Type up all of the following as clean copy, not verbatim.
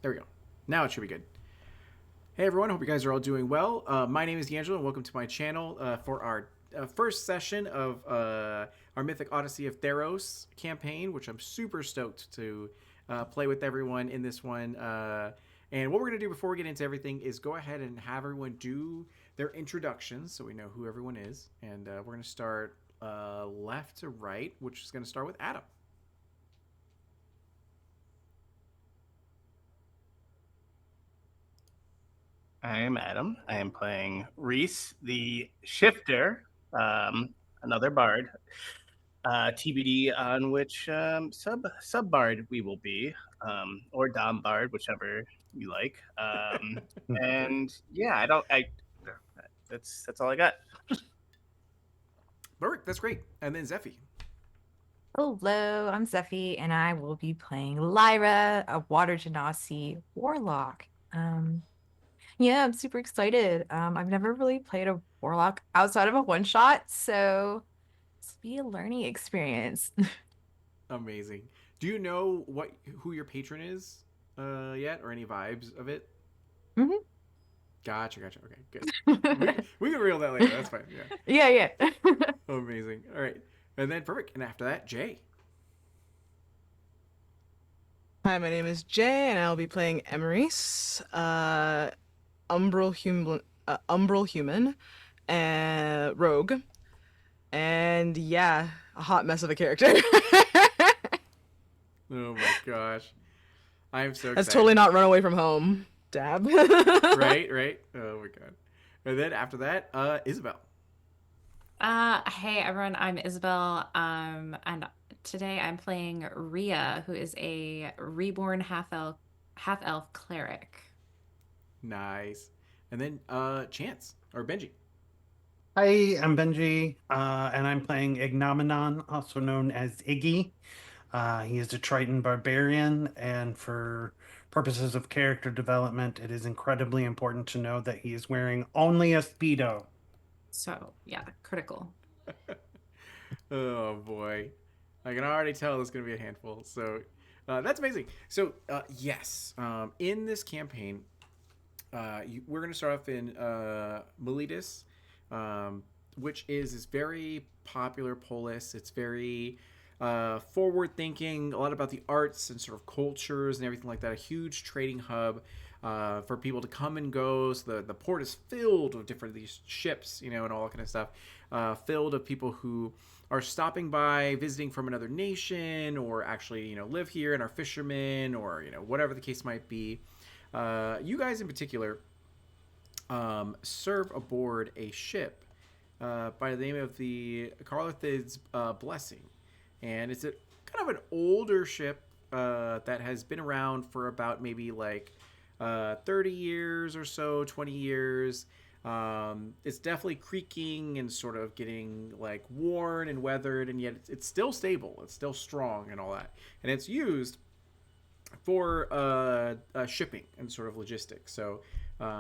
There we go. Now it should be good. Hey everyone, hope you guys are all doing well. My name is D'Angelo, and welcome to my channel for our first session of our Mythic Odyssey of Theros campaign, which I'm super stoked to play with everyone in this one. And what we're going to do before we get into everything is go ahead and have everyone do their introductions so we know who everyone is. And we're going to start left to right, which is going to start with Adam. I am Adam. I am playing Reese, the shifter, another bard. TBD on which sub bard we will be, or dom bard, whichever you like. And yeah, I don't. I that's all I got. Perfect, that's great. And then Zephy. Hello, I'm Zephy, and I will be playing Lyra, a Water Genasi warlock. Um, yeah, I'm super excited. I've never really played a warlock outside of a one shot, so this will be a learning experience. Amazing. Do you know who your patron is yet, or any vibes of it? Mhm. Gotcha, gotcha. Okay, good. We can reel that later. That's fine. Yeah. Yeah, yeah. Amazing. All right, and then perfect. And after that, Jay. Hi, my name is Jay, and I'll be playing Emeris, Umbral Human, and Rogue, and yeah, a hot mess of a character. Oh my gosh, I am so That's excited. totally not Run Away from Home. Dab. Right, right. Oh my god. And then after that, Isabel. Hey everyone, I'm Isabel. And today I'm playing Rhea, who is a reborn half elf cleric. Nice. And then Chance or Benji. Hi, I'm Benji, and I'm playing Ignominon, also known as Iggy. He is a Triton barbarian, and for purposes of character development, it is incredibly important to know that he is wearing only a Speedo. So yeah, critical. Oh boy, I can already tell this is gonna be a handful. So that's amazing. So yes, in this campaign, we're going to start off in Miletus, which is this very popular polis. It's very forward thinking, a lot about the arts and sort of cultures and everything like that. A huge trading hub for people to come and go. So the port is filled with different these ships, and all that kind of stuff. Filled of people who are stopping by, visiting from another nation, or actually live here and are fishermen, or whatever the case might be. You guys in particular serve aboard a ship by the name of the Carlothid's Blessing. And it's a kind of an older ship that has been around for about maybe like 30 years or so, 20 years. It's definitely creaking and sort of getting like worn and weathered, and yet it's still stable. It's still strong and all that. And it's used for shipping and sort of logistics. So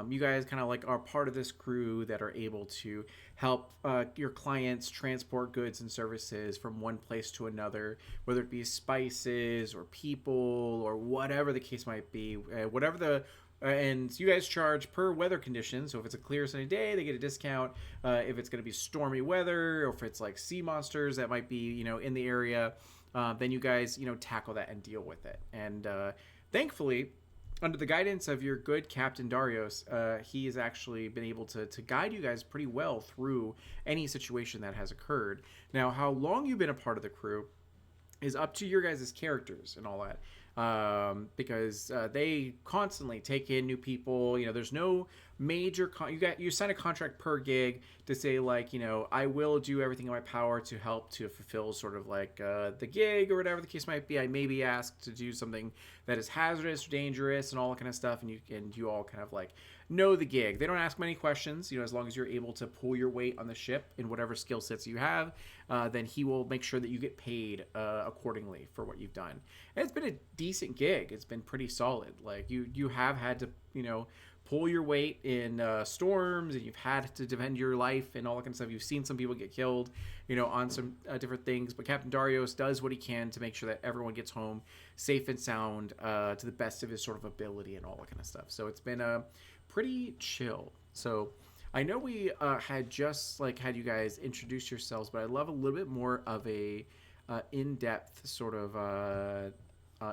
you guys kind of like are part of this crew that are able to help your clients transport goods and services from one place to another, whether it be spices or people or whatever the case might be, whatever the and you guys charge per weather condition. So if it's a clear sunny day, they get a discount. If it's going to be stormy weather, or if it's like sea monsters that might be in the area, then you guys tackle that and deal with it. And thankfully, under the guidance of your good Captain Darius, he has actually been able to guide you guys pretty well through any situation that has occurred. Now, how long you've been a part of the crew is up to your guys' characters and all that. Because they constantly take in new people. There's no major you sign a contract per gig to say like I will do everything in my power to help to fulfill sort of like the gig or whatever the case might be. I may be asked to do something that is hazardous or dangerous and all that kind of stuff, and you all kind of like know the gig. They don't ask many questions, as long as you're able to pull your weight on the ship in whatever skill sets you have, then he will make sure that you get paid accordingly for what you've done. And it's been a decent gig. It's been pretty solid. Like you have had to, pull your weight in storms, and you've had to defend your life and all that kind of stuff. You've seen some people get killed, on some different things. But Captain Darius does what he can to make sure that everyone gets home safe and sound to the best of his sort of ability and all that kind of stuff. So it's been pretty chill. So I know we had just had you guys introduce yourselves, but I'd love a little bit more of a in-depth sort of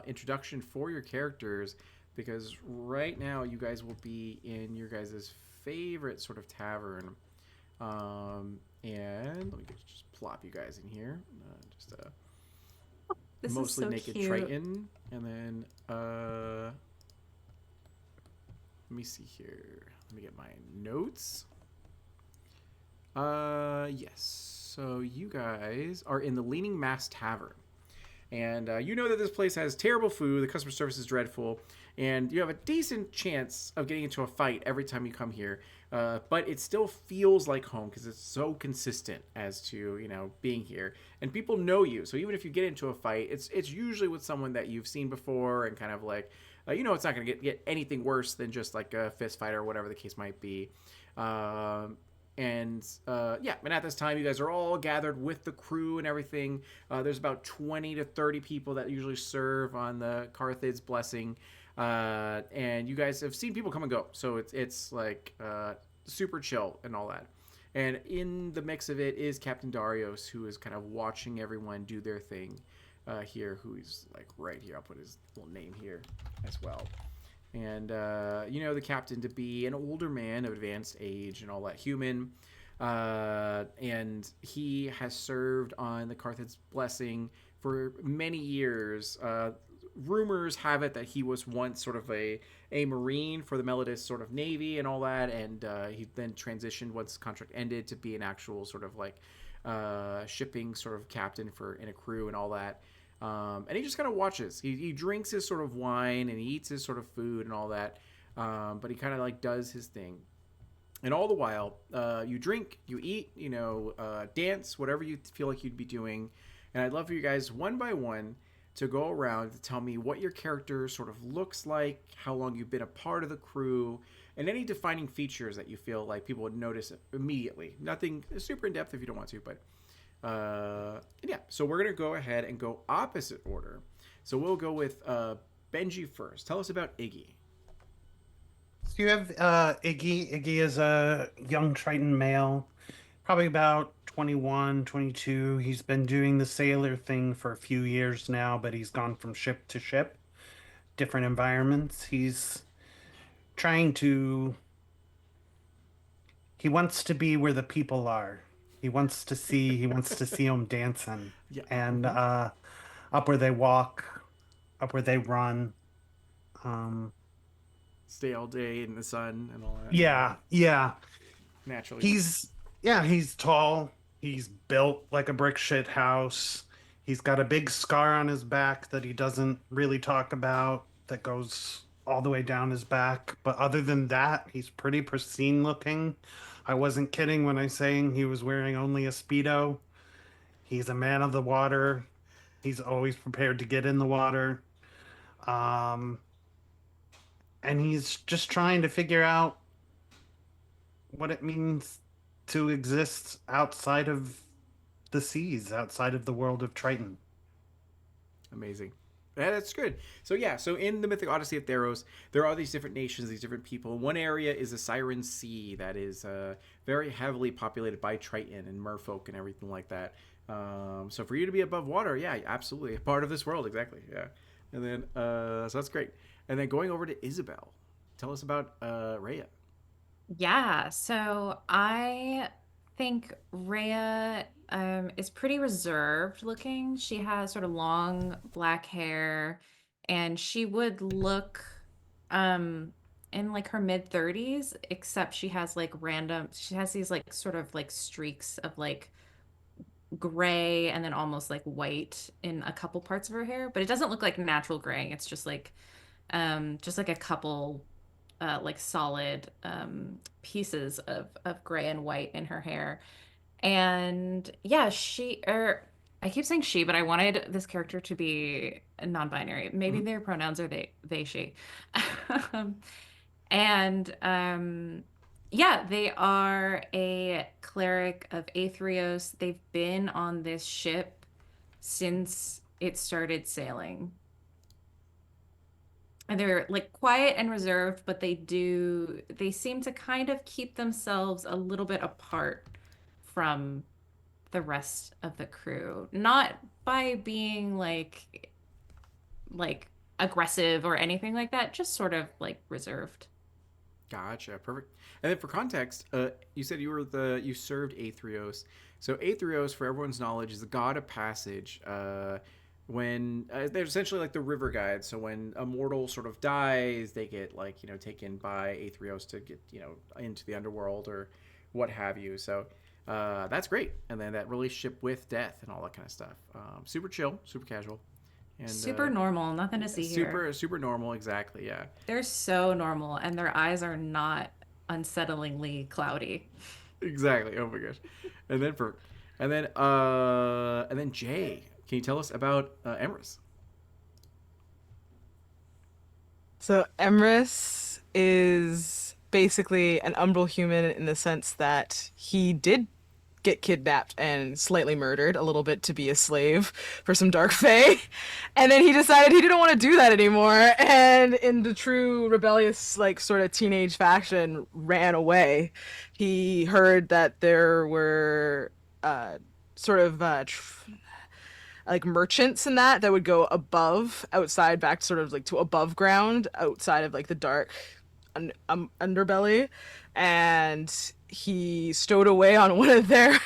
introduction for your characters, because right now you guys will be in your guys' favorite sort of tavern. And let me just plop you guys in here. Just This is mostly so naked cute. Triton, and then let me see here. Let me get my notes. Yes. So you guys are in the Leaning Mast Tavern. And you know that this place has terrible food, the customer service is dreadful, and you have a decent chance of getting into a fight every time you come here. But it still feels like home because it's so consistent as to, being here. And people know you. So even if you get into a fight, it's usually with someone that you've seen before, and kind of it's not going to get anything worse than just like a fist fight or whatever the case might be. And at this time, you guys are all gathered with the crew and everything. There's about 20 to 30 people that usually serve on the Carthage Blessing. And you guys have seen people come and go. So it's super chill and all that. And in the mix of it is Captain Darius, who is kind of watching everyone do their thing here, who's right here. I'll put his little name here as well. And the captain to be an older man of advanced age and all that, human. And he has served on the Carthage Blessing for many years. Rumors have it that he was once sort of a Marine for the Melodist sort of Navy and all that. And he then transitioned once his contract ended to be an actual sort of shipping sort of captain in a crew and all that. And he just kind of watches. He drinks his sort of wine and he eats his sort of food and all that. But he kind of does his thing. And all the while, you drink, you eat, dance, whatever you feel like you'd be doing. And I'd love for you guys one by one to go around to tell me what your character sort of looks like, how long you've been a part of the crew, and any defining features that you feel like people would notice immediately. Nothing super in depth if you don't want to, but so we're gonna go ahead and go opposite order. So we'll go with Benji first. Tell us about Iggy. So you have Iggy. Iggy is a young Triton male, probably about 21, 22. He's been doing the sailor thing for a few years now, but he's gone from ship to ship, different environments. He's trying to... He wants to be where the people are. He wants to see them dancing. Yeah. And up where they walk, up where they run. Stay all day in the sun and all that. Yeah. Naturally. He's tall. He's built like a brick shit house. He's got a big scar on his back that he doesn't really talk about that goes all the way down his back. But other than that, he's pretty pristine looking. I wasn't kidding when I saying he was wearing only a Speedo. He's a man of the water. He's always prepared to get in the water. And he's just trying to figure out what it means to exist outside of the seas, outside of the world of Triton. Amazing. Yeah, that's good. So in the Mythic Odyssey of Theros, there are these different nations, these different people. One area is the Siren Sea that is very heavily populated by Triton and merfolk and everything like that. So for you to be above water, yeah, absolutely. A part of this world, exactly. Yeah. And then, so that's great. And then going over to Isabel. Tell us about Rhea. Yeah, so I think Rhea is pretty reserved looking. She has sort of long black hair, and she would look in her mid 30s, except she has these sort of streaks of gray and then almost white in a couple parts of her hair, but it doesn't look like natural gray. It's just a couple solid pieces of gray and white in her hair. And yeah, I keep saying she, but I wanted this character to be non-binary. Maybe their pronouns are they, she. And yeah, they are a cleric of Aetherios. They've been on this ship since it started sailing. And they're like quiet and reserved, but they seem to kind of keep themselves a little bit apart from the rest of the crew. Not by being like aggressive or anything like that, just sort of like reserved. Gotcha. Perfect. And then for context, you said you served Aetherios. So Aetherios, for everyone's knowledge, is the god of passage. When they're essentially like the river guides. So when a mortal sort of dies, they get like taken by Aetherios to get into the underworld or what have you. So that's great. And then that relationship with death and all that kind of stuff. Super chill, super casual, and Super normal, nothing to see here. super normal. Exactly. Yeah. They're so normal, and their eyes are not unsettlingly cloudy. Exactly. Oh my gosh. And then and then Jay, can you tell us about Emrys? So Emrys is basically an umbral human in the sense that he did get kidnapped and slightly murdered a little bit to be a slave for some dark fae. And then he decided he didn't want to do that anymore. And in the true rebellious, like, sort of teenage fashion, ran away. He heard that there were sort of like merchants and that would go above, outside, back sort of like to above ground, outside of like the dark underbelly, and he stowed away on one of their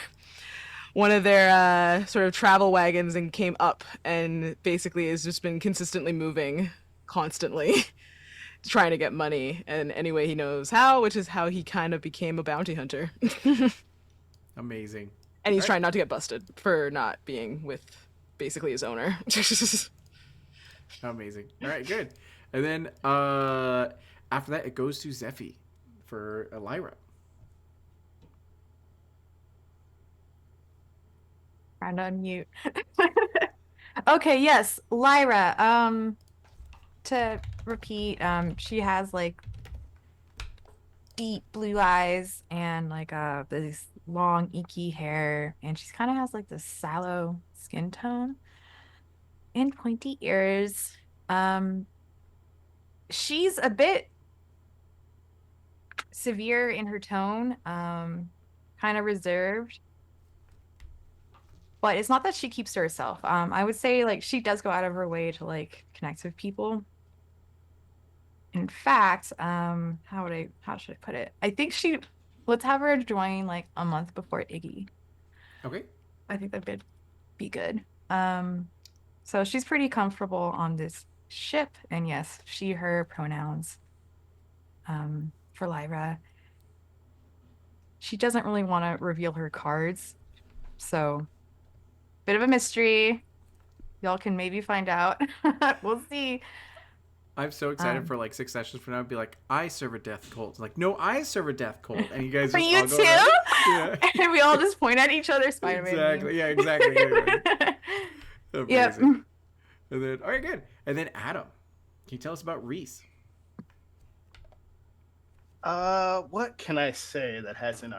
sort of travel wagons and came up, and basically has just been consistently moving constantly trying to get money in any way he knows how, which is how he kind of became a bounty hunter. Amazing. And he's Right. trying not to get busted for not being with basically his owner. Amazing. All right, good. And then after that, it goes to Zephy for Lyra. Trying to unmute. Okay, yes, Lyra. To repeat, she has like deep blue eyes and like this long inky hair, and she's kind of has like this sallow skin tone and pointy ears. She's a bit severe in her tone, kind of reserved. But it's not that she keeps to herself. I would say like she does go out of her way to like connect with people. In fact, how should I put it? I think let's have her join like a month before Iggy. Okay. I think that would be good. So she's pretty comfortable on this ship, and yes, she, her pronouns. For Lyra, she doesn't really want to reveal her cards, so bit of a mystery. Y'all can maybe find out. We'll see. I'm so excited for like 6 sessions from now. I'd be like, I serve a death cult. Like, no, I serve a death cult, and you guys For just you all go too? around. Yeah. And we all just point at each other, Spider-Man. Exactly. Yeah. Exactly. Amazing. Yep. And then, all right, good. And then Adam, can you tell us about Reese? What can I say that hasn't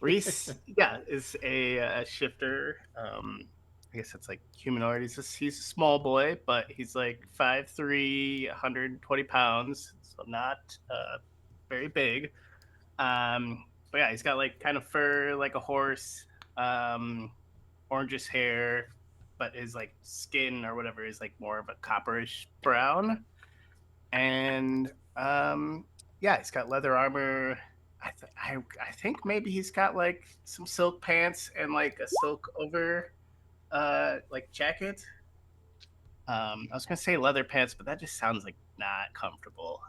Reese, yeah, is a shifter. I guess it's like humanoid. He's a small boy, but he's like 5'3", 120 pounds, so not very big. But yeah, he's got like kind of fur like a horse, orangish hair, but his like skin or whatever is like more of a copperish brown. And yeah, he's got leather armor. I think maybe he's got like some silk pants and like a silk over like jacket. I was gonna say leather pants, but that just sounds like not comfortable.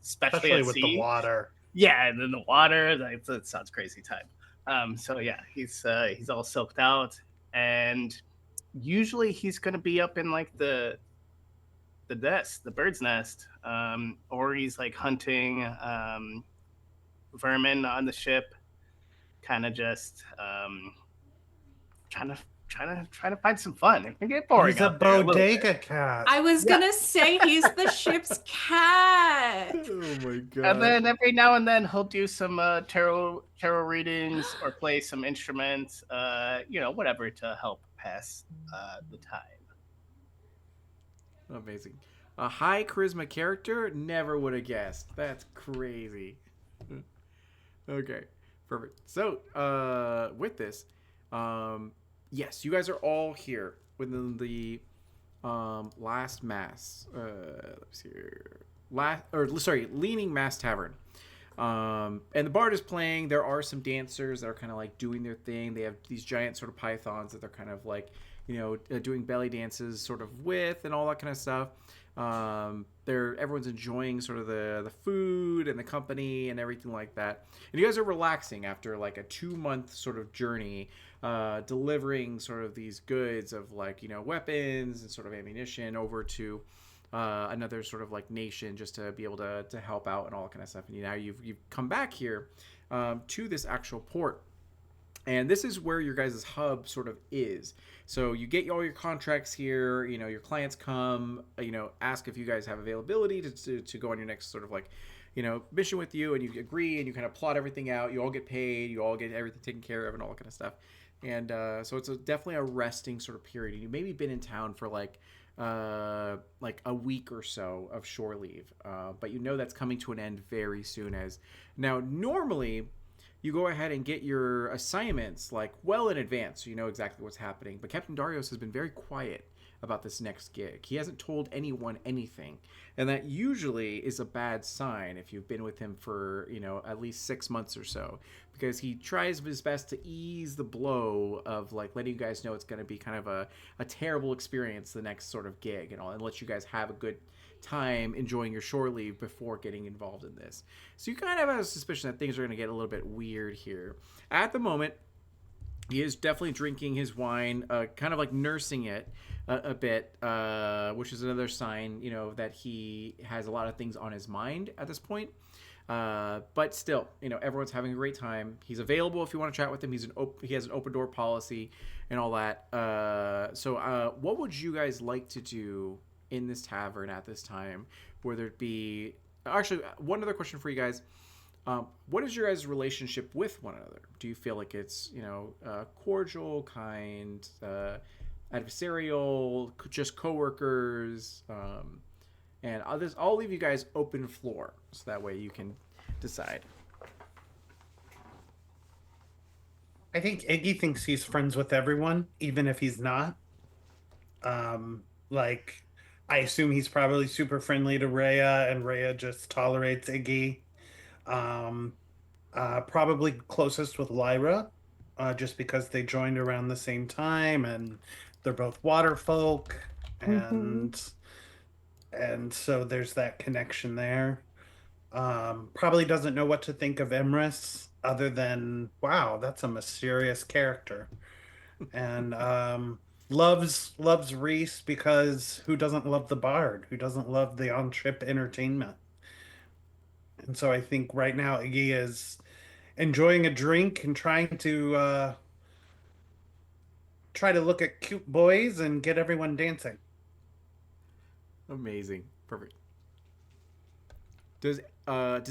Especially at with sea. the water. Yeah, and then the water, that sounds crazy time. So yeah, he's all silked out, and usually he's gonna be up in like the nest, the bird's nest, or he's like hunting vermin on the ship, kind of just trying to find some fun. It can get boring He's a out there a little bit. bodega cat. I was Yeah. gonna say he's the ship's cat. Oh my god. And then every now and then he'll do some tarot readings or play some instruments, whatever to help pass the time. Amazing. A high charisma character? Never would have guessed. That's crazy. Okay, perfect. So, with this, yes, you guys are all here within the last mass. Let's see here. Leaning Mass Tavern. And the bard is playing. There are some dancers that are kind of like doing their thing. They have these giant sort of pythons that they're kind of like, doing belly dances sort of with and all that kind of stuff. Everyone's enjoying sort of the food and the company and everything like that. And you guys are relaxing after like a 2-month sort of journey, delivering sort of these goods of like, weapons and sort of ammunition over to another sort of like nation just to be able to help out and all that kind of stuff. And now you've come back here to this actual port. And this is where your guys' hub sort of is. So you get all your contracts here, your clients come, ask if you guys have availability to go on your next sort of like, mission with you, and you agree and you kind of plot everything out. You all get paid, you all get everything taken care of and all that kind of stuff. And so it's definitely a resting sort of period. And you maybe been in town for like a week or so of shore leave. But that's coming to an end very soon. As now, normally you go ahead and get your assignments like well in advance, so you know exactly what's happening. But Captain Darius has been very quiet about this next gig. He hasn't told anyone anything, and that usually is a bad sign if you've been with him for at least 6 months or so, because he tries his best to ease the blow of like letting you guys know it's going to be kind of a terrible experience the next sort of gig and all, and let you guys have a good time enjoying your shore leave before getting involved in this. So you kind of have a suspicion that things are going to get a little bit weird here. At the moment, he is definitely drinking his wine, kind of like nursing it a bit, which is another sign, that he has a lot of things on his mind at this point. But still, everyone's having a great time. He's available if you want to chat with him. He has an open door policy and all that. So what would you guys like to do in this tavern at this time? Whether it be, actually, one other question for you guys. What is your guys' relationship with one another? Do you feel like it's, cordial, kind, adversarial, just coworkers? And I'll leave you guys open floor, so that way you can decide. I think Iggy thinks he's friends with everyone, even if he's not. I assume he's probably super friendly to Rhea, and Rhea just tolerates Iggy. Probably closest with Lyra, just because they joined around the same time, and they're both water folk, and so there's that connection there. Probably doesn't know what to think of Emrys, other than, wow, that's a mysterious character. And loves Reese, because who doesn't love the bard? Who doesn't love the on-trip entertainment? And so I think right now Iggy is enjoying a drink and trying to look at cute boys and get everyone dancing. Amazing. Perfect. Does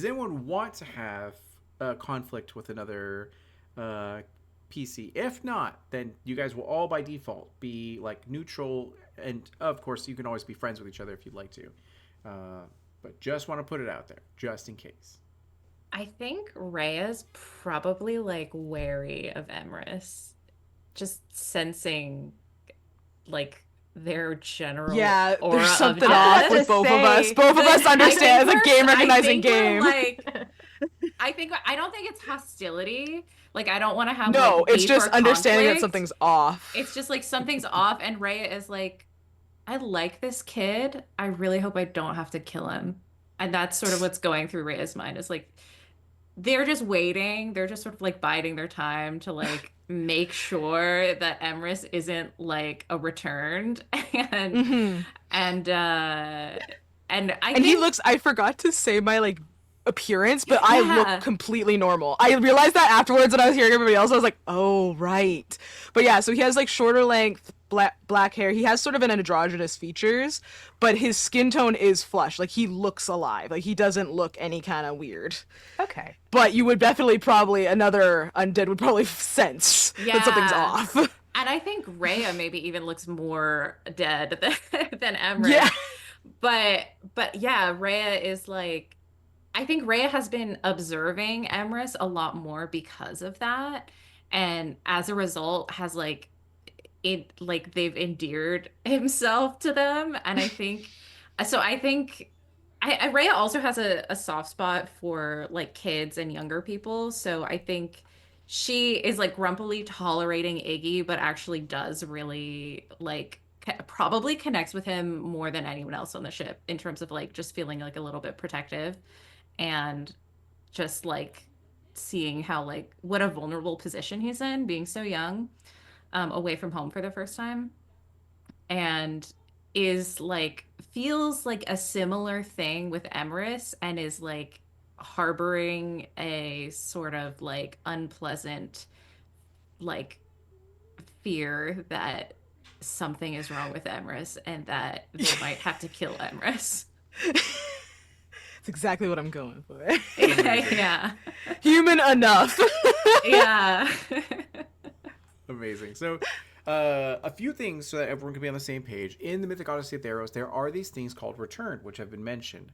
anyone want to have a conflict with another PC? If not, then you guys will all by default be like neutral, and of course you can always be friends with each other if you'd like to. But just want to put it out there, just in case. I think Rhea's probably like wary of Emrys, just sensing like their general Yeah, aura there's of something death. off with both of us. Both of us understand it's a game recognizing game. I don't think it's hostility. Like, I don't want to have No, like, it's beef just or understanding that conflict. something's off. It's just like something's off, and Rhea is like, I like this kid. I really hope I don't have to kill him. And that's sort of what's going through Rhea's mind. Is like, they're just waiting. They're just sort of like biding their time to like make sure that Emrys isn't like a returned. And I think he looks, I forgot to say my like appearance, but I Yeah. look completely normal. I realized that afterwards when I was hearing everybody else. I was like, oh, right. But yeah, so he has like shorter length black hair. He has sort of an androgynous features, but his skin tone is flush. Like he looks alive. Like he doesn't look any kind of weird. Okay. But you would definitely probably, another undead would probably sense that something's Yeah. off. And I think Rhea maybe even looks more dead than Emrys. Yeah. But yeah, Rhea is like, I think Rhea has been observing Emrys a lot more because of that, and as a result has like they've endeared himself to them, and I think Rhea also has a soft spot for like kids and younger people, so I think she is like grumpily tolerating Iggy, but actually does really like probably connects with him more than anyone else on the ship in terms of like just feeling like a little bit protective and just like seeing how like what a vulnerable position he's in being so young, away from home for the first time, and is like feels like a similar thing with Emrys and is like harboring a sort of like unpleasant like fear that something is wrong with Emrys and that they might have to kill Emrys. It's exactly what I'm going for. Yeah. Human enough. Yeah. Amazing. So, a few things so that everyone can be on the same page. In the Mythic Odyssey of Theros, there are these things called Returned, which have been mentioned.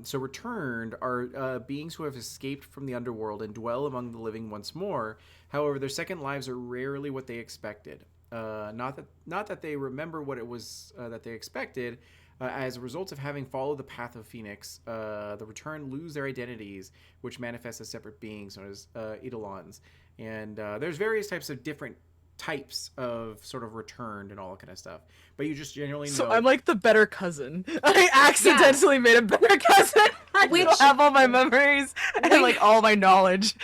So, Returned are beings who have escaped from the underworld and dwell among the living once more. However, their second lives are rarely what they expected. Not that they remember what it was that they expected. As a result of having followed the path of Phoenix, the Returned lose their identities, which manifest as separate beings known as Eidolons. And there's various types of different types of sort of Returned and all that kind of stuff. But you just generally know. So I'm like the better cousin. I accidentally made a better cousin. I still have all my memories and like all my knowledge.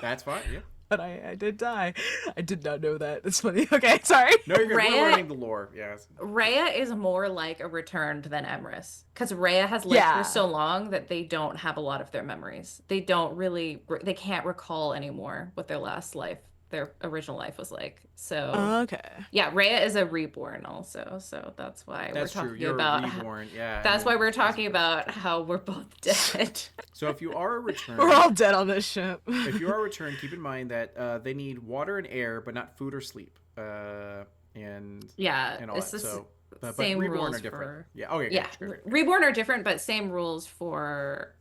That's fine, yeah. But I did die. I did not know that. That's funny. Okay, sorry. No, you're good. Rhea- We're learning the lore. Yes. Rhea is more like a Returned than Emrys, because Rhea has lived for so long that they don't have a lot of their memories. They can't recall anymore what their original life was like. So Okay. yeah, Rhea is a reborn also, so that's why That's we're true. talking You're about. reborn. Yeah. That's why we're talking about how we're both dead. So if you are a Returned, We're all dead on this ship. if you are Returned, keep in mind that they need water and air, but not food or sleep. And Yeah, and all it's that. the So, but same reborn rules are different. for Yeah. Okay. yeah, Great. reborn are different, but same rules for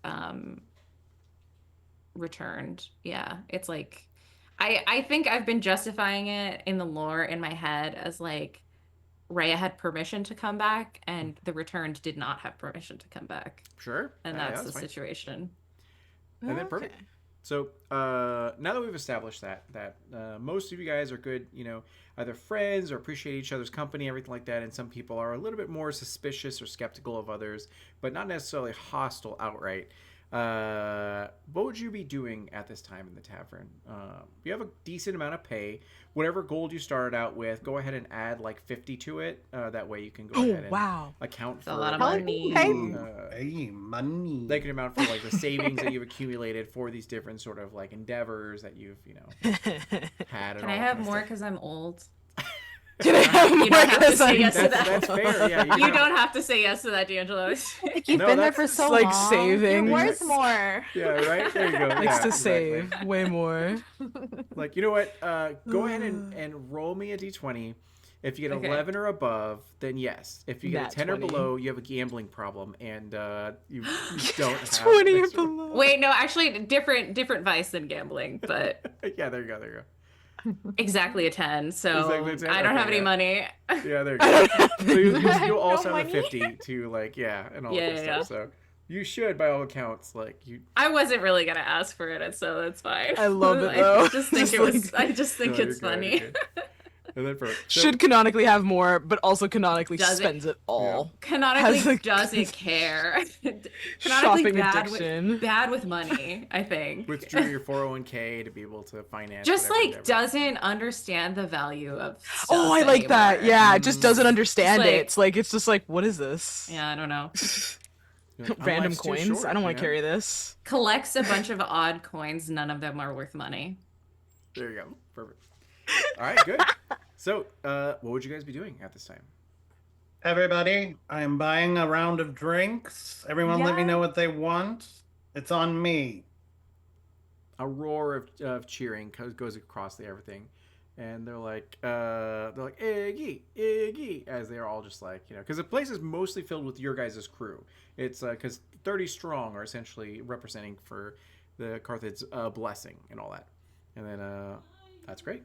Returned. Yeah, it's like I think I've been justifying it in the lore in my head as like Rhea had permission to come back and the Returned did not have permission to come back. Sure. And Yeah, that's the fine. situation. And then perfect. So now that we've established that most of you guys are good, either friends or appreciate each other's company, everything like that, and some people are a little bit more suspicious or skeptical of others, but not necessarily hostile outright. What would you be doing at this time in the tavern? You have a decent amount of pay. Whatever gold you started out with, go ahead and add like 50 to it. That way you can go ahead and account for a lot of like, money. Hey, money. they can amount for like the savings that you've accumulated for these different sort of like endeavors that you've had. And Can all I that have kind of more stuff. because I'm old? Can I have You more don't have to 'cause say I'm yes to dead? that. That's fair. Yeah, You don't have to say yes to that, D'Angelo. Like you've No, been there that's for so like long. saving. You're worth more. Yeah, right. There you go. Likes Yeah, to exactly. save way more. Like, you know what? Go ahead and roll me a d20. If you get Okay. 11 or above, then yes. If you get Nat a 10 or 20. below, you have a gambling problem, and you don't have 20 or extra- below. Wait, no, actually different vice than gambling, but Yeah, there you go. There you go. exactly a 10. So Exactly a 10? I don't Okay, have any yeah. money. Yeah, there you go. So you'll also No have a money. 50 to like, yeah, and all Yeah, that yeah, stuff. So you should, by all accounts, like you. I wasn't really gonna ask for it, so that's fine. I love it, I though. just think Just it was. like- I just think No, it's you're good, funny. you're good. And then for Should canonically have more, but also canonically Does it- spends it all. Canonically Has a- doesn't care. Shopping Canonically addiction. bad with money. I think. withdrew your 401k to be able to finance. Just whatever like endeavor. doesn't understand the value of. Stuff Oh, I like that. anymore. Yeah, it just doesn't understand Just it. like- It's like, it's just like, what is this? Yeah, I don't know. You're like, Random "Life's too coins. short," I don't you want know? to carry this. Collects a bunch of odd coins. None of them are worth money. There you go. Perfect. All right, good. So, what would you guys be doing at this time? Everybody, I am buying a round of drinks. Everyone, let me know what they want. It's on me. A roar of cheering goes across the everything, and they're like Iggy, Iggy, as they're all just like, because the place is mostly filled with your guys' crew. It's because 30 strong are essentially representing for the Carthage blessing and all that, and then that's great.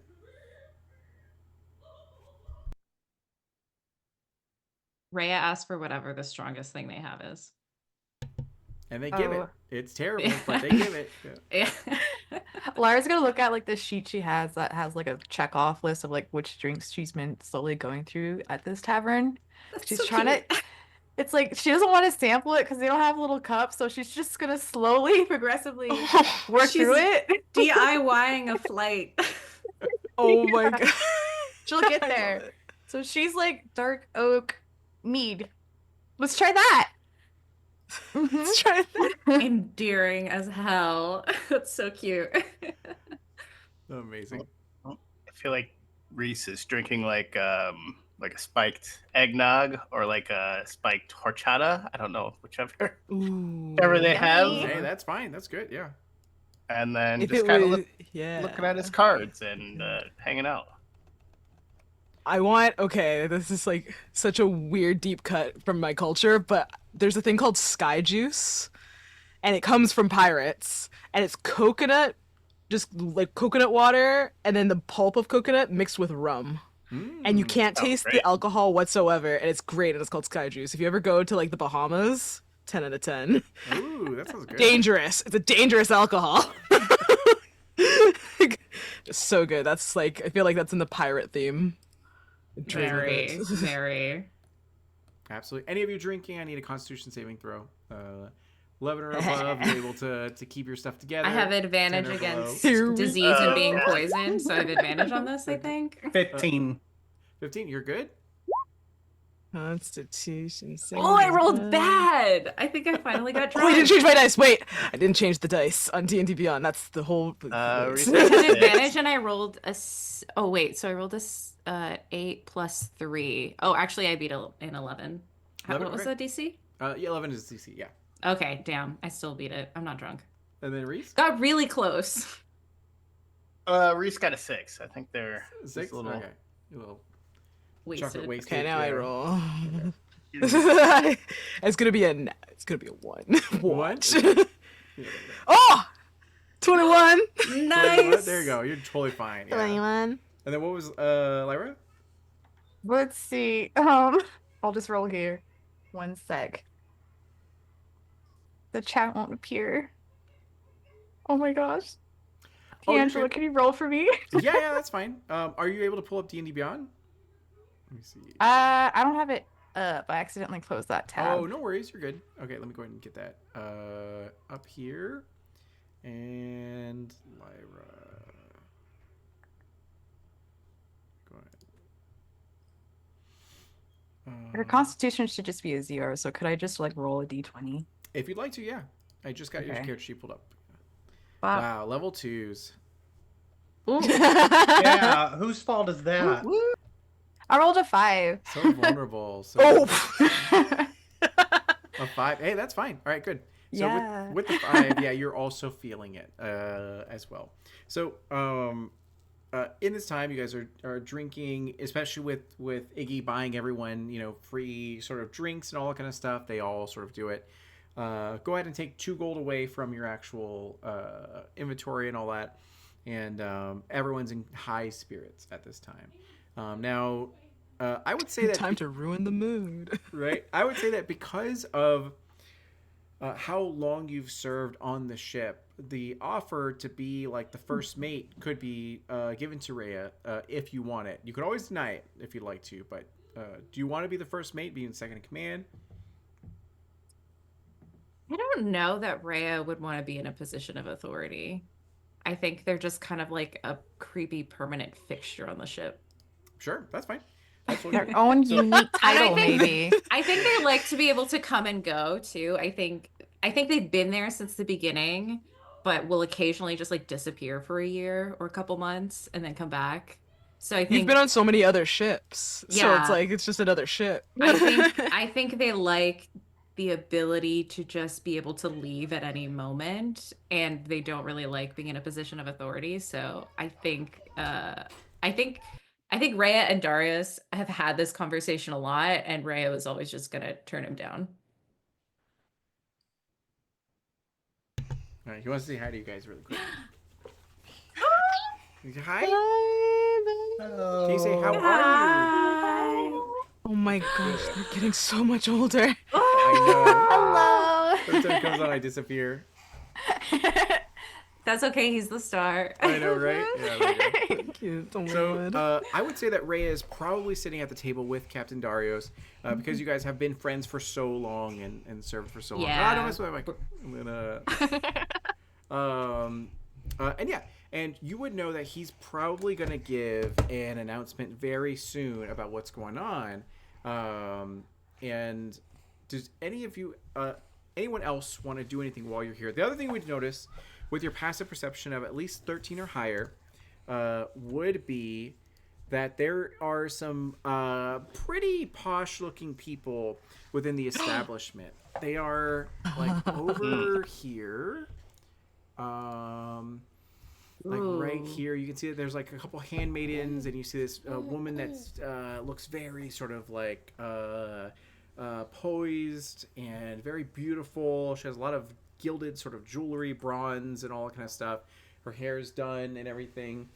Rhea asks for whatever the strongest thing they have is. And they give it. Oh. It's terrible, but they give it. Yeah. Yeah. Lara's gonna look at like the sheet she has that has like a check off list of like which drinks she's been slowly going through at this tavern. That's She's so trying cute. to. It's like she doesn't want to sample it because they don't have little cups, so she's just gonna slowly, progressively work She's through it. DIYing a flight. Oh my Yeah. god. She'll get I love there. it. So she's like dark oak mead. Let's try that. Mhm. Let's try that. Endearing as hell. That's so cute. Amazing. I feel like Reese is drinking like a spiked eggnog or like a spiked horchata. I don't know, whichever Ooh. they have. Yummy. Hey, that's fine. That's good. Yeah. And then If just it kind of was, yeah. looking at his cards and hanging out. Okay, this is like such a weird deep cut from my culture, but there's a thing called sky juice, and it comes from pirates, and it's coconut, just like coconut water, and then the pulp of coconut mixed with rum. And you can't Oh, taste great. the alcohol whatsoever, and it's great, and it's called sky juice. If you ever go to like the Bahamas, 10 out of 10. Ooh, that sounds good. Dangerous. It's a dangerous alcohol. Just so good. That's like, I feel like that's in the pirate theme. Drink with Very, it. very. Absolutely. Any of you drinking, I need a Constitution saving throw. 11 or above, you're able to keep your stuff together. I have 10 advantage or below. against Here we disease and being go. poisoned, so I have advantage on this, I think. 15. 15, you're good? Constitution saving Oh, I rolled throw. bad. I think I finally got Oh, I drunk. didn't change my dice. Wait, I didn't change the dice on D&D Beyond. That's the whole. Reese I has had six. advantage and I rolled oh wait, so I rolled 8 plus 3. Oh, actually I beat an 11. 11, What was okay. the DC? Yeah, 11 is DC, yeah. Okay, damn. I still beat it. I'm not drunk. And then Reese? Got really close. Reese got a 6. I think they're just 6? a little. Okay. A little Wasted. chocolate wasted. Okay, now I yeah. roll. It's gonna be a 1. Watch. Yeah. Oh! 21. Nice. There you go. You're totally fine. Yeah. 21. And then what was Lyra? Let's see. I'll just roll here. 1 sec. The chat won't appear. Oh my gosh. Oh, you're Angela, good. can you roll for me? Yeah, that's fine. Are you able to pull up D&D Beyond? Let me see. I don't have it up. I accidentally closed that tab. Oh, no worries. You're good. Okay, let me go ahead and get that up here. And Lyra. Go ahead. Her constitution should just be a 0, so could I just like roll a d20? If you'd like to, yeah. I just got your Okay. character sheet pulled up. Wow. Wow, level 2s. Ooh. Yeah, whose fault is that? I rolled a 5. So vulnerable. So Oh! a 5. Hey, that's fine. All right, good. So Yeah. with the 5, yeah, you're also feeling it as well. So in this time, you guys are drinking, especially with Iggy buying everyone, free sort of drinks and all that kind of stuff. They all sort of do it. Go ahead and take 2 gold away from your actual inventory and all that. And everyone's in high spirits at this time. Now, I would say that Time to ruin the mood. right? I would say that because of how long you've served on the ship, the offer to be like the first mate could be given to Rhea if you want it. You could always deny it if you'd like to, but do you want to be the first mate, be in second in command? I don't know that Rhea would want to be in a position of authority. I think they're just kind of like a creepy permanent fixture on the ship. Sure, that's fine. That's so Their true. own So- unique And title, maybe. I think they like to be able to come and go too. I think they've been there since the beginning, but will occasionally just like disappear for a year or a couple months and then come back. So I You've think been on so many other ships, so it's Yeah. like it's just another ship. I think they like the ability to just be able to leave at any moment, and they don't really like being in a position of authority. So I think Rhea and Darius have had this conversation a lot, and Rhea was always just gonna turn him down. All right, he wants to say hi to you guys really quick. Hi. Hello. Can you say how are you? Oh my gosh, they're getting so much older. I Hello. know. Every time it comes on, I disappear. That's okay. He's the star. I know, right? Yeah. There you go. Cute. Oh my So god. I would say that Rhea is probably sitting at the table with Captain Darius because you guys have been friends for so long and served for so long. Yeah. Ah, don't mess with my mic. I'm gonna. And yeah, and you would know that he's probably gonna give an announcement very soon about what's going on. And does any of you, anyone else, want to do anything while you're here? The other thing we'd notice with your passive perception of at least 13 or higher would be that there are some pretty posh looking people within the establishment. They are like over here. Like right Ooh. here, you can see that there's like a couple handmaidens, and you see this woman that's looks very sort of like poised and very beautiful. She has a lot of gilded sort of jewelry, bronze, and all that kind of stuff. Her hair's done and everything,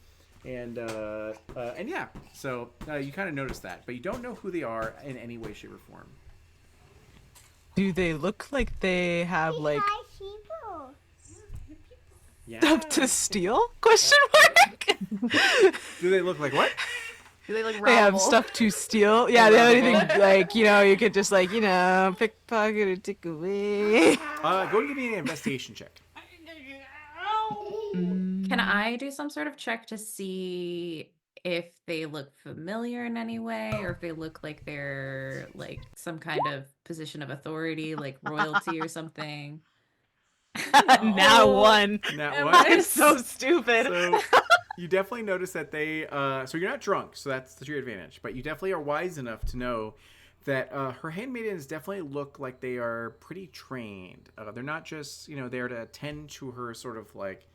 and yeah. So you kind of notice that, but you don't know who they are in any way, shape, or form. Do they look like they have like Yeah. stuff to steal? Question mark. Do they look like what? Do they look They have robbable? stuff to steal. Yeah, they have anything like you could just like pickpocket or take away. Go and give me an investigation check. Can I do some sort of check to see if they look familiar in any way, or if they look like they're like some kind of position of authority, like royalty or something? Now one. That Am one. I I'm so stupid. So you definitely notice that they. So you're not drunk, so that's to your advantage. But you definitely are wise enough to know that her handmaidens definitely look like they are pretty trained. They're not just there to attend to her, sort of like,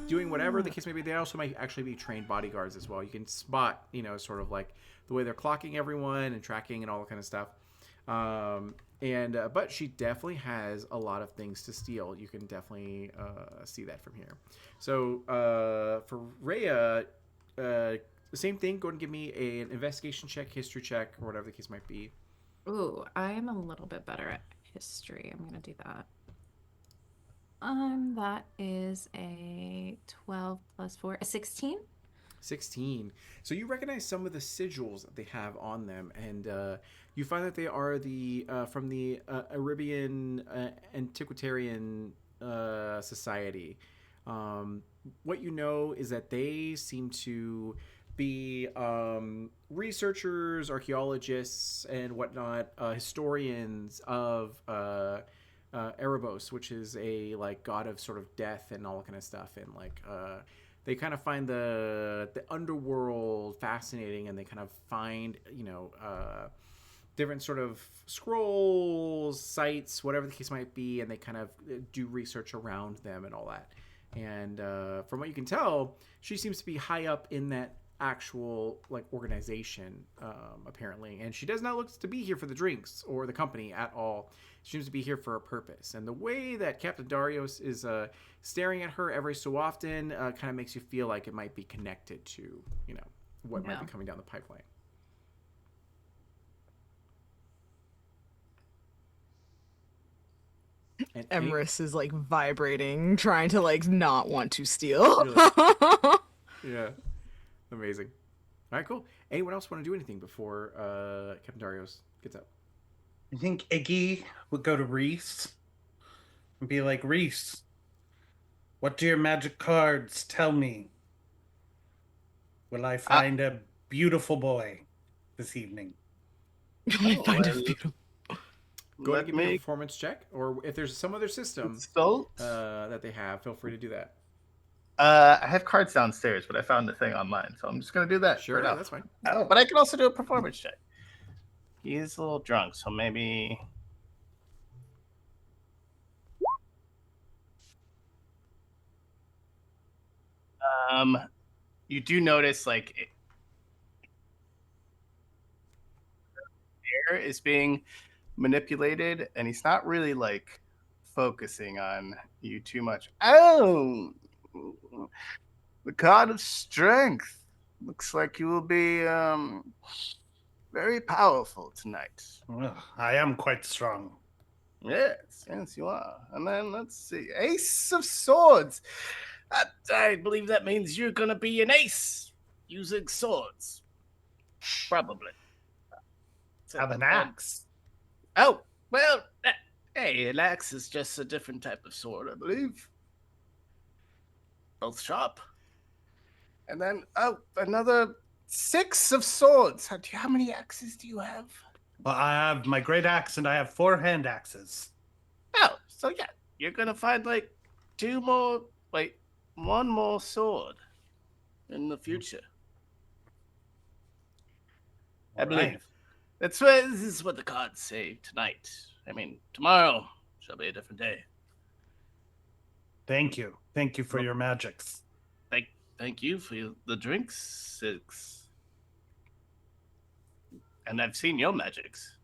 doing whatever the case may be. They also might actually be trained bodyguards as well. You can spot, sort of like the way they're clocking everyone and tracking and all that kind of stuff. But she definitely has a lot of things to steal. You can definitely see that from here. So for Rhea, the same thing. Go and give me an investigation check, history check, or whatever the case might be. Ooh, I'm a little bit better at history. I'm gonna do that. That is a 12 plus 4, a 16. 16. So you recognize some of the sigils that they have on them, and you find that they are the from the Arabian Antiquarian Society. What you know is that they seem to be researchers, archaeologists, and whatnot, historians of Erebos, which is a like god of sort of death and all that kind of stuff, and like they kind of find the underworld fascinating, and they kind of find different sort of scrolls, sites, whatever the case might be, and they kind of do research around them and all that. And from what you can tell, she seems to be high up in that actual like organization, apparently, and she does not look to be here for the drinks or the company at all. She seems to be here for a purpose, and the way that Captain Darius is staring at her every so often kind of makes you feel like it might be connected to what might be coming down the pipeline. And Emrys is like vibrating, trying to like not want to steal. yeah, amazing. All right, cool. Anyone else want to do anything before Captain Darius gets up? I think Iggy would go to Reese and be like, Reese, what do your magic cards tell me? Will I find a beautiful boy this evening? I Oh, find it well, beautiful. Go ahead and let give me a me performance check, or if there's some other system consult. that they have, feel free to do that. I have cards downstairs, but I found the thing online, so I'm just gonna do that for Sure, now. that's fine. Oh, But I can also do a performance check. He is a little drunk, so maybe. Um, you do notice like air is being manipulated, and he's not really like focusing on you too much. Oh, the card of strength. Looks like you will be very powerful tonight. well, I am quite strong. Yes, yes, you are. And then let's see, Ace of Swords. I believe that means you're gonna be an ace using swords, probably. I have an axe. Oh, well, hey, an axe is just a different type of sword, I believe. Both sharp. And then, oh, another 6 of swords. How many axes do you have? Well, I have my great axe and I have 4 hand axes. Oh, so yeah, you're gonna find like 2 more, wait, 1 more sword in the future. I believe. Right. That's what this is what the cards say tonight. I mean, tomorrow shall be a different day. Thank you. Thank you for your magics. Thank you for the drinks, 6. And I've seen your magics.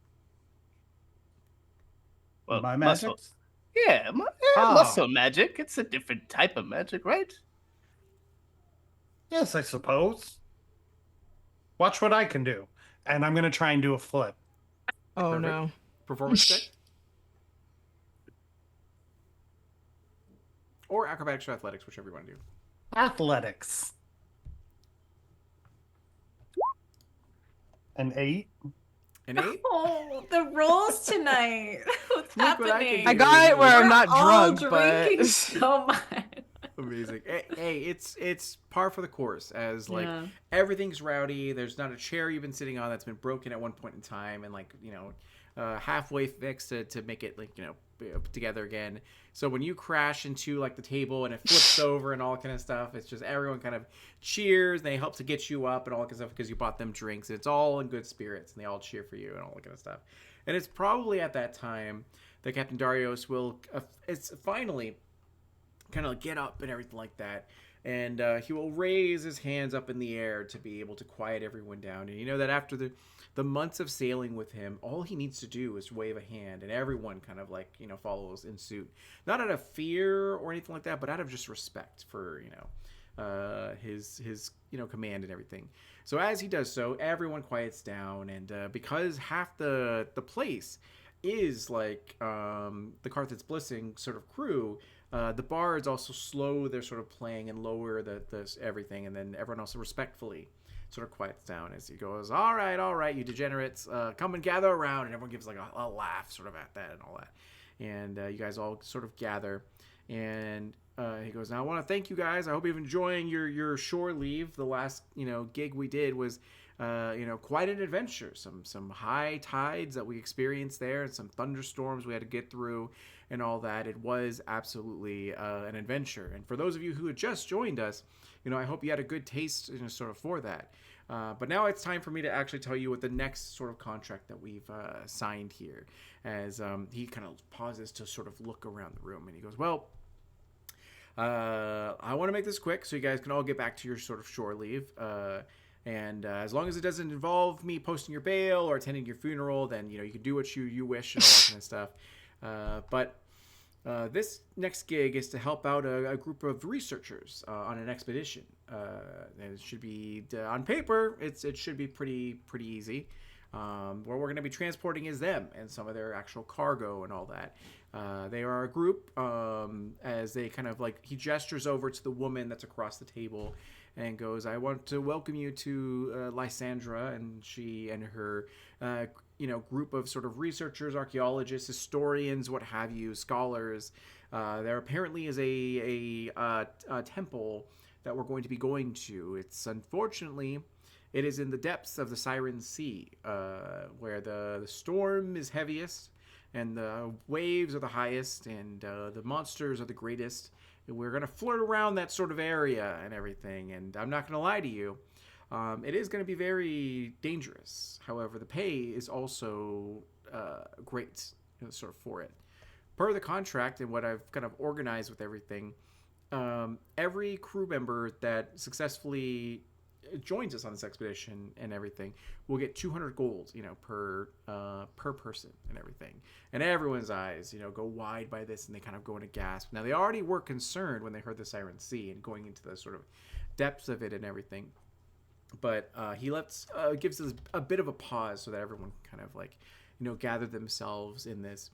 Well, My muscle. magics? Yeah, muscle magic. It's a different type of magic, right? Yes, I suppose. Watch what I can do. And I'm going to try and do a flip. Oh Perfect. no. Performance check. Or acrobatics or athletics, whichever you want to do. Athletics. An 8. An 8? Oh, the rolls tonight. What's Look what I can happening? do. I got it where I'm We're not all drunk, drinking but so much. Amazing. Hey, it's par for the course, as like Yeah. everything's rowdy. There's not a chair you've been sitting on that's been broken at one point in time, and like halfway fixed to make it like put together again. So when you crash into like the table and it flips over and all kind of stuff, it's just everyone kind of cheers and they help to get you up and all that kind of stuff because you bought them drinks. And it's all in good spirits and they all cheer for you and all that kind of stuff. And it's probably at that time that Captain Darius will it's finally kind of get up and everything like that, and he will raise his hands up in the air to be able to quiet everyone down. And you know that after the months of sailing with him, all he needs to do is wave a hand and everyone kind of like follows in suit, not out of fear or anything like that, but out of just respect for his command and everything. So as he does so, everyone quiets down, and because half the place is like the Carthage Blissing sort of crew, the bards also slow their sort of playing and lower the everything, and then everyone else respectfully sort of quiets down as he goes, all right, you degenerates, come and gather around, and everyone gives like a laugh sort of at that and all that, and you guys all sort of gather, and he goes, now I want to thank you guys. I hope you're enjoying your shore leave. The last gig we did was quite an adventure. Some high tides that we experienced there, and some thunderstorms we had to get through, and all that. It was absolutely an adventure. And for those of you who had just joined us, I hope you had a good taste, sort of for that. But now it's time for me to actually tell you what the next sort of contract that we've signed here. As he kind of pauses to sort of look around the room, and he goes, well, I want to make this quick so you guys can all get back to your sort of shore leave. And as long as it doesn't involve me posting your bail or attending your funeral, then you can do what you wish and all that kind of stuff. But this next gig is to help out a group of researchers on an expedition. And it should be on paper. It should be pretty easy. What we're going to be transporting is them and some of their actual cargo and all that. They are a group. As they kind of like, he gestures over to the woman that's across the table and goes, I want to welcome you to Lysandra, and she and her group of sort of researchers, archaeologists, historians, what have you, scholars. There apparently is a temple that we're going to be going to. It's unfortunately, it is in the depths of the Siren Sea, where the storm is heaviest, and the waves are the highest, and the monsters are the greatest. And we're gonna flirt around that sort of area and everything. And I'm not gonna lie to you, it is gonna be very dangerous. However, the pay is also great, sort of for it. Per the contract and what I've kind of organized with everything, every crew member that successfully joins us on this expedition and everything will get 200 gold, per person and everything. And everyone's eyes, go wide by this, and they kind of go into gasp. Now, they already were concerned when they heard the Siren Sea and going into the sort of depths of it and everything. But he gives us a bit of a pause so that everyone kind of gather themselves in this.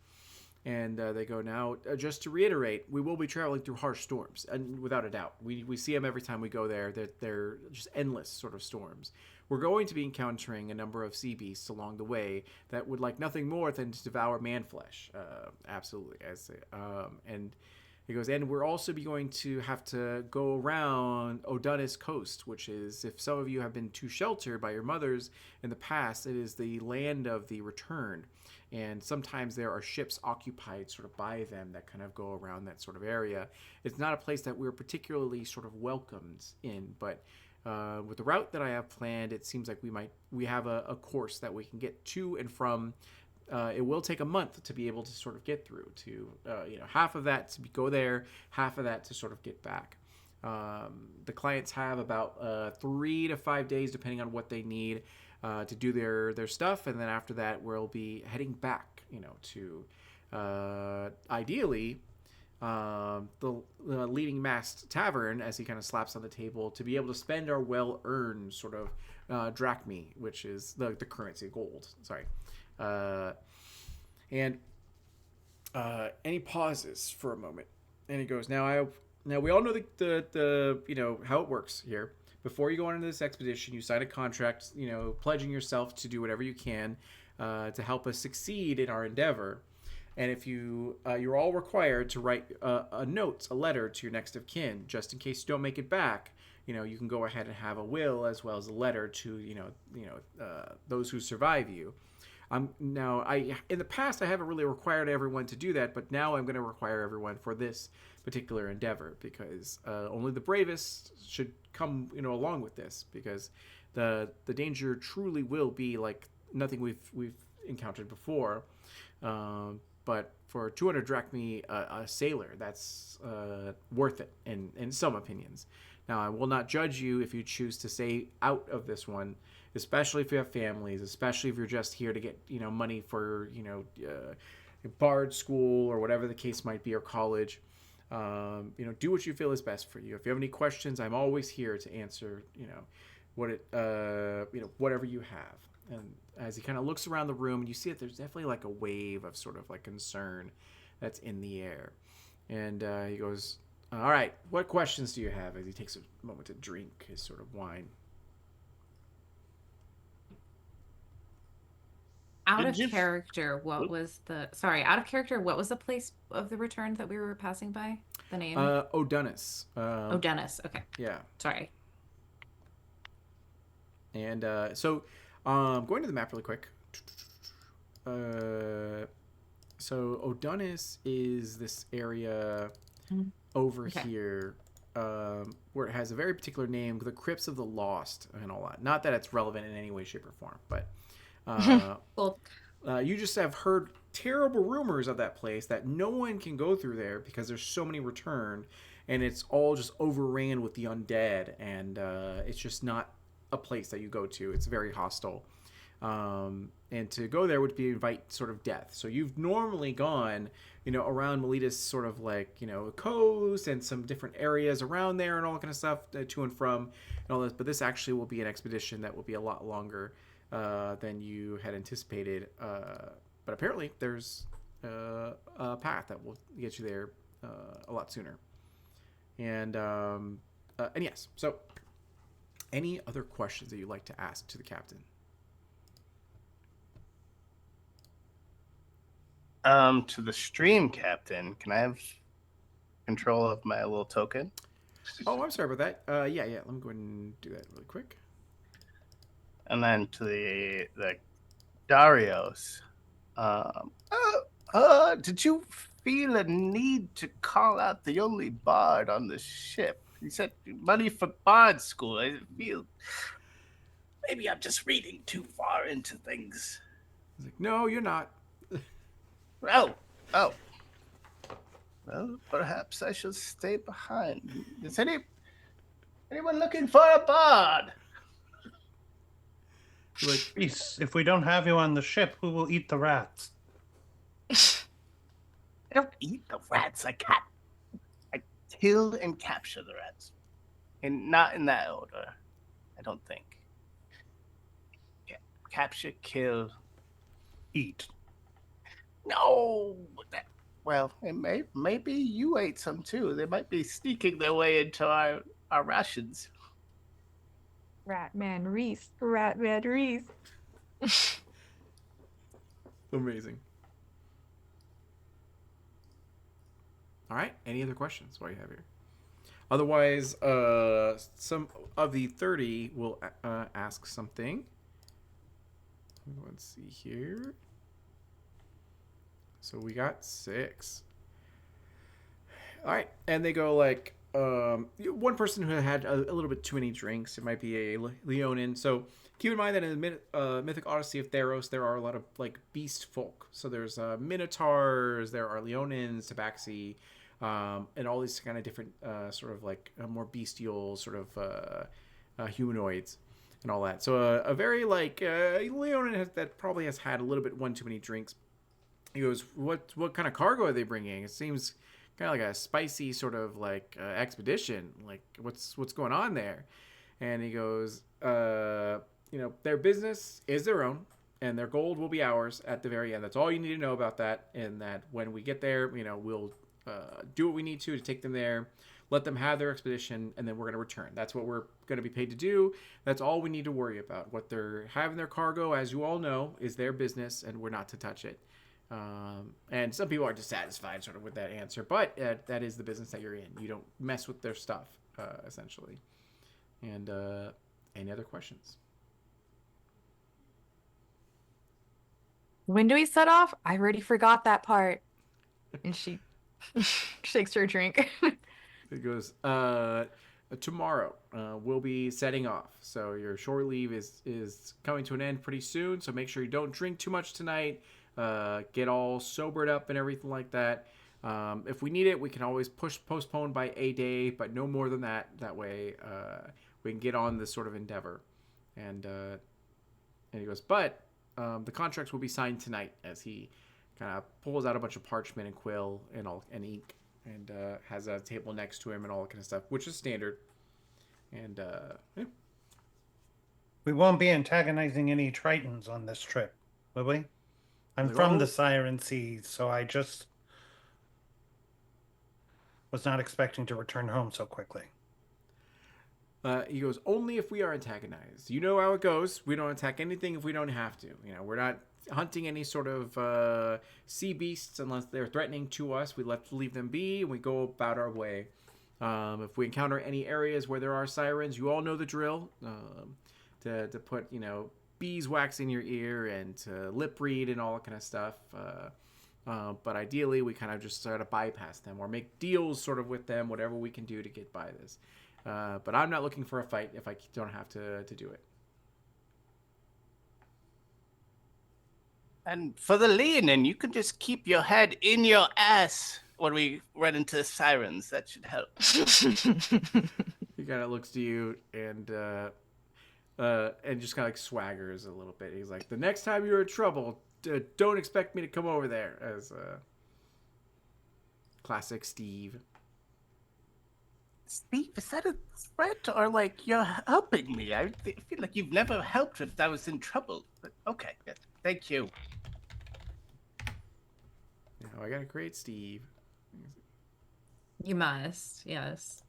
And they go, now, just to reiterate, we will be traveling through harsh storms, and without a doubt. We see them every time we go there. They're just endless sort of storms. We're going to be encountering a number of sea beasts along the way that would like nothing more than to devour man flesh. Absolutely. And he goes, and we're also going to have to go around Odunis Coast, which is, if some of you have been too sheltered by your mothers in the past, it is the land of the returned. And sometimes there are ships occupied sort of by them that kind of go around that sort of area. It's not a place that we're particularly sort of welcomed in, but with the route that I have planned, it seems like we have a course that we can get to and from. It will take a month to be able to sort of get through to, half of that to go there, half of that to sort of get back. The clients have about 3 to 5 days, depending on what they need, to do their stuff, and then after that we'll be heading back, to ideally the leading mast tavern, as he kind of slaps on the table, to be able to spend our well-earned sort of drachmi, which is the currency, gold. Sorry. And he pauses for a moment, and he goes, now we all know the how it works here. Before you go on into this expedition, you sign a contract, pledging yourself to do whatever you can to help us succeed in our endeavor. And if you're all required to write a letter to your next of kin, just in case you don't make it back. You can go ahead and have a will as well as a letter to those who survive you. Now, in the past I haven't really required everyone to do that, but now I'm going to require everyone for this particular endeavor, because only the bravest should come along with this, because the danger truly will be like nothing we've encountered before. But for 200 drachmi a sailor, that's worth it in some opinions. Now, I will not judge you if you choose to stay out of this one, especially if you have families, especially if you're just here to get money for bard school or whatever the case might be, or college. Do what you feel is best for you. If you have any questions, I'm always here to answer, whatever you have. And as he kind of looks around the room, and you see that there's definitely like a wave of sort of like concern that's in the air. And he goes, all right, what questions do you have? As he takes a moment to drink his sort of wine. Out of character, what was the place of the return that we were passing by? The name? Odunis. Odunis. Okay. Yeah. Sorry. And so, going to the map really quick. So Odunis is this area over here, where it has a very particular name, the Crypts of the Lost, and all that. Not that it's relevant in any way, shape, or form, but Cool. you just have heard terrible rumors of that place, that no one can go through there because there's so many returned, and it's all just overran with the undead, and it's just not a place that you go to. It's very hostile. And to go there would be invite sort of death. So you've normally gone, around Meletus sort of like, coast and some different areas around there and all that kind of stuff, to and from and all this. But this actually will be an expedition that will be a lot longer than you had anticipated. But apparently there's a path that will get you there a lot sooner. And yes, so any other questions that you'd like to ask to the captain? To the stream captain, can I have control of my little token? Oh, I'm sorry about that. Yeah. Let me go ahead and do that really quick. And then to the Darios. Did you feel a need to call out the only bard on the ship? You said money for bard school. I feel maybe I'm just reading too far into things. He's like, no, you're not. Oh. Well, perhaps I should stay behind. Is anyone looking for a bard? Like, Reese, if we don't have you on the ship, who will eat the rats? I don't eat the rats. I kill and capture the rats. And not in that order, I don't think. Capture, kill, Eat. no. Well, maybe you ate some too. They might be sneaking their way into our rations. Ratman Reese. Ratman Reese. amazing. All right. Any other questions while you have here? Otherwise, some of the 30 will ask something. Let's see here. So we got 6. All right, and they go like one person who had a little bit too many drinks. It might be a Leonin. So keep in mind that in the Mythic Odyssey of Theros, there are a lot of like beast folk. So there's minotaurs, there are Leonins, tabaxi, and all these kind of different sort of like more bestial sort of humanoids and all that. So a very like Leonin that probably has had a little bit one too many drinks. He goes, what kind of cargo are they bringing? It seems kind of like a spicy sort of like expedition. Like what's going on there? And he goes, their business is their own, and their gold will be ours at the very end. That's all you need to know about that. And that when we get there, we'll do what we need to take them there, let them have their expedition, and then we're going to return. That's what we're going to be paid to do. That's all we need to worry about. What they're having their cargo, as you all know, is their business, and we're not to touch it. And some people are dissatisfied sort of with that answer, but that is the business that you're in. You don't mess with their stuff, essentially. And any other questions? When do we set off? I already forgot that part. And she shakes her drink. It goes, tomorrow we'll be setting off. So your shore leave is coming to an end pretty soon. So make sure you don't drink too much tonight. Get all sobered up and everything like that. If we need it, we can always postpone by a day, but no more than that. That way we can get on this sort of endeavor. And he goes, but the contracts will be signed tonight, as he kind of pulls out a bunch of parchment and quill and ink, and has a table next to him and all that kind of stuff, which is standard. And yeah. We won't be antagonizing any Tritons on this trip, will we? I'm from the Siren Seas, so I just was not expecting to return home so quickly. He goes, only if we are antagonized. You know how it goes. We don't attack anything if we don't have to. We're not hunting any sort of sea beasts unless they're threatening to us. We leave them be, and we go about our way. If we encounter any areas where there are sirens, you all know the drill. To put, beeswax in your ear and to lip read and all that kind of stuff. But ideally, we kind of just sort of bypass them or make deals sort of with them, whatever we can do to get by this. But I'm not looking for a fight if I don't have to do it. And for the Leonin, you can just keep your head in your ass when we run into the sirens. That should help. He kind of looks to you and just kind of like swaggers a little bit. He's like, the next time you're in trouble, don't expect me to come over there. As classic Steve. Steve, is that a threat or like you're helping me? I feel like you've never helped if I was in trouble. But okay, thank you. I got a great Steve. You must, yes.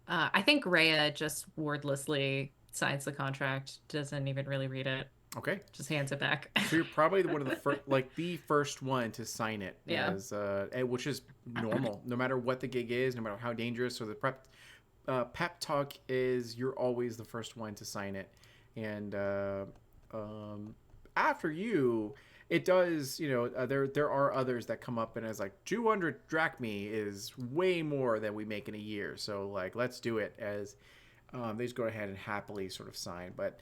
I think Rhea just wordlessly signs the contract, doesn't even really read it. Okay. Just hands it back. So you're probably one of the first, like the first one to sign it, Yeah. as which is normal. No matter what the gig is, no matter how dangerous or the pep talk is, you're always the first one to sign it. And after you, it does. There are others that come up and it's like 200 drachmi is way more than we make in a year. So like, let's do it. As they just go ahead and happily sort of sign, but.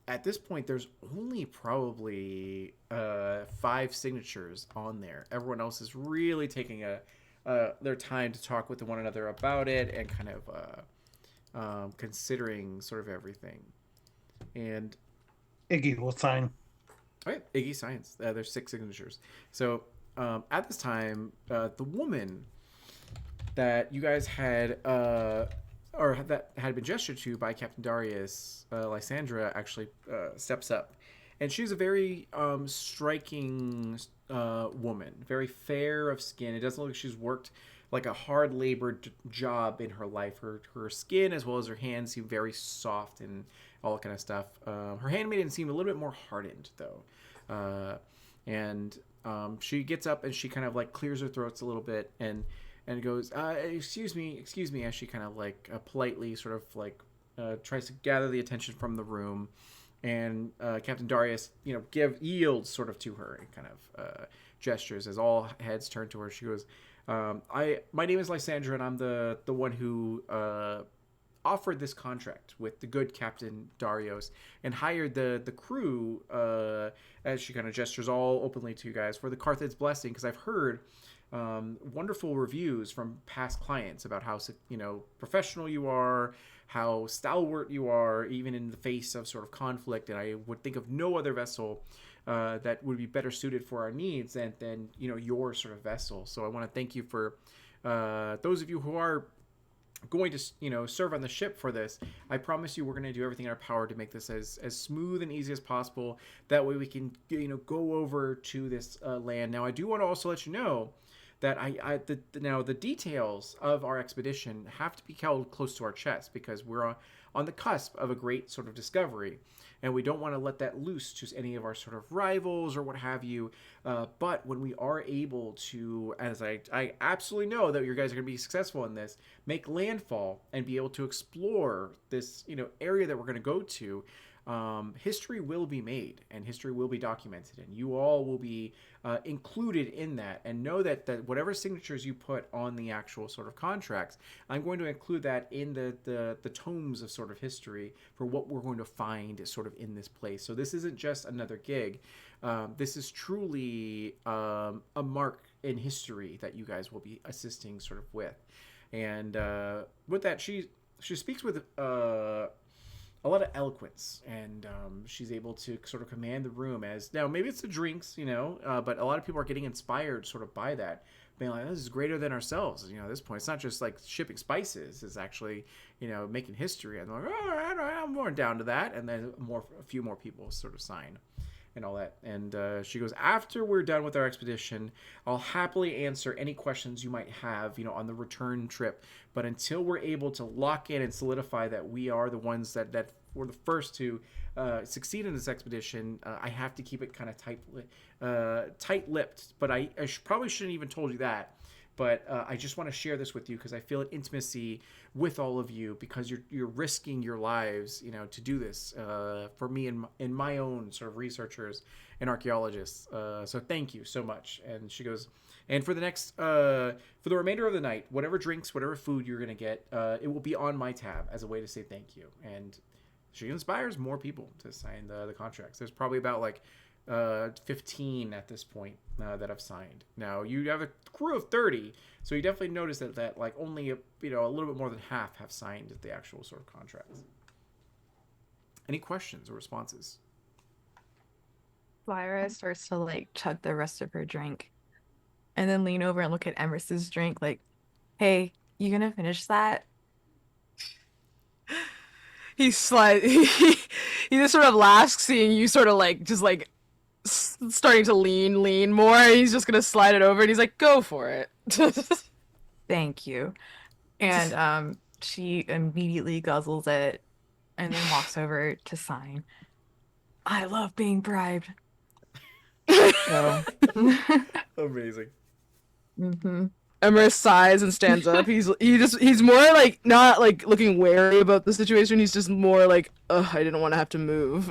At this point, there's only probably 5 signatures on there. Everyone else is really taking their time to talk with one another about it and kind of considering sort of everything. And Iggy will sign. okay, Iggy signs. There's 6 signatures. So at this time, the woman that you guys had or that had been gestured to by Captain Darius, Lysandra actually steps up. And she's a very striking woman, very fair of skin. It doesn't look like she's worked like a hard labored job in her life. Her skin as well as her hands seem very soft and all that kind of stuff. Her handmaiden seem a little bit more hardened though. And she gets up and she kind of like clears her throats a little bit and goes, excuse me, as she kind of like politely sort of like tries to gather the attention from the room. And Captain Darius, yields sort of to her and kind of gestures as all heads turn to her. She goes, my name is Lysandra and I'm the one who offered this contract with the good Captain Darius and hired the crew, as she kind of gestures all openly to you guys, for the Carthage Blessing, because I've heard wonderful reviews from past clients about how professional you are, how stalwart you are, even in the face of sort of conflict. And I would think of no other vessel that would be better suited for our needs than your sort of vessel. So I want to thank you for those of you who are going to serve on the ship for this. I promise you we're going to do everything in our power to make this as smooth and easy as possible. That way we can go over to this land. Now I do want to also let you know that the details of our expedition have to be held close to our chest, because we're on the cusp of a great sort of discovery, and we don't want to let that loose to any of our sort of rivals or what have you. But when we are able to, as I absolutely know that you guys are going to be successful in this, make landfall and be able to explore this area that we're going to go to, history will be made and history will be documented, and you all will be included in that. And know that whatever signatures you put on the actual sort of contracts, I'm going to include that in the tomes of sort of history for what we're going to find sort of in this place. So this isn't just another gig. This is truly a mark in history that you guys will be assisting sort of with. And with that, she speaks with a lot of eloquence, and she's able to sort of command the room. As now, maybe it's the drinks, but a lot of people are getting inspired sort of by that, being like, this is greater than ourselves. At this point, it's not just like shipping spices; it's actually making history. And they're like, all right, I'm more down to that. And then a few more people sort of sign and all that. And she goes, after we're done with our expedition, I'll happily answer any questions you might have, on the return trip. But until we're able to lock in and solidify that we are the ones that were the first to succeed in this expedition, I have to keep it kind of tight-lipped. But I probably shouldn't even told you that. But I just want to share this with you because I feel an intimacy with all of you, because you're risking your lives, to do this for me and my own sort of researchers and archaeologists. So thank you so much. And she goes, and for the next, for the remainder of the night, whatever drinks, whatever food you're gonna get, it will be on my tab as a way to say thank you. And she inspires more people to sign the contracts. There's probably about 15 at this point that I've signed. Now you have a crew of 30, so you definitely notice that only a little bit more than half have signed the actual sort of contracts. Any questions or responses? Lyra starts to chug the rest of her drink and then lean over and look at Emerson's drink like, hey, you gonna finish that? He just sort of laughs, seeing you sort of starting to lean more. He's just gonna slide it over, and he's like, "Go for it." Thank you. And she immediately guzzles it and then walks over to sign. I love being bribed. So, Amazing. hmm Emrys sighs and stands up. He's more like not like looking wary about the situation. He's just more like, ugh, I didn't want to have to move.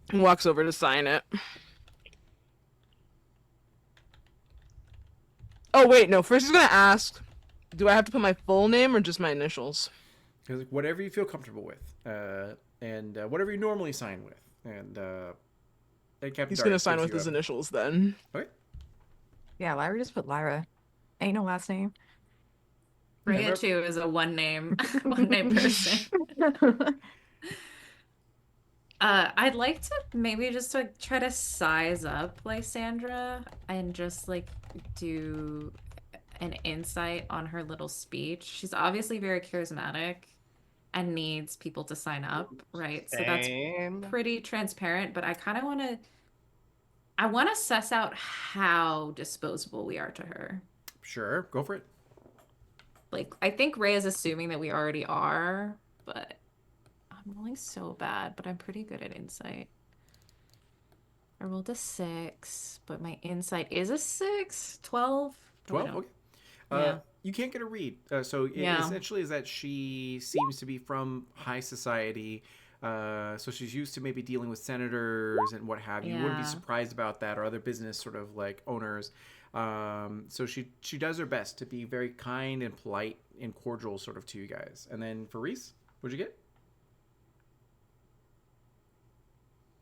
And walks over to sign it. Oh wait, no. First he's gonna ask, do I have to put my full name or just my initials? Because whatever you feel comfortable with, and whatever you normally sign with, and Captain He's Darius gonna sign gives with you his a- initials then. Okay. yeah, Lyra just put Lyra. Ain't no last name. Rhea Never- too is a one name person. I'd like to maybe just like try to size up Lysandra and just like do an insight on her little speech. She's obviously very charismatic and needs people to sign up, right? So that's Same. pretty transparent, but I want to suss out how disposable we are to her. Sure, go for it. Like, I think Ray is assuming that we already are, but I'm rolling so bad, but I'm pretty good at insight. I rolled a 6, but my insight is a 6. 12? 12? Okay. Yeah. You can't get a read. So it Yeah. essentially is that she seems to be from high society. So she's used to maybe dealing with senators and what have you. You wouldn't be Yeah. surprised about that, or other business sort of like owners. So she does her best to be very kind and polite and cordial sort of to you guys. And then for Reese, what'd you get?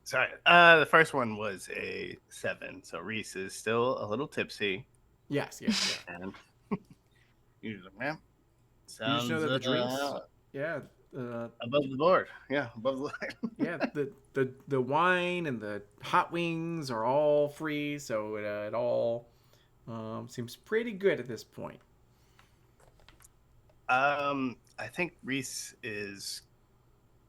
Sorry. The first one was a 7, so Reese is still a little tipsy, Yes, yes, yeah. and usually, man, You sounds just know that the drinks, yeah, above the board. Yeah, above the line. yeah, the wine and the hot wings are all free, so it all seems pretty good at this point. I think Reese is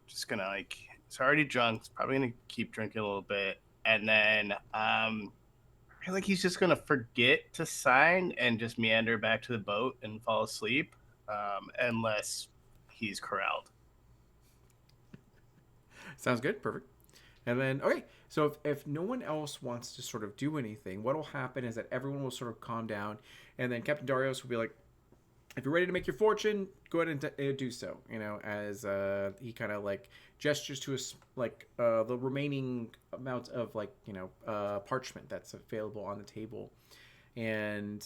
just gonna like. He's already drunk. He's probably gonna keep drinking a little bit, and then I feel like he's just gonna forget to sign and just meander back to the boat and fall asleep, unless he's corralled. Sounds good, perfect. And then okay, so if no one else wants to sort of do anything, what will happen is that everyone will sort of calm down, and then Captain Darius will be like, if you're ready to make your fortune, go ahead and do so. You know, as he kind of like gestures to us like the remaining amount of like parchment that's available on the table. And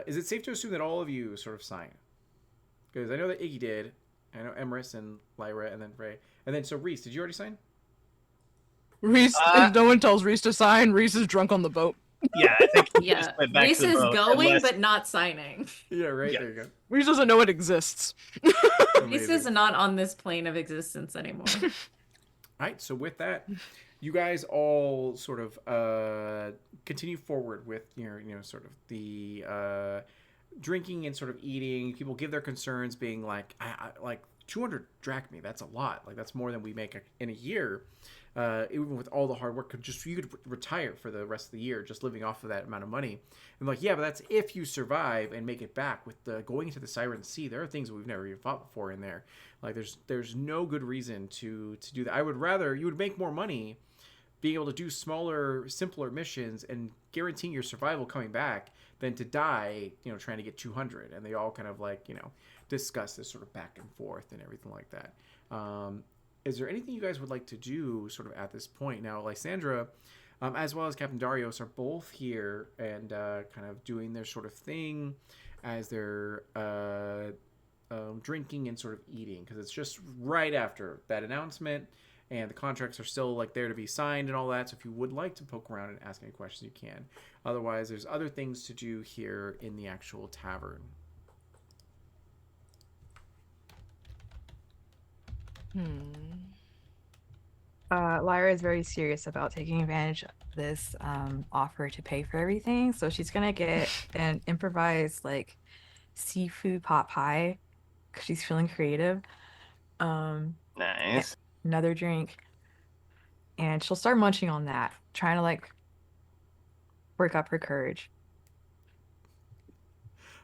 is it safe to assume that all of you sort of sign? Because I know that Iggy did. I know Emrys and Lyra, and then Ray, and then so Reese, did you already sign? Reese, if no one tells Reese to sign, Reese is drunk on the boat. Yeah, I think he Yeah. just went back Reese to the is boat, going, unless- but not signing. Yeah, right. Yeah. There you go. Reese doesn't know it exists. Reese is not on this plane of existence anymore. All right, so with that, you guys all sort of continue forward with your, sort of the drinking and sort of eating. People give their concerns, being like, I like 200 drachmae. That's a lot. Like that's more than we make in a year. Even with all the hard work, you could retire for the rest of the year just living off of that amount of money. And like, yeah, but that's if you survive and make it back. With the going into the Siren Sea, there are things that we've never even fought before in there. Like there's no good reason to do that. I would rather you would make more money being able to do smaller, simpler missions and guaranteeing your survival coming back than to die, trying to get 200. And they all kind of like, discuss this sort of back and forth and everything like that. Is there anything you guys would like to do sort of at this point? Now, Lysandra, as well as Captain Darius, are both here and kind of doing their sort of thing as they're drinking and sort of eating, because it's just right after that announcement and the contracts are still like there to be signed and all that. So if you would like to poke around and ask any questions, you can. Otherwise, there's other things to do here in the actual tavern. Lyra is very serious about taking advantage of this offer to pay for everything. So she's gonna get an improvised like seafood pot pie because she's feeling creative. Nice. Another drink, and she'll start munching on that, trying to like work up her courage.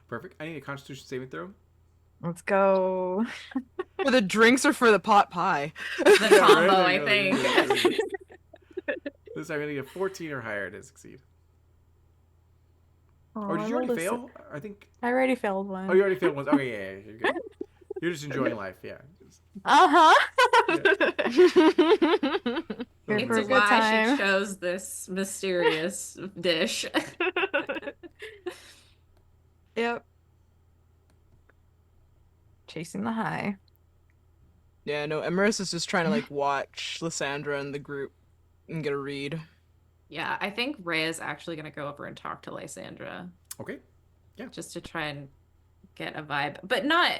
Perfect. I need a Constitution saving throw. Let's go. For the drinks or for the pot pie? The combo, There I you go, there you think. go, there you go. This time, I'm gonna get a 14 or higher to succeed. Oh, Or did I you already rolled a fail? I think. I already failed one. Oh, you already failed once. Okay, yeah, you're good. You're just enjoying life, yeah. Uh-huh. Oh, Here for It's a amazing. good why time. she chose this mysterious dish. Yep. Chasing the high. Yeah, no, Emerus is just trying to like watch Lysandra and the group and get a read. Yeah, I think Rhea's actually going to go over and talk to Lysandra Okay. just to try and get a vibe, but not.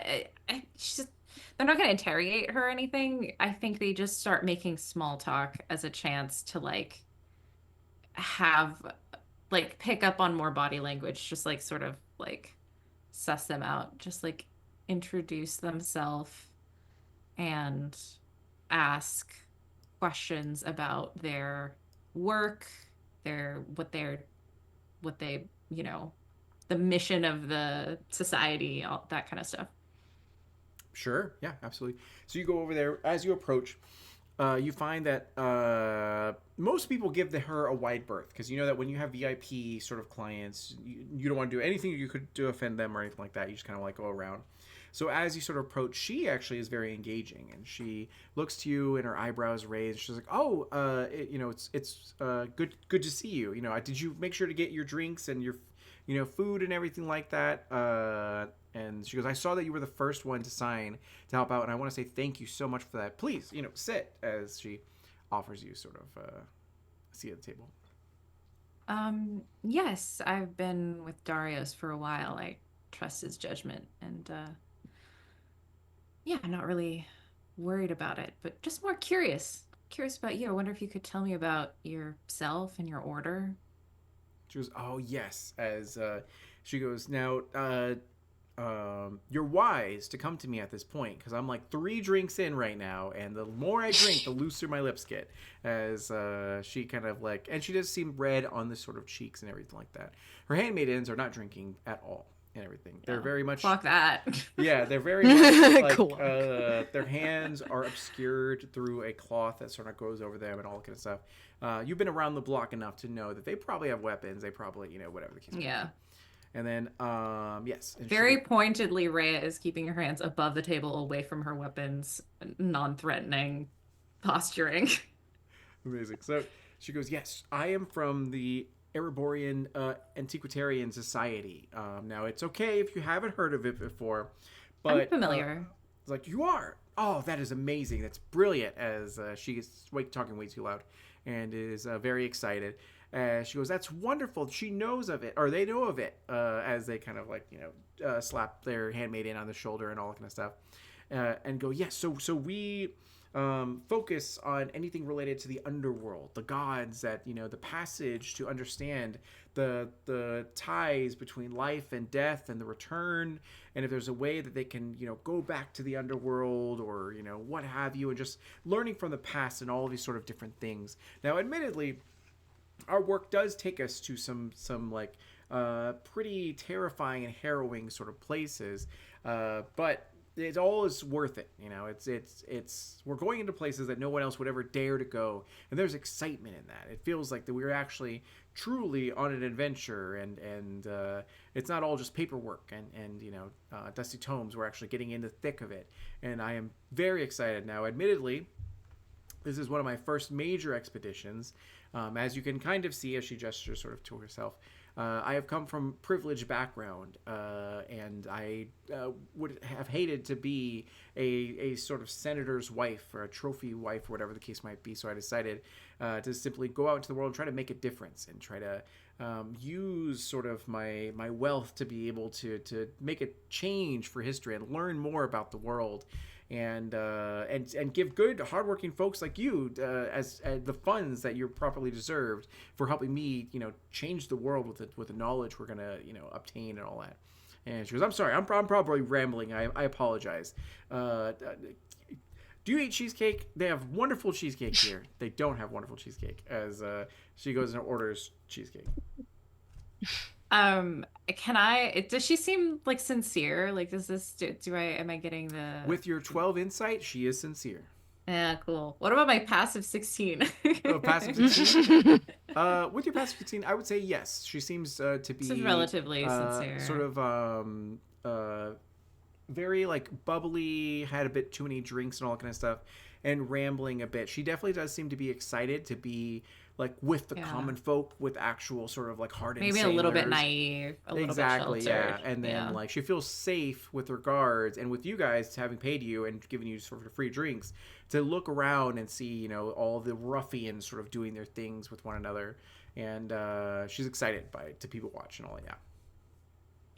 She's, they're not going to interrogate her or anything. I think they just start making small talk as a chance to like have like pick up on more body language, just like sort of like suss them out, just like introduce themselves and ask questions about their work, their what they, you know, the mission of the society, all that kind of stuff. Sure. Yeah, absolutely. So you go over there. As you approach, you find that most people give her a wide berth because you know that when you have VIP sort of clients, you don't want to do anything you could to offend them or anything like that. You just kind of like go around. So as you sort of approach, she actually is very engaging, and she looks to you, and her eyebrows raised. She's like, "Oh, it's good to see you. You know, did you make sure to get your drinks and your, food and everything like that?" And she goes, "I saw that you were the first one to sign to help out, and I want to say thank you so much for that. Please, sit." As she offers you sort of a seat at the table. Yes, I've been with Darius for a while. I trust his judgment, and yeah, I'm not really worried about it, but just more curious. Curious about you. I wonder if you could tell me about yourself and your order. She goes, "Oh yes." As she goes, "Now, you're wise to come to me at this point because I'm like 3 drinks in right now, and the more I drink, the looser my lips get." As she kind of like, and she does seem red on the sort of cheeks and everything like that. Her handmaidens are not drinking at all and everything. They're very much Fuck that. Yeah, they're very much like Clock. their hands are obscured through a cloth that sort of goes over them and all that kind of stuff. You've been around the block enough to know that they probably have weapons. They probably, whatever the case may be. Yeah. And then, yes. And Very pointedly, Rhea is keeping her hands above the table, away from her weapons, non-threatening posturing. Amazing. So she goes, "Yes, I am from the Ereborian Antiquitarian Society. Now, it's okay if you haven't heard of it before, but I'm familiar. it's like, you are. Oh, that is amazing. That's brilliant." As she is talking way too loud and is very excited. She goes, "That's wonderful. She knows of it, or they know of it," as they kind of like, slap their handmaiden on the shoulder and all that kind of stuff. And go, "Yes, so we focus on anything related to the underworld, the gods, that, the passage to understand the ties between life and death and the return, and if there's a way that they can, go back to the underworld or, what have you, and just learning from the past and all of these sort of different things." Now, admittedly, our work does take us to some like pretty terrifying and harrowing sort of places, but it all is worth it. It's we're going into places that no one else would ever dare to go, and there's excitement in that. It feels like that we're actually truly on an adventure, and it's not all just paperwork and dusty tomes. We're actually getting in the thick of it, and I am very excited now. Admittedly, this is one of my first major expeditions. As you can kind of see as she gestures sort of to herself, I have come from privileged background, and I would have hated to be a sort of senator's wife or a trophy wife or whatever the case might be. So I decided to simply go out into the world and try to make a difference and try to use sort of my wealth to be able to make a change for history and learn more about the world. And give good, hardworking folks like you as the funds that you're properly deserved for helping me, change the world with the knowledge we're gonna, obtain and all that. And she goes, "I'm sorry, I'm probably rambling. I apologize. Do you eat cheesecake? They have wonderful cheesecake here. They don't have wonderful cheesecake." As she goes and orders cheesecake. Does she seem like sincere? Like, does this, am I getting the... With your 12 insight, she is sincere. Yeah, cool. What about my passive 16? Oh, passive 16. With your passive 16, I would say yes. She seems to This is be relatively sort sincere. of very like bubbly, had a bit too many drinks and all that kind of stuff, and rambling a bit. She definitely does seem to be excited to be like with the Yeah. common folk, with actual sort of like hardened Maybe a little bit sailors. naive, a little bit Exactly, yeah. sheltered. And then Yeah. like she feels safe with her guards and with you guys having paid you and giving you sort of free drinks to look around and see, all the ruffians sort of doing their things with one another. And she's excited by it to people watch and all that. Yeah.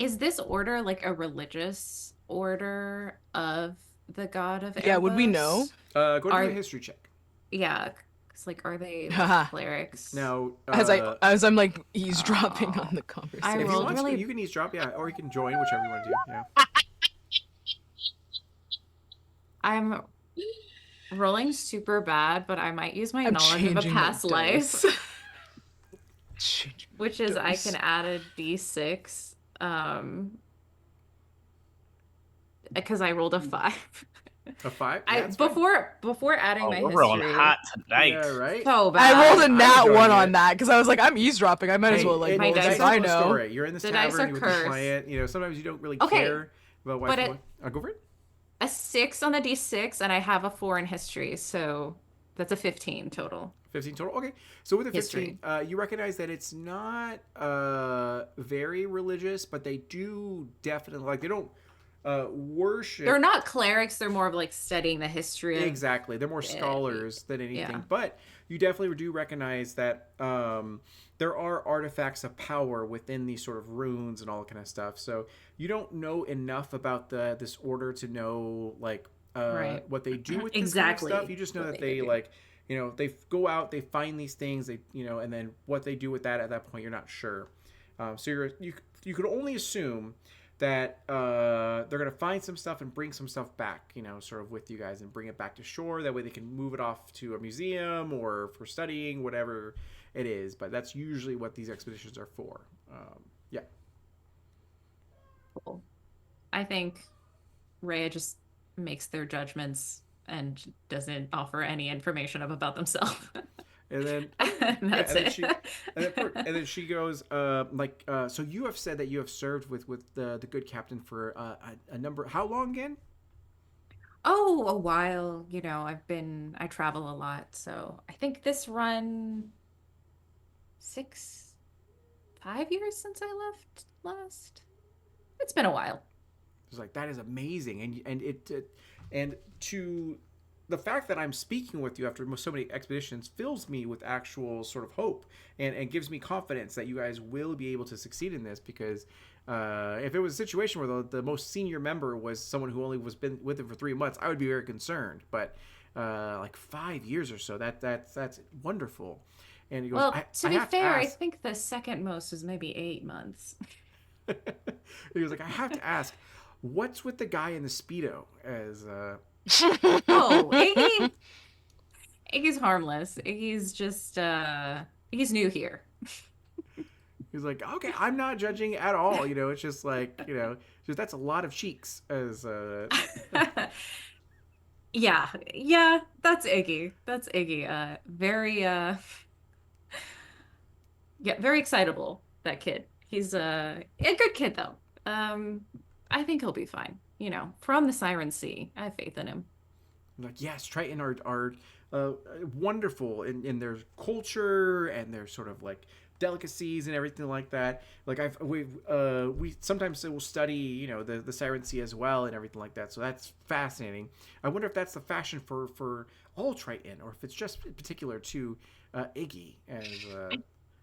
Is this order like a religious order of the god of Yeah, would we know? Erebos? Go ahead and do Are a history check. Yeah, because like are they Haha. like clerics? Now, As I'm like eavesdropping Oh. on the I conversation. if you rolled want really- to, you can eavesdrop, yeah, or you can join, whichever you want to do. Yeah. I'm rolling super bad, but I might use my I'm knowledge of a changing my past life, dice. Change my which is I dice. can add a d6, because I rolled a 5. A 5. I That's fine. before adding Oh, my we're rolling history. hot tonight. Yeah, right. So bad. I rolled a I'm nat enjoying 1 on it. that because I was like, I'm eavesdropping. I might as Hey, well like it- My roll dice dice are I tell the know. story. You're in this The dice tavern are with cursed. the client. Sometimes you don't really Okay, care about why. but I'll go for it. a 6 on the d6, and I have a 4 in history, so that's a 15 total. 15 total. Okay. So with the 15, History. you recognize that it's not very religious, but they do definitely like they don't worship. They're not clerics, they're more of like studying the history of Exactly. They're more scholars than anything. yeah. But you definitely do recognize that there are artifacts of power within these sort of runes and all that kind of stuff. So you don't know enough about this order to know like Right. what they do with this Exactly kind of stuff. You just know what that they they do. like they go out, they find these things, and then what they do with that at that point you're not sure. So you could only assume that they're gonna find some stuff and bring some stuff back, sort of with you guys and bring it back to shore. That way they can move it off to a museum or for studying, whatever it is. But that's usually what these expeditions are for. Yeah. Cool. I think Rhea just makes their judgments and doesn't offer any information about themselves. And then And that's and then it. and then she goes, so you have said that you have served with the good captain for a number. How long again? Oh, a while. I travel a lot, so I think this run 5 years since I left last. It's been a while. It's like that is amazing, and to the fact that I'm speaking with you after so many expeditions fills me with actual sort of hope and gives me confidence that you guys will be able to succeed in this. Because if it was a situation where the most senior member was someone who only was been with it for 3 months, I would be very concerned. But like 5 years or so, that's wonderful. And he goes, Well, to be have to fair, I ask. think the second most is maybe 8 months. He was like, I have to ask, what's with the guy in the Speedo? Oh, Iggy. Iggy's harmless. Iggy's just he's new here. He's like, okay, I'm not judging at all. It's just like, just that's a lot of cheeks Yeah, that's Iggy. That's Iggy. Very excitable, that kid. He's a good kid though. I think he'll be fine. From the Siren Sea. I have faith in him. I'm like, yes, Triton are wonderful in their culture and their sort of like delicacies and everything like that. Like we sometimes will study the Siren Sea as well and everything like that. So that's fascinating. I wonder if that's the fashion for all Triton or if it's just particular to Iggy as.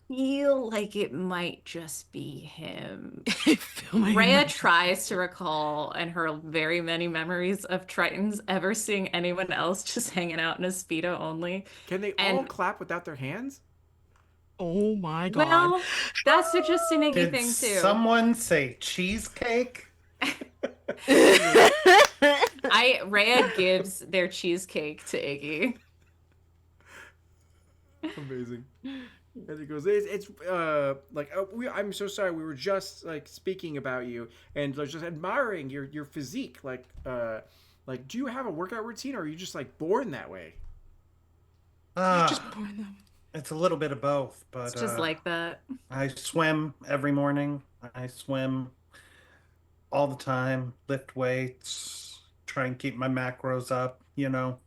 Feel like it might just be him. I feel my Rhea tries to recall in her very many memories of Tritons ever seeing anyone else just hanging out in a Speedo only. Can they all clap without their hands? Oh my god. Well, that's just an Iggy Did thing too. someone say cheesecake? Rhea gives their cheesecake to Iggy. Amazing. And he goes, it's I'm so sorry. We were just like speaking about you and just admiring your physique. Like, Like, do you have a workout routine, or are you just like born that way? Just born them. It's a little bit of both, but It's just like that. I swim every morning. I swim all the time, lift weights, try and keep my macros up, you know.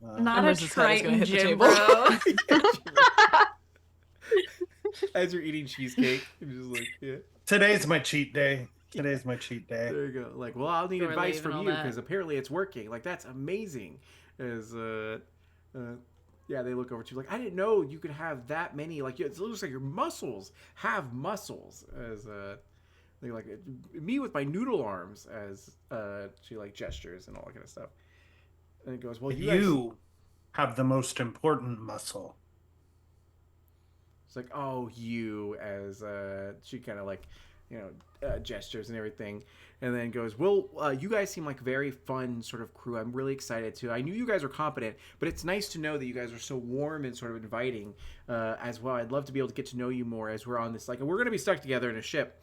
Not a Emerson's head is gonna Triton hit the gym, table. bro. As you're eating cheesecake, you're just like, yeah. Today's my cheat day. Today's my cheat day. There you go. Like, well, I'll need Shore advice leave from and all you that. because apparently it's working. Like, that's amazing. As yeah, they look over to you like, I didn't know you could have that many. Like, it looks like your muscles have muscles. As they like me with my noodle arms. As she like gestures and all that kind of stuff. And it goes, well, You have the most important muscle. It's like, oh, you, as she kind of like, gestures and everything, and then goes, well, you guys seem like a very fun sort of crew. I'm really excited to. I knew you guys were competent, but it's nice to know that you guys are so warm and sort of inviting as well. I'd love to be able to get to know you more as we're on this. Like, we're going to be stuck together in a ship,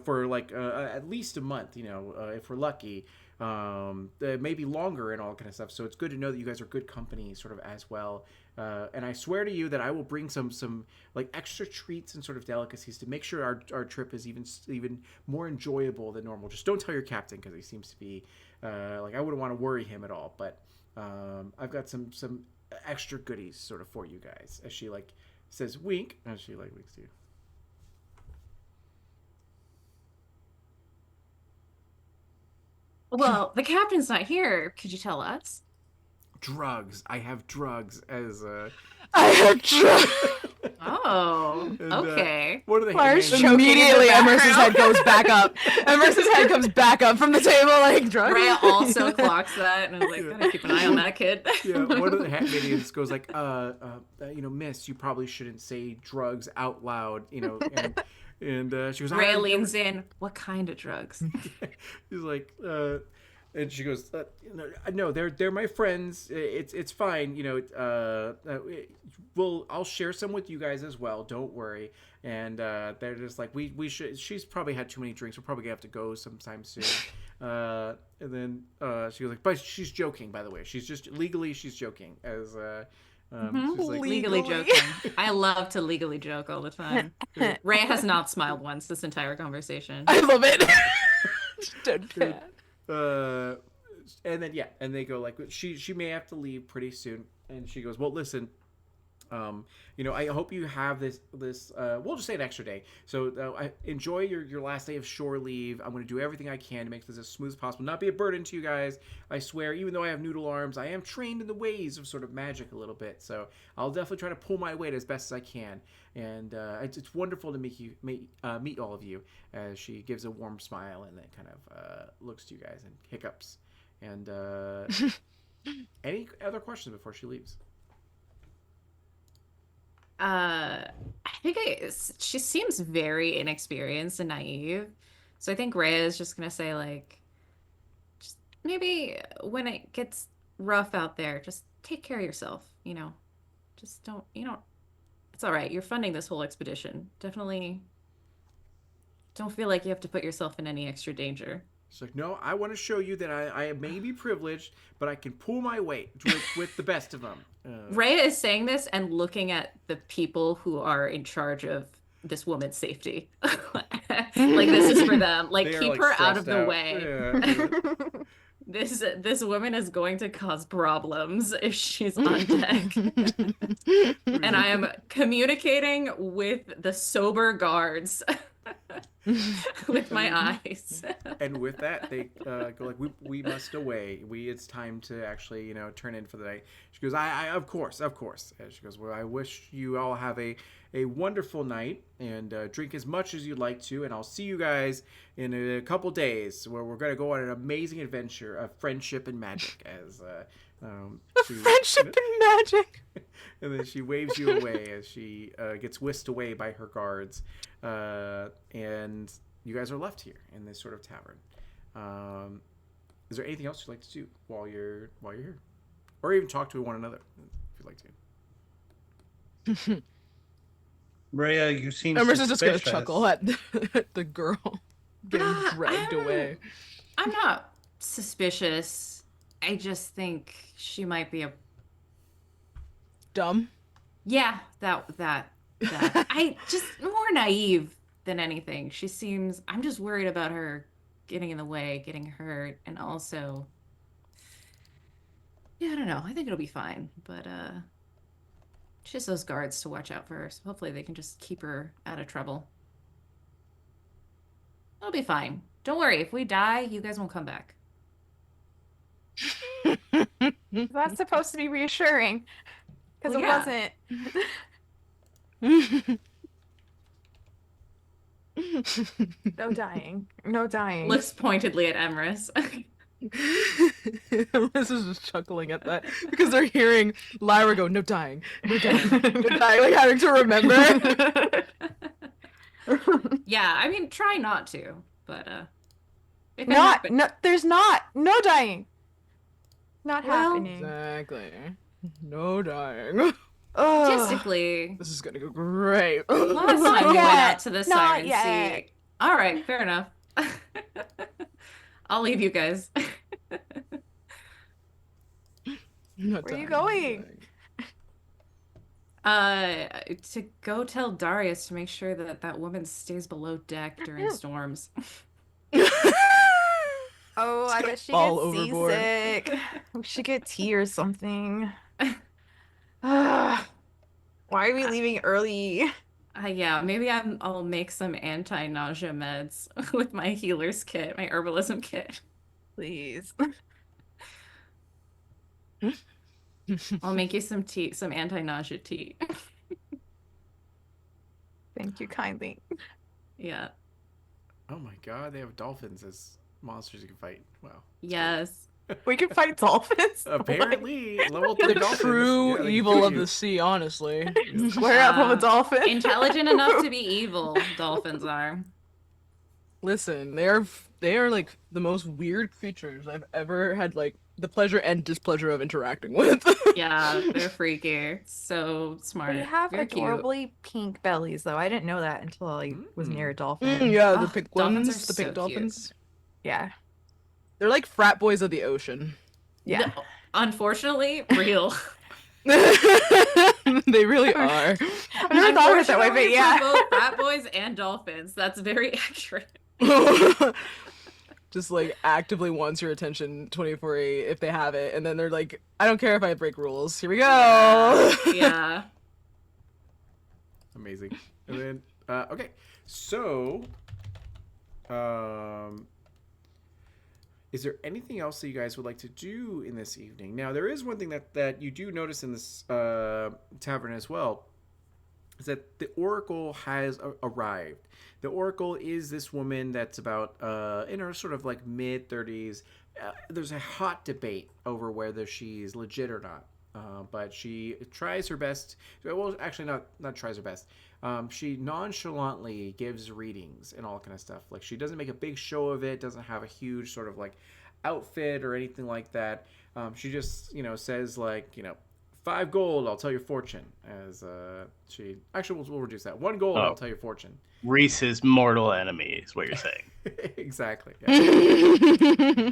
for like at least a month, if we're lucky. Maybe longer and all kind of stuff. So it's good to know that you guys are good company sort of as well. And I swear to you that I will bring some like extra treats and sort of delicacies to make sure our trip is even more enjoyable than normal. Just don't tell your captain because he seems to be like I wouldn't want to worry him at all. But I've got some extra goodies sort of for you guys. As she like says wink, as she like winks to you. Well, the captain's not here. Could you tell us? Drugs. I have drugs as I have drugs. Oh, And, okay. what are the Lars hitmen- choking in the Immediately, Emerson's background. head goes back up. Emerson's head comes back up from the table like drugs. Rhea also clocks that, and I was like, gotta keep an eye on that kid. Yeah, one of the hat minions goes like, miss, you probably shouldn't say drugs out loud, and she goes, Rhea leans in. What kind of drugs? She's like, and she goes, no, they're my friends. It's fine, I'll share some with you guys as well. Don't worry. And they're just like, we should. She's probably had too many drinks. We're probably gonna have to go sometime soon. And then she goes like, but she's joking, by the way. She's just legally, she's joking. As she's like, Legally Legally. joking. I love to legally joke all the time. Rhea has not smiled once this entire conversation. I love it. Dead cat. And then and they go like, she may have to leave pretty soon. And she goes, well, listen. I hope you have this we'll just say an extra day. So I enjoy your last day of shore leave. I'm going to do everything I can to make this as smooth as possible, not be a burden to you guys. I swear, even though I have noodle arms, I am trained in the ways of sort of magic a little bit. So I'll definitely try to pull my weight as best as I can. And it's wonderful to meet all of you. As she gives a warm smile and then kind of looks to you guys and hiccups. And any other questions before she leaves? I think she seems very inexperienced and naive. So I think Rhea is just gonna say like, just maybe when it gets rough out there, just take care of yourself. Just don't. It's all right. You're funding this whole expedition. Definitely don't feel like you have to put yourself in any extra danger. She's like, no, I want to show you that I may be privileged, but I can pull my weight with the best of them. Rhea is saying this and looking at the people who are in charge of this woman's safety. Like, this is for them. Like, they are, keep her out of stressed the out. way. Yeah. This woman is going to cause problems if she's on deck. And I am communicating with the sober guards with my eyes. And with that, they go like, we must away. It's time to actually, turn in for the night. She goes, I of course. And she goes, well, I wish you all have a wonderful night and drink as much as you'd like to. And I'll see you guys in a couple days where we're going to go on an amazing adventure of friendship and magic. As Friendship and magic. And then she waves you away as she gets whisked away by her guards. And you guys are left here in this sort of tavern. Is there anything else you'd like to do while you're here? Or even talk to one another if you'd like to. Rhea, you seem Emerson's just gonna suspicious. chuckle at the girl getting dragged I'm- away. I'm not suspicious. I just think she might be a Dumb. yeah, that. I just more naive than anything. She seems I'm just worried about her getting in the way, getting hurt, and also yeah, I don't know. I think it'll be fine, but she has those guards to watch out for her, so hopefully they can just keep her out of trouble. It'll be fine. Don't worry. If we die, you guys won't come back. That's supposed to be reassuring. Because Well, it yeah. wasn't. No dying. No dying. Looks pointedly at Emrys. This is just chuckling at that because they're hearing Lyra go, no dying, no dying, no dying, like having to remember. Yeah, I mean, try not to, but if it Not, happen- no, there's not. No dying. Not Well- happening. Exactly. No dying. Ugh. logistically, This is gonna go great. last Not time we went yet. out to the Not Siren yet. Sea. All right, fair enough. Oh, I'll leave you guys. Not Where are you dying, going? To go tell Darius to make sure that that woman stays below deck during storms. not Oh, I gonna bet she fall gets overboard. seasick. We should get tea or something. Ugh. Why are we leaving early? Yeah, maybe I'll make some anti-nausea meds with my healer's kit, my herbalism kit. Please. I'll make you some tea, some anti-nausea tea. Thank you kindly. Yeah. Oh my god, they have dolphins as monsters you can fight. Wow. Yes. We can fight dolphins. Apparently, level 3 The dolphins. true Yeah, they can evil kill of you. the sea, honestly. Square up of a dolphin. Intelligent enough to be evil, dolphins are. Listen, they are like the most weird creatures I've ever had like the pleasure and displeasure of interacting with. Yeah, they're freaky. So smart. They have Very cute. adorably pink bellies, though. I didn't know that until I was near a dolphin. Yeah, the Oh, pink dolphins ones, are the pink so cute. dolphins. Yeah. They're like frat boys of the ocean. Yeah. No, unfortunately, real. They really are. I never thought of it that way, but Unfortunately, yeah. for both fat boys and dolphins. That's very accurate. Just like actively wants your attention 24/8 if they have it, and then they're like, I don't care if I break rules. Here we go. Yeah. Amazing. And then, okay, so, is there anything else that you guys would like to do in this evening? Now, there is one thing that you do notice in this tavern as well, is that the Oracle has arrived. The Oracle is this woman that's about in her sort of like mid-30s. There's a hot debate over whether she's legit or not. But she tries her best. Well, actually, not tries her best. She nonchalantly gives readings and all kind of stuff. Like, she doesn't make a big show of it. Doesn't have a huge sort of like outfit or anything like that. She just says like 5 gold. I'll tell your fortune. As she actually we'll reduce that 1 gold. Oh. I'll tell your fortune. Reese's mortal enemy is what you're saying. Exactly. Yeah.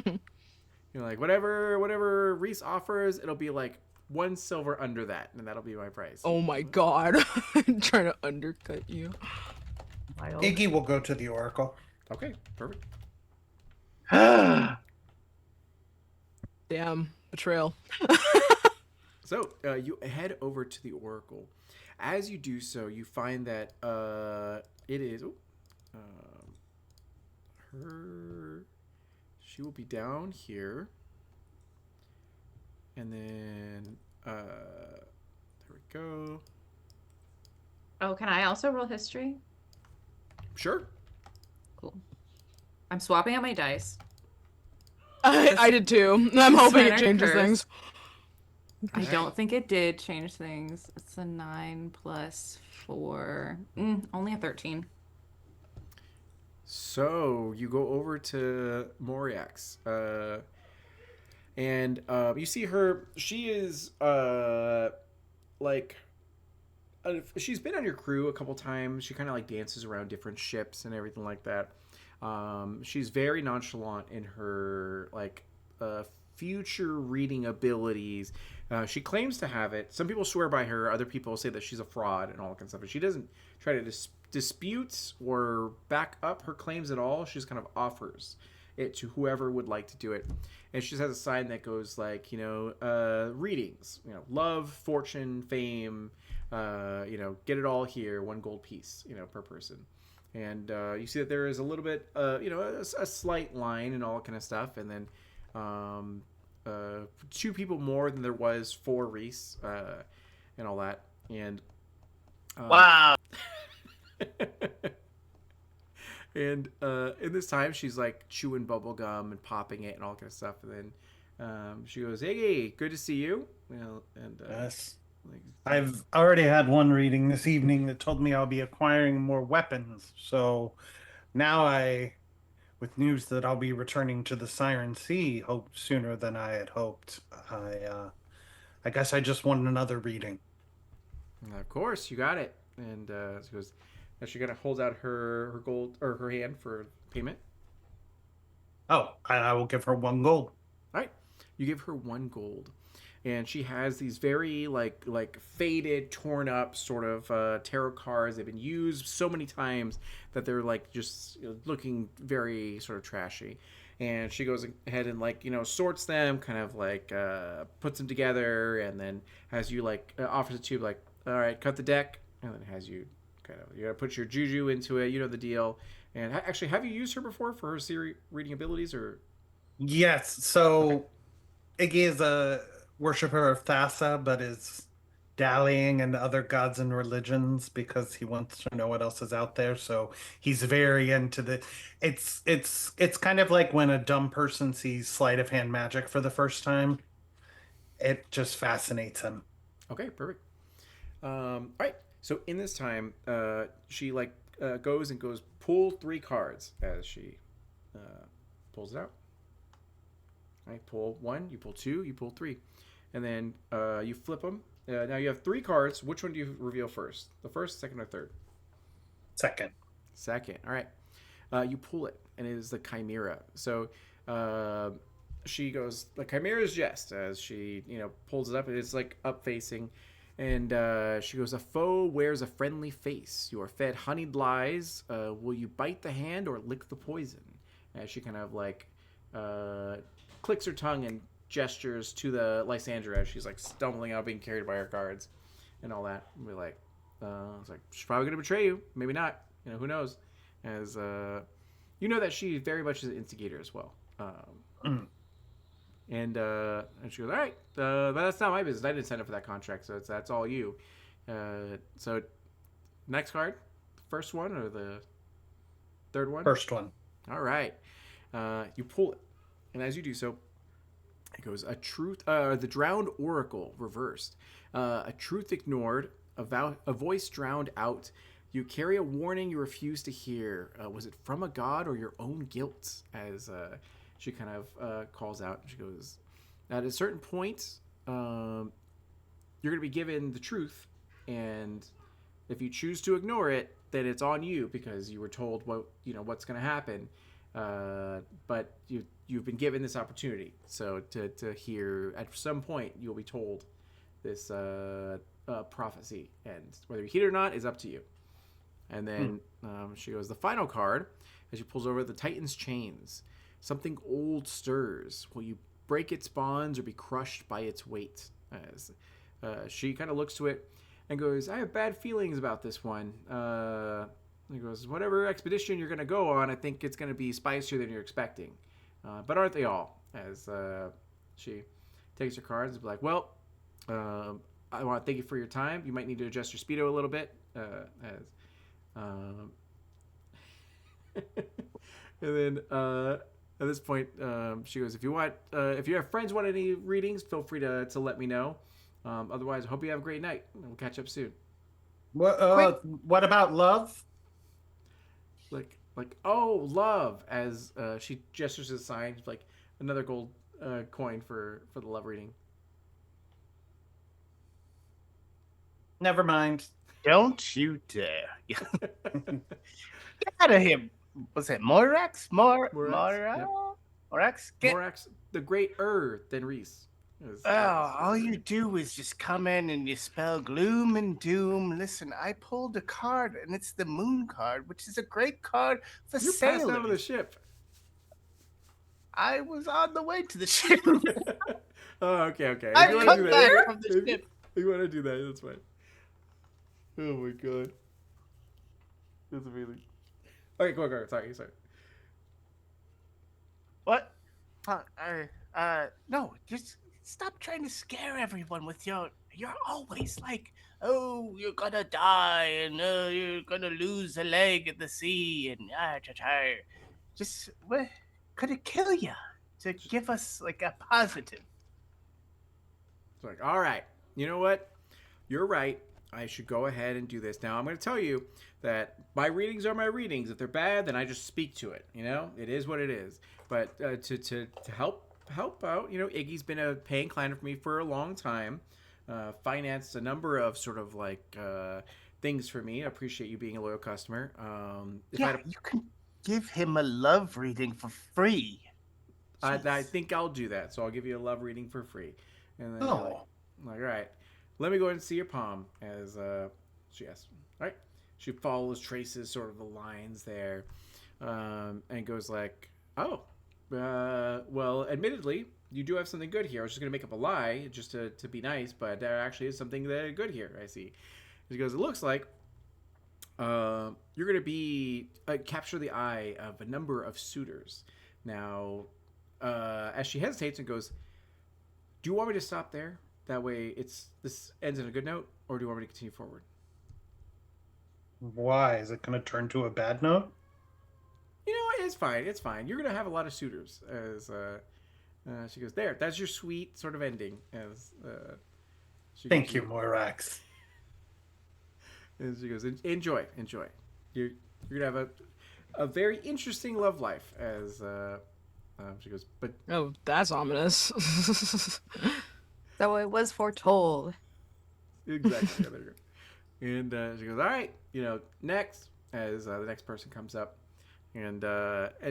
Like whatever Reese offers, it'll be like 1 silver under that, and that'll be my price. Oh my god. I'm trying to undercut you. Wild. Iggy will go to the Oracle. Okay, perfect. Damn. Betrayal. So you head over to the Oracle. As you do so, you find that it is her. She will be down here, and then there we go. Oh, can I also roll history? Sure. Cool. I'm swapping out my dice. I did too. I'm hoping it Minor changes curse. things. I don't think it did change things. It's a 9 plus 4. Only a 13. So you go over to Moriax, and you see her. She is like she's been on your crew a couple times. She kind of like dances around different ships and everything like that. She's very nonchalant in her like future reading abilities. She claims to have it. Some people swear by her. Other people say that she's a fraud and all that kind of stuff. But she doesn't try to dispute or back up her claims at all. She just kind of offers it to whoever would like to do it. And she just has a sign that goes like, readings, love, fortune, fame, get it all here, 1 gold piece, per person. And you see that there is a little bit, a slight line and all that kind of stuff. And then 2 people more than there was for Reese and all that. And Wow. and in this time, she's like chewing bubble gum and popping it and all kind of stuff. And then she goes, "Hey, good to see you." Yes. Like, I've already had one reading this evening that told me I'll be acquiring more weapons. So now with news that I'll be returning to the Siren Sea, hope sooner than I had hoped. I guess I just want another reading. of course, you got it. And she goes, now she kind of holds out her gold or her hand for payment. Oh, I will give her 1 gold. All right, you give her 1 gold, and she has these very like faded, torn up sort of tarot cards. They've been used so many times that they're like just looking very sort of trashy. And she goes ahead and sorts them, kind of like puts them together, and then has you offers it to you like, all right, cut the deck, and then has you you gotta put your juju into it. You know the deal. And actually, have you used her before for her Siri reading abilities or? Yes, so Iggy is a worshiper of Thassa, but is dallying in other gods and religions because he wants to know what else is out there. So he's very into the. It's kind of like when a dumb person sees sleight of hand magic for the first time. It just fascinates him. Okay, perfect. All right. So in this time, she goes pull 3 cards as she pulls it out. All right, pull 1, you pull 2, you pull 3, and then you flip them. Now you have 3 cards. Which one do you reveal first? The first, second, or third? Second. Second. All right. You pull it, and it is the Chimera. So she goes, the Chimera's jest as she pulls it up. It's like up facing. And she goes, a foe wears a friendly face. You are fed honeyed lies. Will you bite the hand or lick the poison? As she kind of clicks her tongue and gestures to the Lysandra as she's stumbling out, being carried by her guards and all that. And we're like, it's like, she's probably going to betray you. Maybe not. Who knows? As that she very much is an instigator as well. And she goes, all right, but that's not my business. I didn't sign up for that contract, so that's all you. So next card, first one or the third one? First one. All right. You pull it, and as you do so, it goes, the drowned oracle reversed, a truth ignored, a voice drowned out. You carry a warning you refuse to hear. Was it from a god or your own guilt? As she kind of calls out. She goes, at a certain point, you're going to be given the truth, and if you choose to ignore it, then it's on you because you were told what's going to happen. But you've been given this opportunity, so to hear at some point you'll be told this prophecy, and whether you heed it or not is up to you. And then she goes, the final card, as she pulls over, the Titan's chains. Something old stirs. Will you break its bonds or be crushed by its weight? As she kind of looks to it and goes, I have bad feelings about this one. He goes, whatever expedition you're going to go on, I think it's going to be spicier than you're expecting. But aren't they all? As she takes her cards and be like, well, I want to thank you for your time. You might need to adjust your speedo a little bit. And then at this point, she goes, if you have friends want any readings, feel free to let me know. Otherwise, I hope you have a great night. We'll catch up soon. What about love? Oh, love, as she gestures to the sign, like another gold coin for the love reading. Never mind. Don't you dare. Get out of here. was it Morax? Morax, yep. Morax? Get Morax, the great than Reese. all you do is just come in and you spell gloom and doom. Listen, I pulled a card, and it's the moon card, which is a great card for You're passed out of the sailors. ship. I was on the way to the ship. Oh, okay. If I you want come to do back that, from the ship. if you want to do that, that's fine. Oh my god, that's amazing. Okay, go. Sorry. What? No, just stop trying to scare everyone with your. You're always like, oh, you're gonna die, and you're gonna lose a leg in the sea, and just what could it kill you to give us like a positive? It's like, all right, you know what? You're right. I should go ahead and do this. Now, I'm going to tell you that my readings are my readings. If they're bad, then I just speak to it. You know, it is what it is. But to help out, you know, Iggy's been a paying client for me for a long time. Financed a number of sort of like things for me. I appreciate you being a loyal customer. You can give him a love reading for free. I think I'll do that. So I'll give you a love reading for free. And then Oh. like, all right, let me go ahead and see your palm. As she asks, all right. She follows, traces sort of the lines there, and goes like, oh, well, admittedly, you do have something good here. I was just gonna make up a lie just to be nice, but there actually is something that good here. I see. She goes, it looks like you're gonna be capture the eye of a number of suitors. Now, as she hesitates and goes, do you want me to stop there? That way, this ends on a good note, or do you want me to continue forward? Why? Is it going to turn to a bad note? You know, it's fine. It's fine. You're gonna have a lot of suitors. As she goes, there. That's your sweet sort of ending. As she Thank goes, you, Moirax. And she goes, enjoy. You're gonna have a very interesting love life. As she goes, but Oh, that's ominous. So it was foretold. exactly. Yeah, there you go. And she goes, all right, you know, next. As the next person comes up, and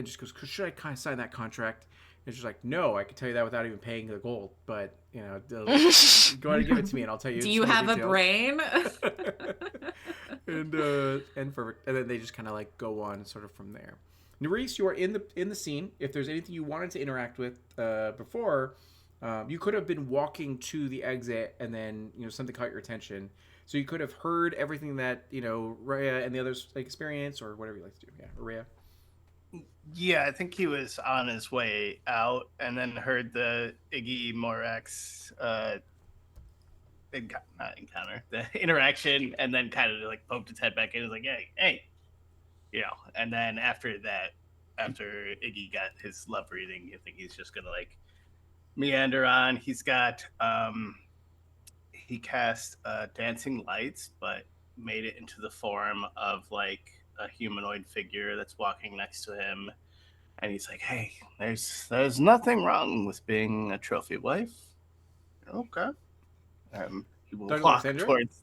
just goes, should I kind of sign that contract? And she's like, no, I can tell you that without even paying the gold. But you know, go ahead and give it to me, and I'll tell you. Do you have a brain? and perfect. And then they just kind of like go on sort of from there. Nerys, you are in the scene. If there's anything you wanted to interact with before, you could have been walking to the exit, and then you know something caught your attention. So you could have heard everything that you know Rhea and the others like experience, or whatever you like to do. Yeah, Rhea. Yeah, I think he was on his way out and then heard the Iggy Morax not encounter, the interaction, and then kind of like poked its head back in and was like, hey, you know, and then after that, after Iggy got his love reading, I think he's just gonna like meander on. He's got he cast dancing lights, but made it into the form of like a humanoid figure that's walking next to him, and he's like, hey, there's nothing wrong with being a trophy wife. Okay. He will Douglas walk Andrew? towards.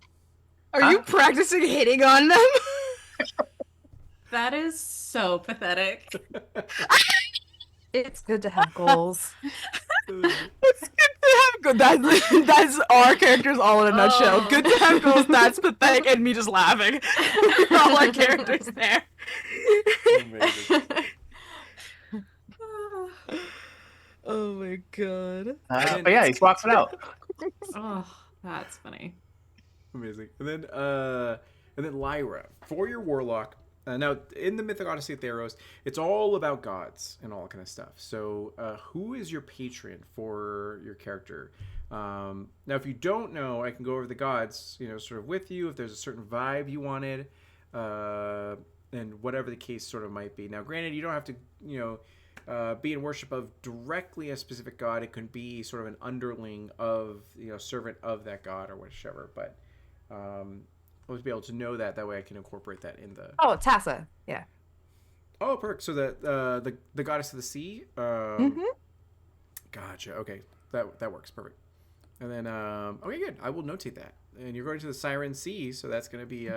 Are you practicing hitting on them? That is so pathetic. It's good to have goals. It's good to have goals. That's our characters all in a nutshell. Oh. Good to have goals. That's pathetic, and me just laughing. All our characters there. Amazing. Oh my god. But yeah, he's walking out. Oh, that's funny. Amazing. And then Lyra, for your warlock. Now, in the Mythic Odyssey of Theros, it's all about gods and all that kind of stuff. So, who is your patron for your character? Now, if you don't know, I can go over the gods, you know, sort of with you. If there's a certain vibe you wanted, and whatever the case sort of might be. Now, granted, you don't have to, you know, be in worship of directly a specific god. It can be sort of an underling of, you know, servant of that god or whichever. But always be able to know that. That way I can incorporate that in the... Oh, Tassa. Yeah. Oh, perfect. So the goddess of the sea? Gotcha. Okay. That works. Perfect. And then, okay, good. I will notate that. And you're going to the Siren Sea, so that's going to be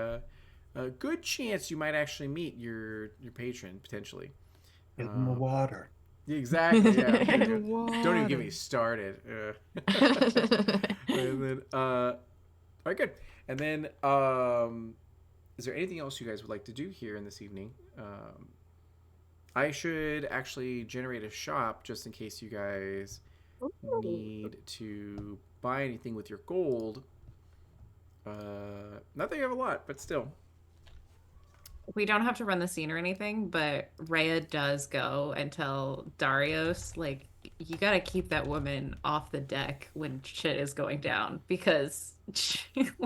a good chance you might actually meet your patron potentially. Give him the water. Exactly. Yeah. The Don't even get water. me started. And then, all right, good. And then, is there anything else you guys would like to do here in this evening? I should actually generate a shop just in case you guys need to buy anything with your gold. Not that you have a lot, but still. We don't have to run the scene or anything, but Rhea does go and tell Darius, like, you gotta keep that woman off the deck when shit is going down because,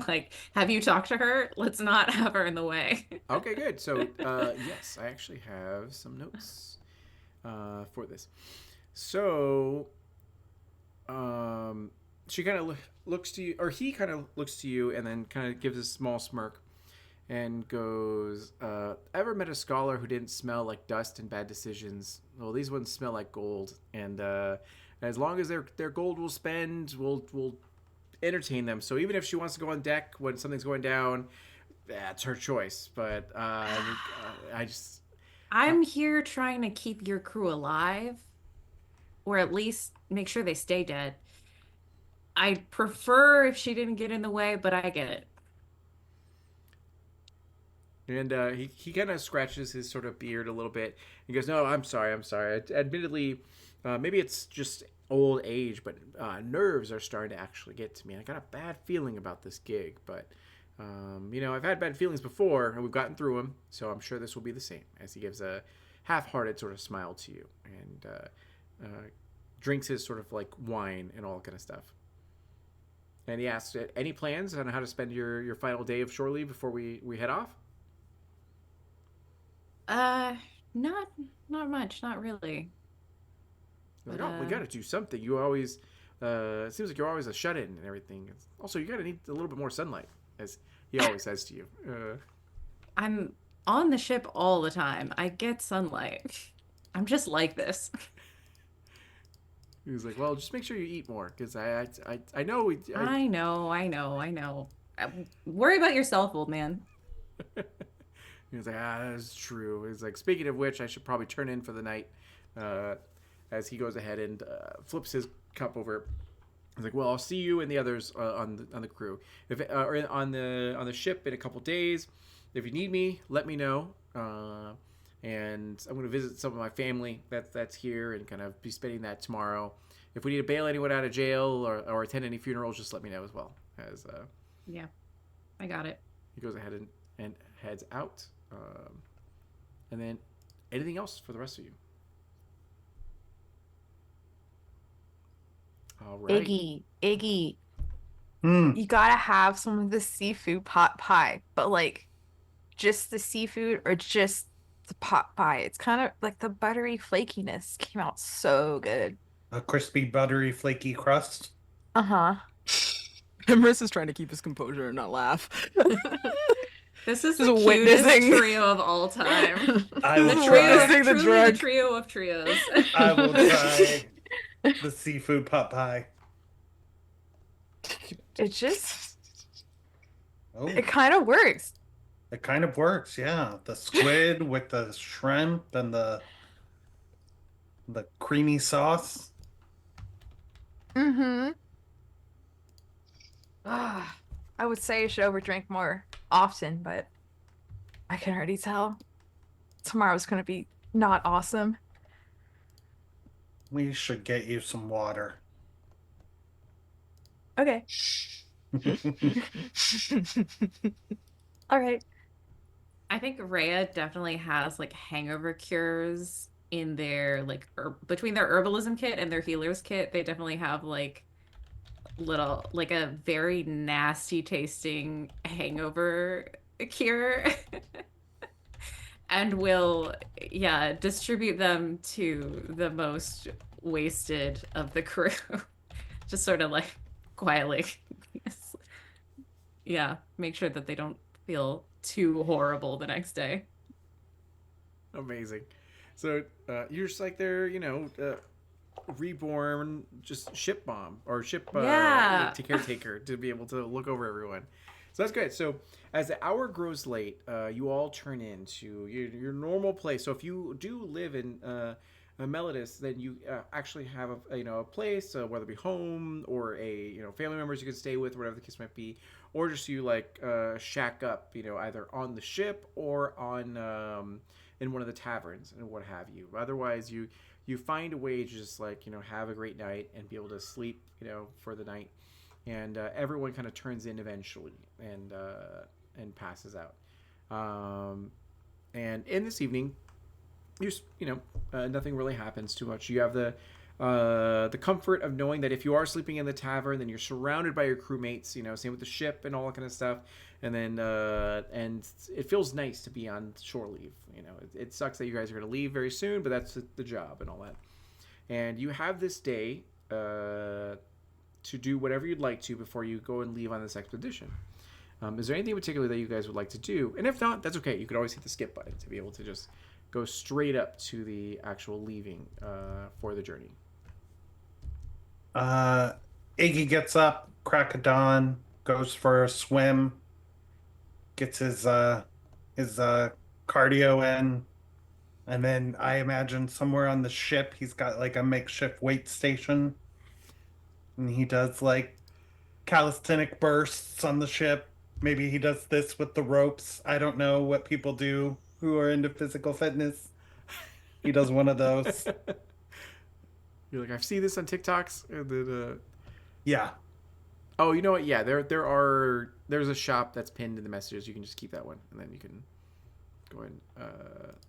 like, have you talked to her? Let's not have her in the way. Okay, good. So, yes, I actually have some notes for this. So, she kind of looks to you, or he kind of looks to you, and then kind of gives a small smirk and goes, ever met a scholar who didn't smell like dust and bad decisions? Well, these ones smell like gold, and as long as their gold will spend, we'll entertain them. So even if she wants to go on deck when something's going down, that's her choice. But I just I'm here trying to keep your crew alive, or at least make sure they stay dead. I'd prefer if she didn't get in the way, but I get it. And he kind of scratches his sort of beard a little bit. He goes, "No, I'm sorry. Admittedly, maybe it's just old age, but nerves are starting to actually get to me. I got a bad feeling about this gig, but I've had bad feelings before, and we've gotten through them. So I'm sure this will be the same." As he gives a half-hearted sort of smile to you and drinks his sort of like wine and all kind of stuff. And he asks, "Any plans on how to spend your final day of shore leave before we head off?" Not much, not really. Like, But oh, we got to do something. You always, it seems like you're always a shut-in and everything. Also, you got to need a little bit more sunlight, as he always says to you. I'm on the ship all the time. I get sunlight. I'm just like this. He was like, "Well, just make sure you eat more, because I know I know. Worry about yourself, old man. He was like, that's true. He's like, speaking of which, I should probably turn in for the night. As he goes ahead and flips his cup over. He's like, well, I'll see you and the others on the crew, or on the ship in a couple days. If you need me, let me know. And I'm going to visit some of my family that's here and kind of be spending that tomorrow. If we need to bail anyone out of jail or attend any funerals, just let me know as well. As Yeah, I got it. he goes ahead and heads out. And then anything else for the rest of you? All right. Iggy, Hmm. you gotta have some of the seafood pot pie, but like just the seafood or just the pot pie. It's kind of like the buttery flakiness came out so good. A crispy, buttery, flaky crust. Uh-huh. Emrys is trying to keep his composure and not laugh. This is Just the cutest witnessing. trio of all time. I will Trio, try. Witnessing the truly drug. the trio of trios. I will try the seafood pot pie. It just Oh, it kind of works. it kind of works, yeah. The squid with the shrimp and the creamy sauce. Mm-hmm. I would say I should overdrink more often, but I can already tell tomorrow's gonna be not awesome. We should get you some water. Okay. All right. I think Rhea definitely has like hangover cures in their like between their herbalism kit and their healer's kit. They definitely have like a very nasty tasting hangover cure. And will, yeah, distribute them to the most wasted of the crew. Just sort of like quietly. Yeah, make sure that they don't feel too horrible the next day. Amazing. So you're just like their, reborn, just ship bomb or ship Yeah. caretaker to be able to look over everyone. So that's great. So as the hour grows late, you all turn into your normal place. So if you do live in Melodis, then you actually have a place, whether it be home or a family members you can stay with, whatever the case might be, or just you like shack up, either on the ship or on in one of the taverns and what have you. Otherwise, you find a way to just like have a great night and be able to sleep for the night, and everyone kind of turns in eventually and passes out. And in this evening, nothing really happens too much. You have the comfort of knowing that if you are sleeping in the tavern, then you're surrounded by your crewmates. Same with the ship and all that kind of stuff. And then and it feels nice to be on shore leave. It sucks that you guys are going to leave very soon, but that's the job and all that. And you have this day to do whatever you'd like to before you go and leave on this expedition. Is there anything in particular that you guys would like to do? And if not, that's okay. You could always hit the skip button to be able to just go straight up to the actual leaving for the journey. Iggy gets up, crack of dawn, goes for a swim, gets his cardio in, and then I imagine somewhere on the ship he's got like a makeshift weight station, and he does like calisthenic bursts on the ship. Maybe he does this with the ropes. I don't know what people do who are into physical fitness. He does one of those. You're like, I've seen this on TikToks. And then, Yeah. Oh, you know what? Yeah, there's a shop that's pinned in the messages. You can just keep that one, and then you can go and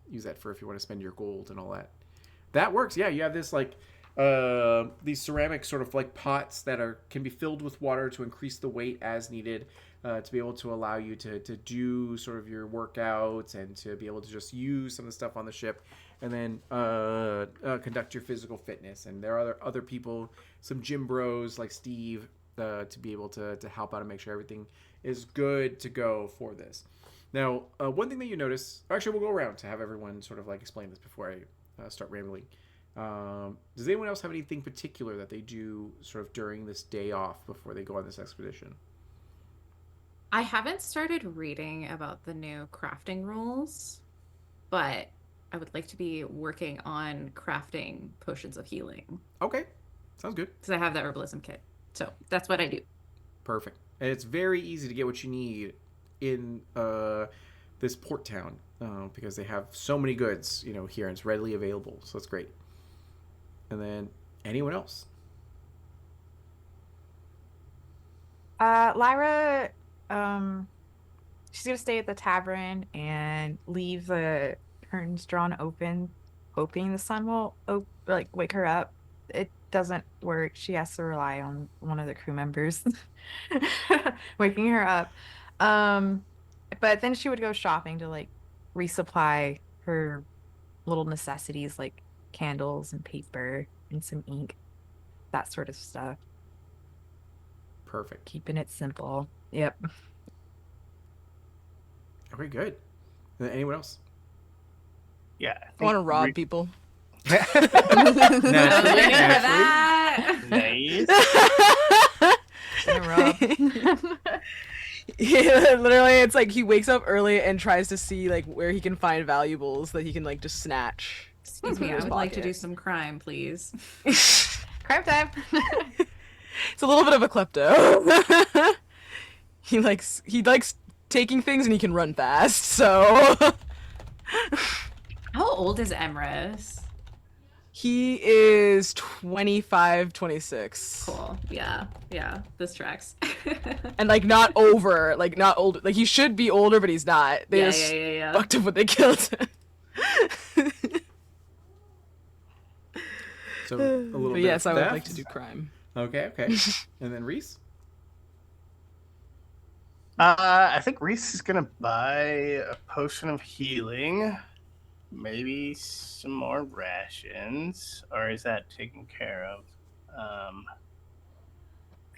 use that for if you want to spend your gold and all that. That works. Yeah, you have this like these ceramic sort of like pots that can be filled with water to increase the weight as needed, to be able to allow you to do sort of your workouts and to be able to just use some of the stuff on the ship, and then conduct your physical fitness. And there are other people, some gym bros like Steve, to be able to help out and make sure everything is good to go for this. Now, one thing that you notice, actually, we'll go around to have everyone sort of like explain this before I start rambling. Does anyone else have anything particular that they do sort of during this day off before they go on this expedition? I haven't started reading about the new crafting rules, but I would like to be working on crafting potions of healing Okay, sounds good. because I have the herbalism kit. So that's what I do. Perfect. And it's very easy to get what you need in this port town because they have so many goods, here, and it's readily available. So that's great. And then anyone else? Lyra, she's gonna stay at the tavern and leave the curtains drawn open, hoping the sun will wake her up. It doesn't work. She has to rely on one of the crew members waking her up. But then she would go shopping to like resupply her little necessities like candles and paper and some ink, that sort of stuff. Perfect. Keeping it simple. Yep. Okay, good. And then anyone else? Yeah. I want to rob people. Naturally, Waiting for naturally. that. Nice. Gonna rob. Yeah, literally, it's like he wakes up early and tries to see like where he can find valuables that he can like just snatch. Excuse me, I would like to do some crime, please. Crime time. It's a little bit of a klepto. he likes taking things and he can run fast. So How old is Emrys? he is 25, 26. Cool. Yeah. This tracks. And like not over, like not old. Like he should be older, but he's not. They just yeah. fucked up when they killed him. So a little But bit yes, of I would theft. like to do crime. Okay. And then Reese? I think Reese is gonna buy a potion of healing, maybe some more rations, or is that taken care of?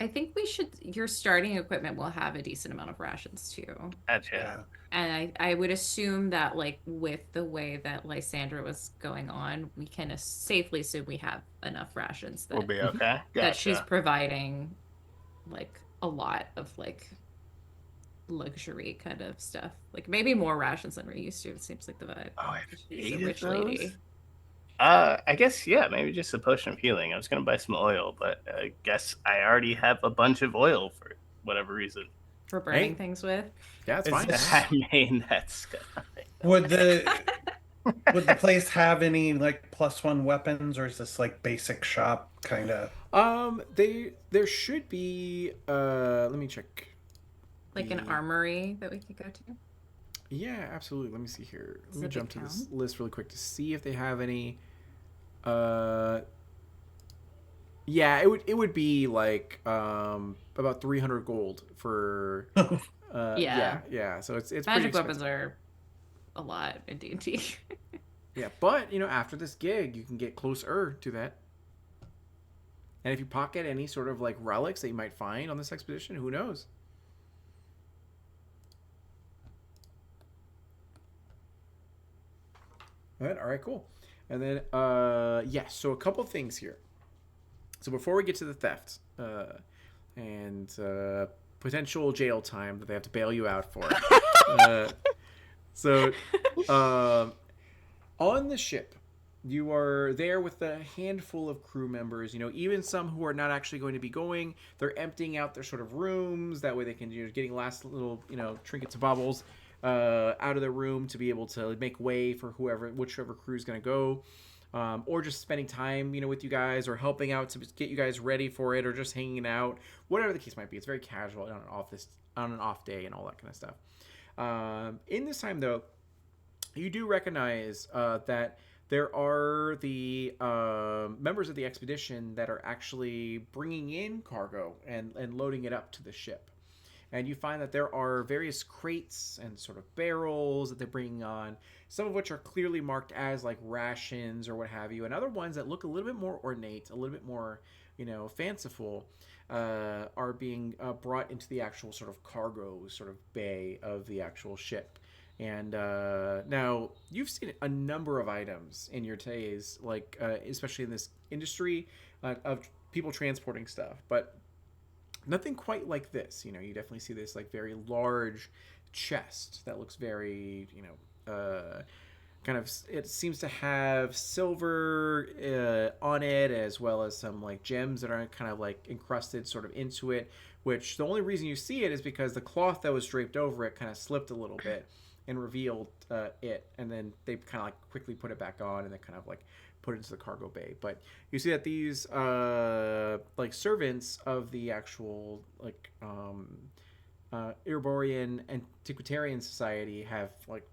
I think your starting equipment will have a decent amount of rations too. Gotcha. And I would assume that like with the way that Lysandra was going on, we can safely assume we have enough rations We'll that be okay. that she's Gotcha. providing like a lot of like luxury kind of stuff. Like maybe more rations than we're used to. It seems like the vibe. Oh, I She's a hated rich those. lady. I guess yeah, maybe just a potion of healing. I was gonna buy some oil, but I guess I already have a bunch of oil for whatever reason. For burning Hey. things with. Yeah, it's Is fine. this- I mean, that's Would the place have any like +1 weapons, or is this like basic shop kind of? There should be. Let me check. Like an the- armory that we could go to. Yeah, absolutely. Let me see here. Let Is me it a jump big to this town? list really quick to see if they have any. Yeah, it would be like about 300 gold for. Yeah. yeah. So it's pretty Magic expensive. weapons are a lot in D&D. Yeah, but after this gig, you can get closer to that. And if you pocket any sort of like relics that you might find on this expedition, who knows? All right, cool. And then, yes, so a couple things here. So before we get to the theft and potential jail time that they have to bail you out for. So on the ship, you are there with a handful of crew members, even some who are not actually going to be going. They're emptying out their sort of rooms. That way they can, getting last little, trinkets and baubles out of the room to be able to make way for whichever crew is going to go. Or just spending time, with you guys, or helping out to get you guys ready for it, or just hanging out, whatever the case might be. It's very casual on an off day and all that kind of stuff. In this time, though, you do recognize that there are the members of the expedition that are actually bringing in cargo and loading it up to the ship. And you find that there are various crates and sort of barrels that they're bringing on, some of which are clearly marked as like rations or what have you, and other ones that look a little bit more ornate, a little bit more, fanciful, are being brought into the actual sort of cargo sort of bay of the actual ship. And now you've seen a number of items in your days, like especially in this industry of people transporting stuff, but nothing quite like this. You definitely see this like very large chest that looks very, kind of, it seems to have silver on it, as well as some like gems that are kind of like encrusted sort of into it, which the only reason you see it is because the cloth that was draped over it kind of slipped a little bit and revealed it, and then they kind of like quickly put it back on and then kind of like put it into the cargo bay. But you see that these like servants of the actual like Irborean Antiquitarian Society have like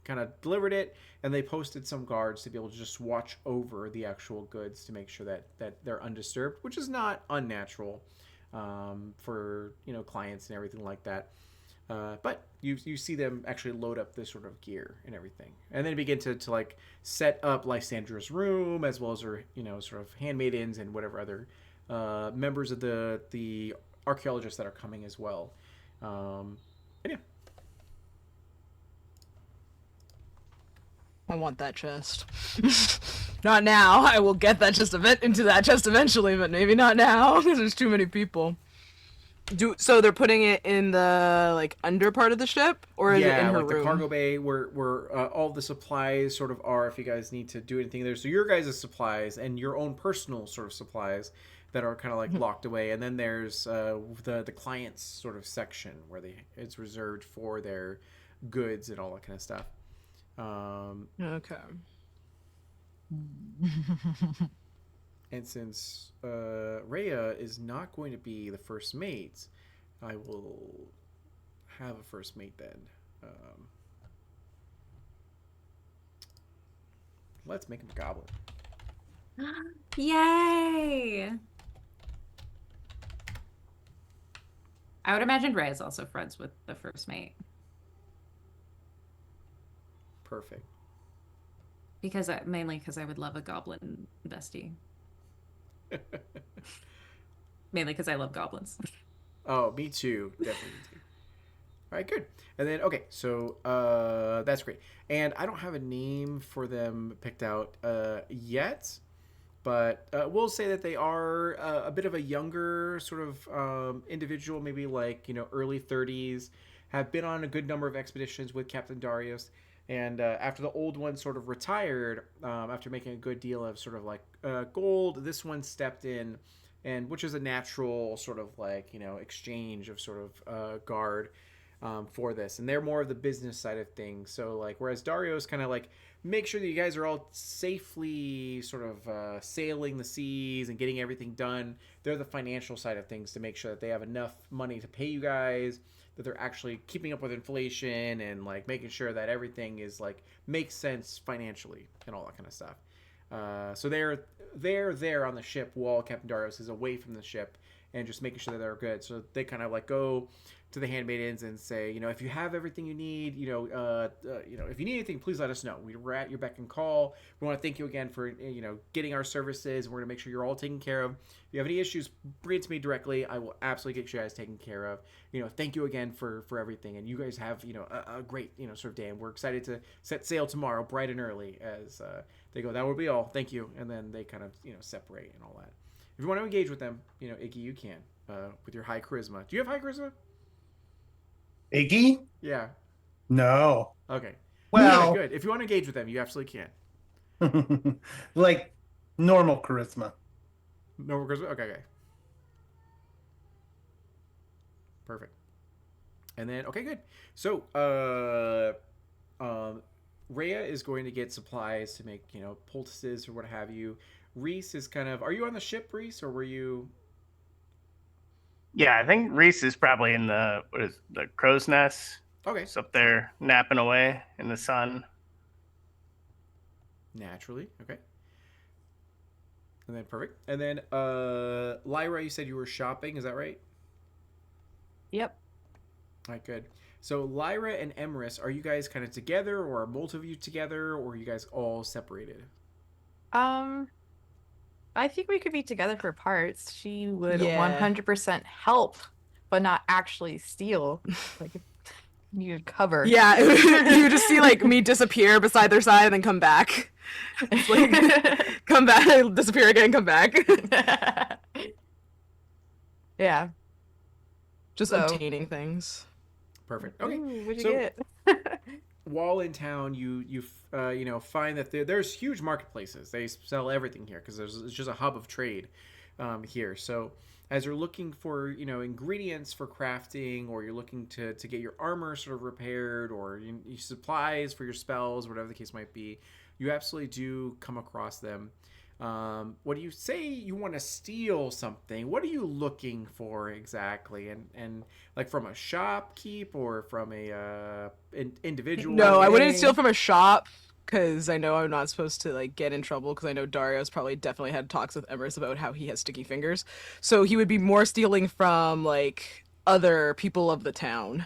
kind of delivered it, and they posted some guards to be able to just watch over the actual goods to make sure that they're undisturbed, which is not unnatural for clients and everything like that. But you see them actually load up this sort of gear and everything, and then begin to like set up Lysandra's room, as well as her sort of handmaidens and whatever other members of the archaeologists that are coming as well. And yeah, I want that chest. Not now. I will get that into that chest eventually, but maybe not now because there's too many people. So they're putting it in the like under part of the ship, or is it in her like room? the cargo bay where all the supplies sort of are. If you guys need to do anything there, so your guys' supplies and your own personal sort of supplies that are kind of like locked away, and then there's the clients sort of section where it's reserved for their goods and all that kind of stuff. Okay. And since Rhea is not going to be the first mate, I will have a first mate then. Let's make him a goblin. Yay! I would imagine Ray is also friends with the first mate. Perfect. Mainly because I would love a goblin bestie. Mainly because I love goblins. Oh, me too. Definitely me too. All right, good. And then, okay, so that's great. And I don't have a name for them picked out yet, but we'll say that they are a bit of a younger sort of individual, maybe like, early 30s, have been on a good number of expeditions with Captain Darius. And after the old one sort of retired, after making a good deal of sort of like gold, this one stepped in, and which is a natural sort of like exchange of sort of guard for this, and they're more of the business side of things. So like, whereas Dario's kind of like make sure that you guys are all safely sort of sailing the seas and getting everything done. They're the financial side of things to make sure that they have enough money to pay you guys, that they're actually keeping up with inflation and like making sure that everything is like makes sense financially and all that kind of stuff. So they're there on the ship while Captain Darius is away from the ship and just making sure that they're good. So they kind of like go to the handmaidens and say, if you have everything you need, if you need anything, please let us know. We're at your beck and call. We want to thank you again for, getting our services. We're going to make sure you're all taken care of. If you have any issues, bring it to me directly. I will absolutely get you guys taken care of. Thank you again for everything. And you guys have, a great, sort of day. And we're excited to set sail tomorrow, bright and early, as they go, that will be all. Thank you. And then they kind of, separate and all that. If you want to engage with them, Iggy, you can, with your high charisma. Do you have high charisma? Iggy? Yeah. No. Okay. Well, yeah, good. If you want to engage with them, you absolutely can. like normal charisma. No charisma? Okay. Perfect. And then, okay, good. So, Rhea is going to get supplies to make, poultices or what have you. Reese is kind of, are you on the ship, Reese, or were you? Yeah, I think Reese is probably in the crow's nest. Okay. It's up there napping away in the sun. Naturally. Okay. And then perfect. And then Lyra, you said you were shopping, is that right? Yep. All right, good. So Lyra and Emrys, are you guys kind of together, or are both of you together, or are you guys all separated? I think we could be together for parts. She would Yeah. 100% help, but not actually steal. Like, you would cover. Yeah, you just see like me disappear beside their side and then come back. It's like come back, disappear again, come back. Yeah. Just So- obtaining things. Perfect. Okay. Ooh, what'd you So- get? While in town, you find that there's huge marketplaces. They sell everything here because it's just a hub of trade here. So as you're looking for ingredients for crafting, or you're looking to get your armor sort of repaired, or supplies for your spells, whatever the case might be, you absolutely do come across them. What do you say you want to steal something? What are you looking for exactly? And like from a shopkeep or from a individual? No, I wouldn't steal from a shop because I know I'm not supposed to like get in trouble, because I know Dario's probably definitely had talks with Emrys about how he has sticky fingers. So he would be more stealing from like other people of the town.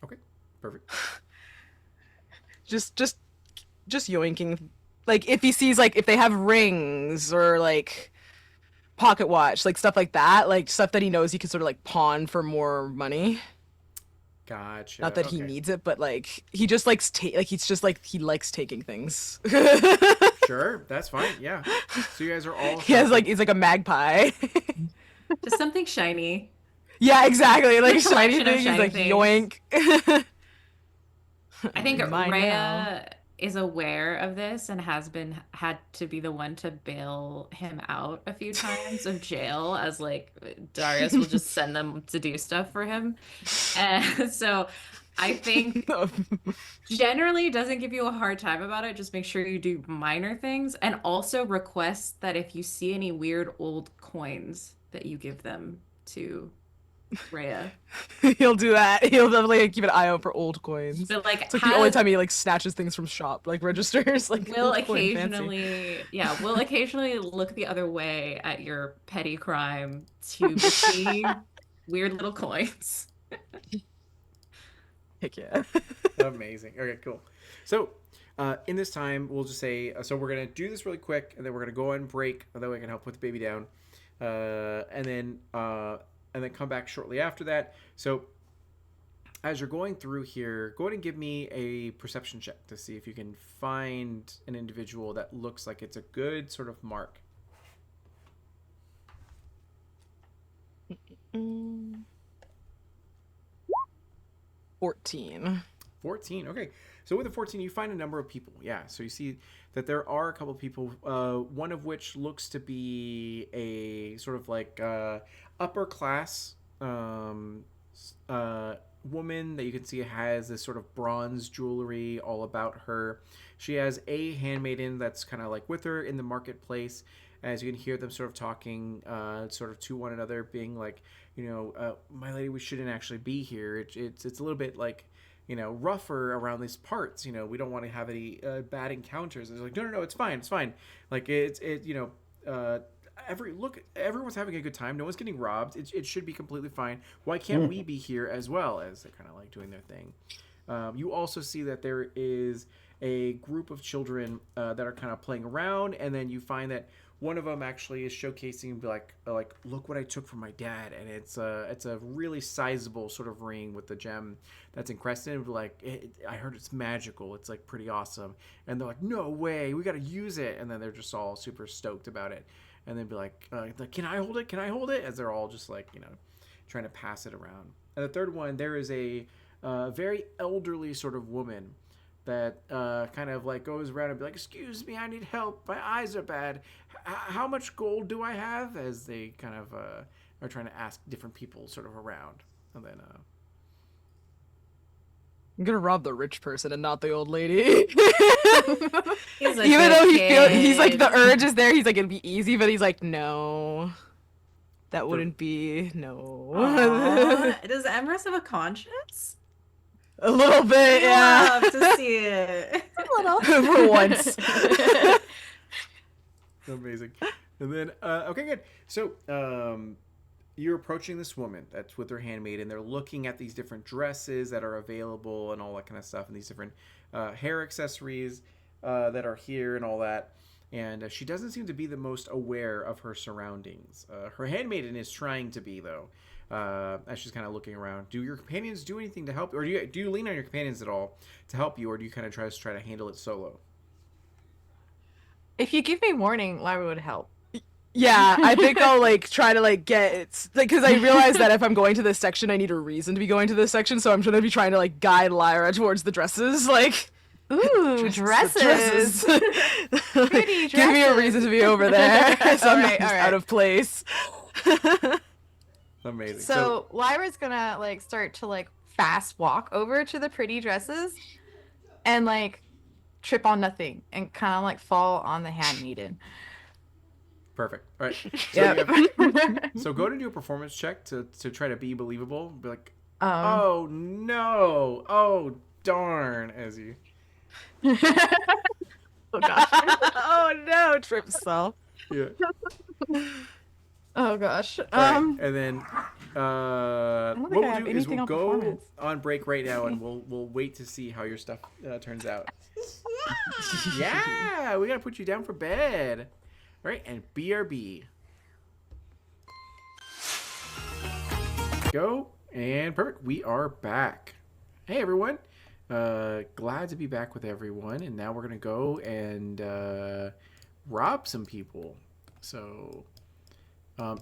Okay, perfect. Just yoinking. Like if he sees like if they have rings or like pocket watch, like stuff like that, like stuff that he knows he can sort of like pawn for more money. Gotcha. Not that he Okay. needs it, but like he just likes he's just like he likes taking things. Sure, that's fine. Yeah. So you guys are all. He has shopping. like he's like a magpie. Just something shiny. Yeah, exactly. Like A shiny collection of thing. He's shiny like things. yoink. I think Mine Rhea now. is aware of this and had to be the one to bail him out a few times of jail, as like Darius will just send them to do stuff for him. And so I think generally doesn't give you a hard time about it. Just make sure you do minor things, and also request that if you see any weird old coins that you give them to Rhea. He'll do that. He'll definitely keep an eye out for old coins. But like It's like the only time he like snatches things from shop, like registers. Like we'll old coin, fancy. we'll occasionally look the other way at your petty crime to receive weird little coins. Heck yeah. Amazing. Okay, cool. So, in this time, we'll just say, so we're going to do this really quick, and then we're going to go on break, and then we can help put the baby down. And then come back shortly after that. So, as you're going through here, go ahead and give me a perception check to see if you can find an individual that looks like it's a good sort of mark. 14. 14. Okay. So with a 14, you find a number of people. Yeah. So you see that there are a couple of people, one of which looks to be a sort of like upper class woman that you can see has this sort of bronze jewelry all about her. She has a handmaiden that's kind of like with her in the marketplace, as you can hear them sort of talking sort of to one another, being like, my lady, we shouldn't actually be here. It's a little bit like, rougher around these parts. We don't want to have any bad encounters. It's like, no, it's fine. Like everyone's having a good time. No one's getting robbed. It should be completely fine. Why can't we be here as well? As they're kind of like doing their thing. You also see that there is a group of children that are kind of playing around, and then you find that one of them actually is showcasing like look what I took from my dad, and it's a really sizable sort of ring with the gem that's encrusted. I heard it's magical. It's like pretty awesome, and they're like, no way, we got to use it, and then they're just all super stoked about it, and then be like, can I hold it? Can I hold it? As they're all just like trying to pass it around. And the third one, there is a very elderly sort of woman that kind of like goes around and be like, excuse me, I need help, my eyes are bad, how much gold do I have, as they kind of are trying to ask different people sort of around. And then I'm gonna rob the rich person and not the old lady. He's a Even good though he's like, kid. the urge is there, he's like, it'd be easy, but he's like, no, that wouldn't be, no. Aw, does Emrys have a conscience? A little bit, I yeah. love to see it. A little. For once. amazing. And then okay, good. So you're approaching this woman that's with her handmaid, and they're looking at these different dresses that are available and all that kind of stuff, and these different hair accessories that are here and all that. And she doesn't seem to be the most aware of her surroundings. Her handmaiden is trying to be, though, as she's kind of looking around. Do your companions do anything to help, or do you lean on your companions at all to help you, or do you kind of try to handle it solo? If you give me warning, Lyra would help. Yeah, I think I'll like try to like get it, because I realize that if I'm going to this section, I need a reason to be going to this section, so I'm gonna be trying to like guide Lyra towards the dresses, like. Ooh, dresses. Pretty dresses. Give me a reason to be over there, so I'm not Alright, just alright. out of place. Amazing. So Lyra's gonna like start to like fast walk over to the pretty dresses and like trip on nothing and kind of like fall on the handmaiden. Perfect. All right. So, Yep. so go to do a performance check to try to be believable. Be like, Um, oh no, oh darn, as you. oh gosh. Oh no, trip self. Yeah. Oh gosh. All right. And then don't what think I we'll have do is anything we'll on go performance. on break right now, and we'll wait to see how your stuff turns out. Yeah, we gotta put you down for bed. All right, and BRB. Go, and perfect. We are back. Hey everyone. Glad to be back with everyone, and now we're gonna go and rob some people. So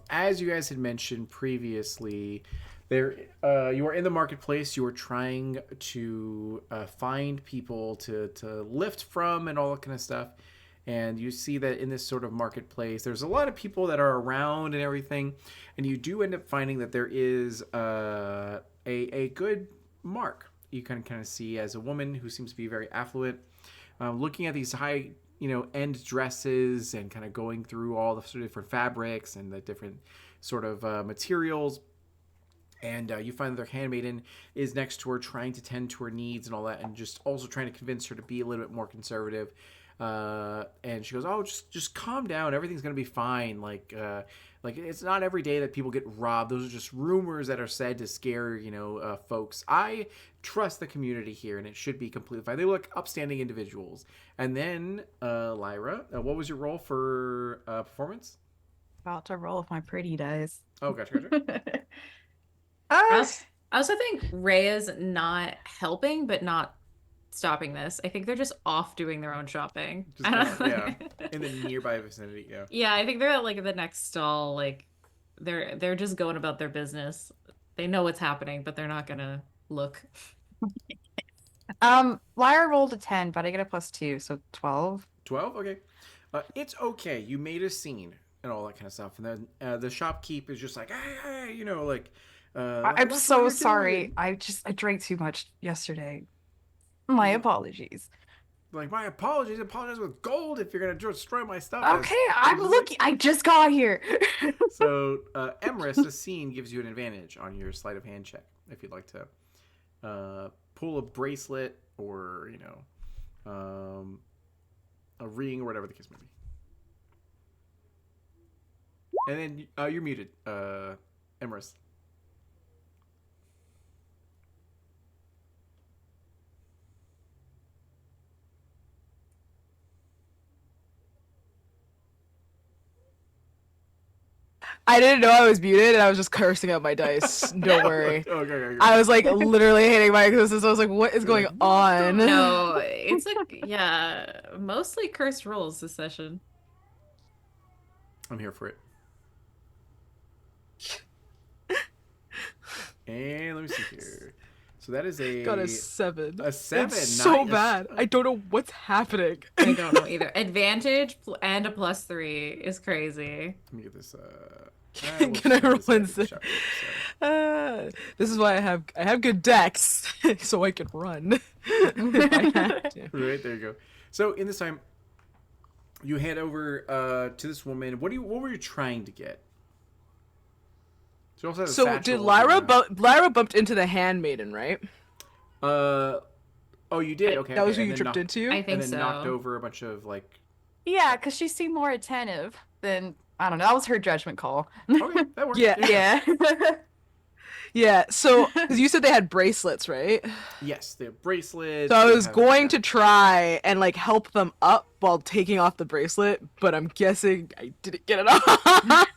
as you guys had mentioned previously, there you are in the marketplace. You are trying to find people to lift from and all that kind of stuff. And you see that in this sort of marketplace, there's a lot of people that are around and everything. And you do end up finding that there is a good mark. You can kind of see as a woman who seems to be very affluent, looking at these high end dresses and kind of going through all the sort of different fabrics and the different sort of materials. And you find that their handmaiden is next to her, trying to tend to her needs and all that, and just also trying to convince her to be a little bit more conservative. And she goes, "Oh, just calm down. Everything's gonna be fine. Like it's not every day that people get robbed. Those are just rumors that are said to scare folks. I trust the community here, and it should be completely fine. They look upstanding individuals." And then Lyra, what was your role for performance? About to roll with my pretty dice. Oh, gotcha. I also think Rhea's not helping, but not stopping this. I think they're just off doing their own shopping. Just yeah, in the nearby vicinity. Yeah. Yeah, I think they're at like the next stall. Like they're just going about their business. They know what's happening, but they're not gonna look. Lyra rolled a 10, but I get a +2, so 12. 12? Okay. It's okay. You made a scene and all that kind of stuff. And then the shopkeep is just like, hey, you know, like, I'm watch what so you're sorry. doing. I drank too much yesterday. My Yeah. apologies. Like, my apologies. Apologize with gold if you're going to destroy my stuff. Okay, I'm looking. I just got here. So, Emrys, the scene gives you an advantage on your sleight of hand check if you'd like to pull a bracelet or, you know, a ring or whatever the case may be. And then you're muted, Emrys. I didn't know I was muted, and I was just cursing out my dice. Don't worry. Okay. I was like literally hitting my existence. I was like, what is going on? No, it's like, yeah, mostly cursed rolls this session. I'm here for it. And let me see here. So that is a Got a 7. A 7. It's so nice. bad. I don't know what's happening. I don't know either. Advantage and a +3 is crazy. Let me get this. Can I roll inside? This is why I have good decks, so I can run. If I have to. Right, there you go. So in this time, you head over to this woman. What were you trying to get? She also has a So satchel did open Lyra bumped into the handmaiden, right? oh, you did. Okay, That was okay, who and you then tripped into? I and think then so. knocked over a bunch of like. Yeah, because she seemed more attentive than, I don't know. That was her judgment call. Okay, that works. Yeah. Yeah. Yeah, so because you said they had bracelets, right? Yes, they have bracelets. So I they was have- going to try and like help them up while taking off the bracelet, but I'm guessing I didn't get it off.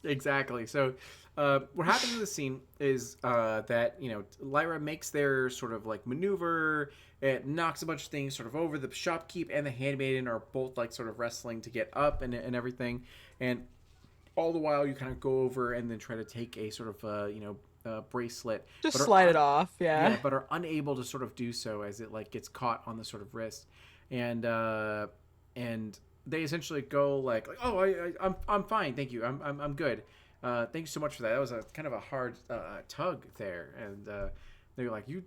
Exactly. So, what happens in the scene is that Lyra makes their sort of like maneuver. It knocks a bunch of things sort of over. The shopkeep and the handmaiden are both like sort of wrestling to get up and everything. And all the while, you kind of go over and then try to take a sort of bracelet. Just but are slide it un- off, yeah. but are unable to sort of do so as it like gets caught on the sort of wrist, and they essentially go like oh I'm fine, thank you, I'm good, thank you so much for that. That was a kind of a hard tug there, and they're like you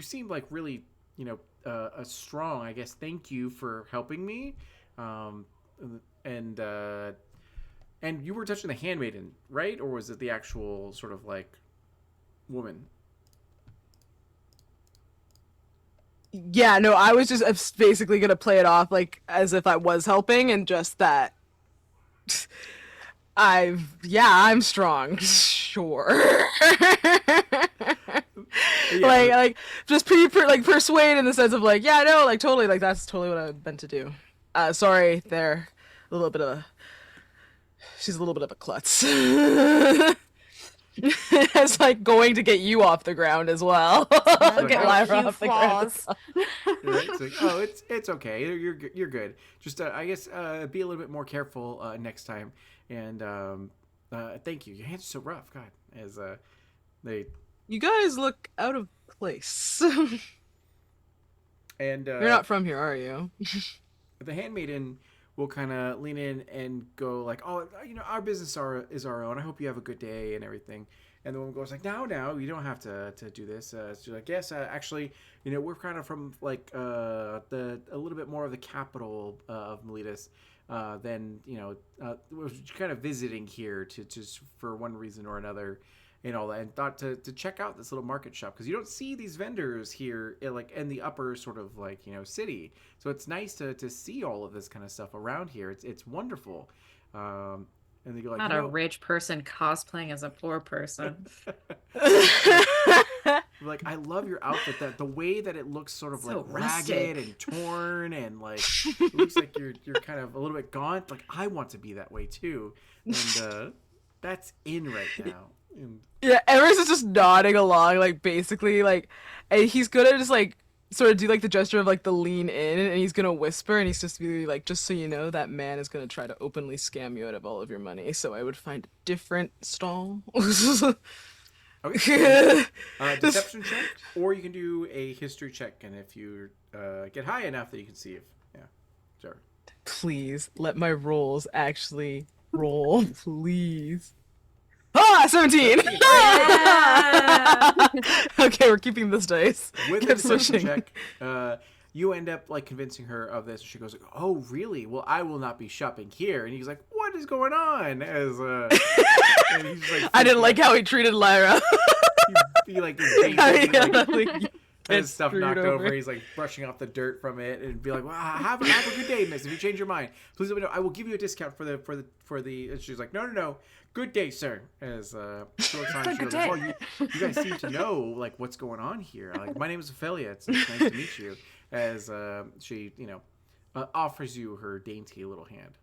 seem like really strong, I guess. Thank you for helping me, and you were touching the handmaiden, right? Or was it the actual sort of like woman? Yeah, no, I was just basically gonna play it off like as if I was helping, and just that I'm strong, sure. Yeah. like just persuade in the sense of like, yeah, no, like totally, like that's totally what I meant to do. Sorry, there, a little bit of she's a little bit of a klutz. It's like going to get you off the ground as well. Like, Get oh, Lyra few off the ground. flaws. Right? It's like, oh, it's okay. You're good. Just I guess be a little bit more careful next time. And thank you. Your hands are so rough. God, as they You guys look out of place. and You're not from here, are you? the handmaiden will kind of lean in and go like, oh, our business is our own. I hope you have a good day and everything. And the woman goes like, no, you don't have to do this. She's like, yes, actually, we're kind of from like a little bit more of the capital of Miletus than we're kind of visiting here to just for one reason or another. And all that, and thought to check out this little market shop, because you don't see these vendors here in the upper sort of like city. So it's nice to see all of this kind of stuff around here. It's wonderful. And they go like, Not a rich person cosplaying as a poor person. like, I love your outfit. That the way that it looks sort of So like ragged rustic. and torn, and like it looks like you're kind of a little bit gaunt. Like, I want to be that way too. And that's in right now. And Yeah, Everest is just nodding along, like basically, like, and he's gonna just like sort of do like the gesture of like the lean in, and he's gonna whisper, and he's just be like, just so you know, that man is gonna try to openly scam you out of all of your money. So I would find a different stall. Okay. Deception check, or you can do a history check, and if you get high enough, that you can see if sure. Please let my rolls actually roll, please. 17! Yeah. Okay, we're keeping this dice. With the Keep deception switching. check, you end up like convincing her of this. She goes, like, "Oh, really? Well, I will not be shopping here." And he's like, "What is going on?" As and he's like, I didn't like how he treated Lyra. he like is basically, like, Get his stuff screwed knocked over. over. He's like brushing off the dirt from it and be like, "Well, have a good day, miss. If you change your mind, please let me know. I will give you a discount for the." And she's like, "No. Good day, sir." As she looks on, she Good goes, like, day. "Well, you guys seem to know like what's going on here. Like, my name is Ophelia. It's nice to meet you." As she offers you her dainty little hand.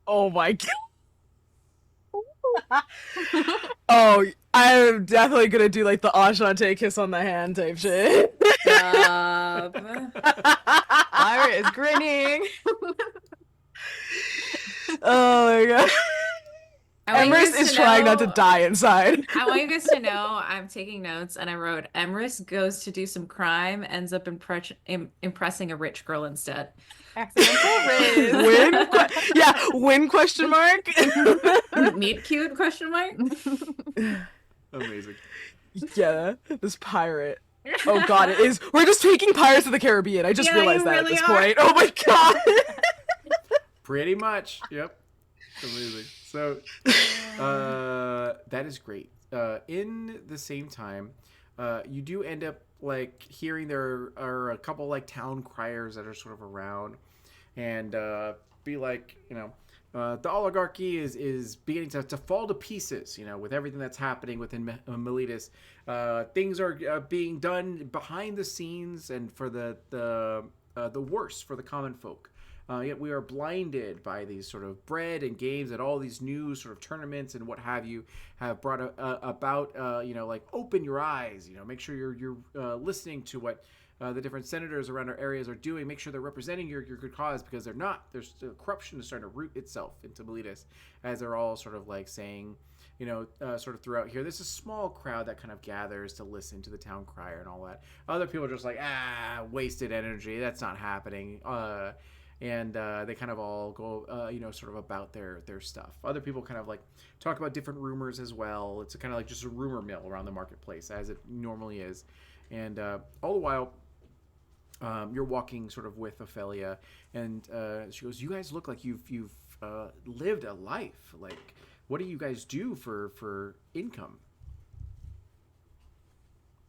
Oh my god. Oh, I'm definitely gonna do like the enchanté kiss on the hand type shit. Stop. Lyra is grinning. Oh my god. I want you Emrys guys is to trying not to know- die inside. I want you guys to know I'm taking notes, and I wrote Emrys goes to do some crime, ends up impressing a rich girl instead. Accidental raise. Win? Win question mark? Meet cute question mark. Amazing. Yeah, this pirate. Oh god, it is. We're just taking Pirates of the Caribbean. I just Yeah, realized you that really at this are. point. Oh my god. Pretty much. Yep. Amazing. So that is great. In the same time, you do end up like hearing there are a couple like town criers that are sort of around, and be like, the oligarchy is beginning to fall to pieces. With everything that's happening within Miletus, things are being done behind the scenes, and for the worse for the common folk. Yet we are blinded by these sort of bread and games and all these new sort of tournaments and what have you have brought about. Like open your eyes. Make sure you're listening to what the different senators around our areas are doing. Make sure they're representing your good cause, because they're not. There's corruption is starting to root itself into Miletus, as they're all sort of like saying, sort of throughout here. There's a small crowd that kind of gathers to listen to the town crier and all that. Other people are just like, wasted energy. That's not happening. And they kind of all go, sort of about their stuff. Other people kind of like talk about different rumors as well. It's kind of like just a rumor mill around the marketplace, as it normally is. And all the while, you're walking sort of with Ophelia, and she goes, "You guys look like you've lived a life. Like, what do you guys do for income?"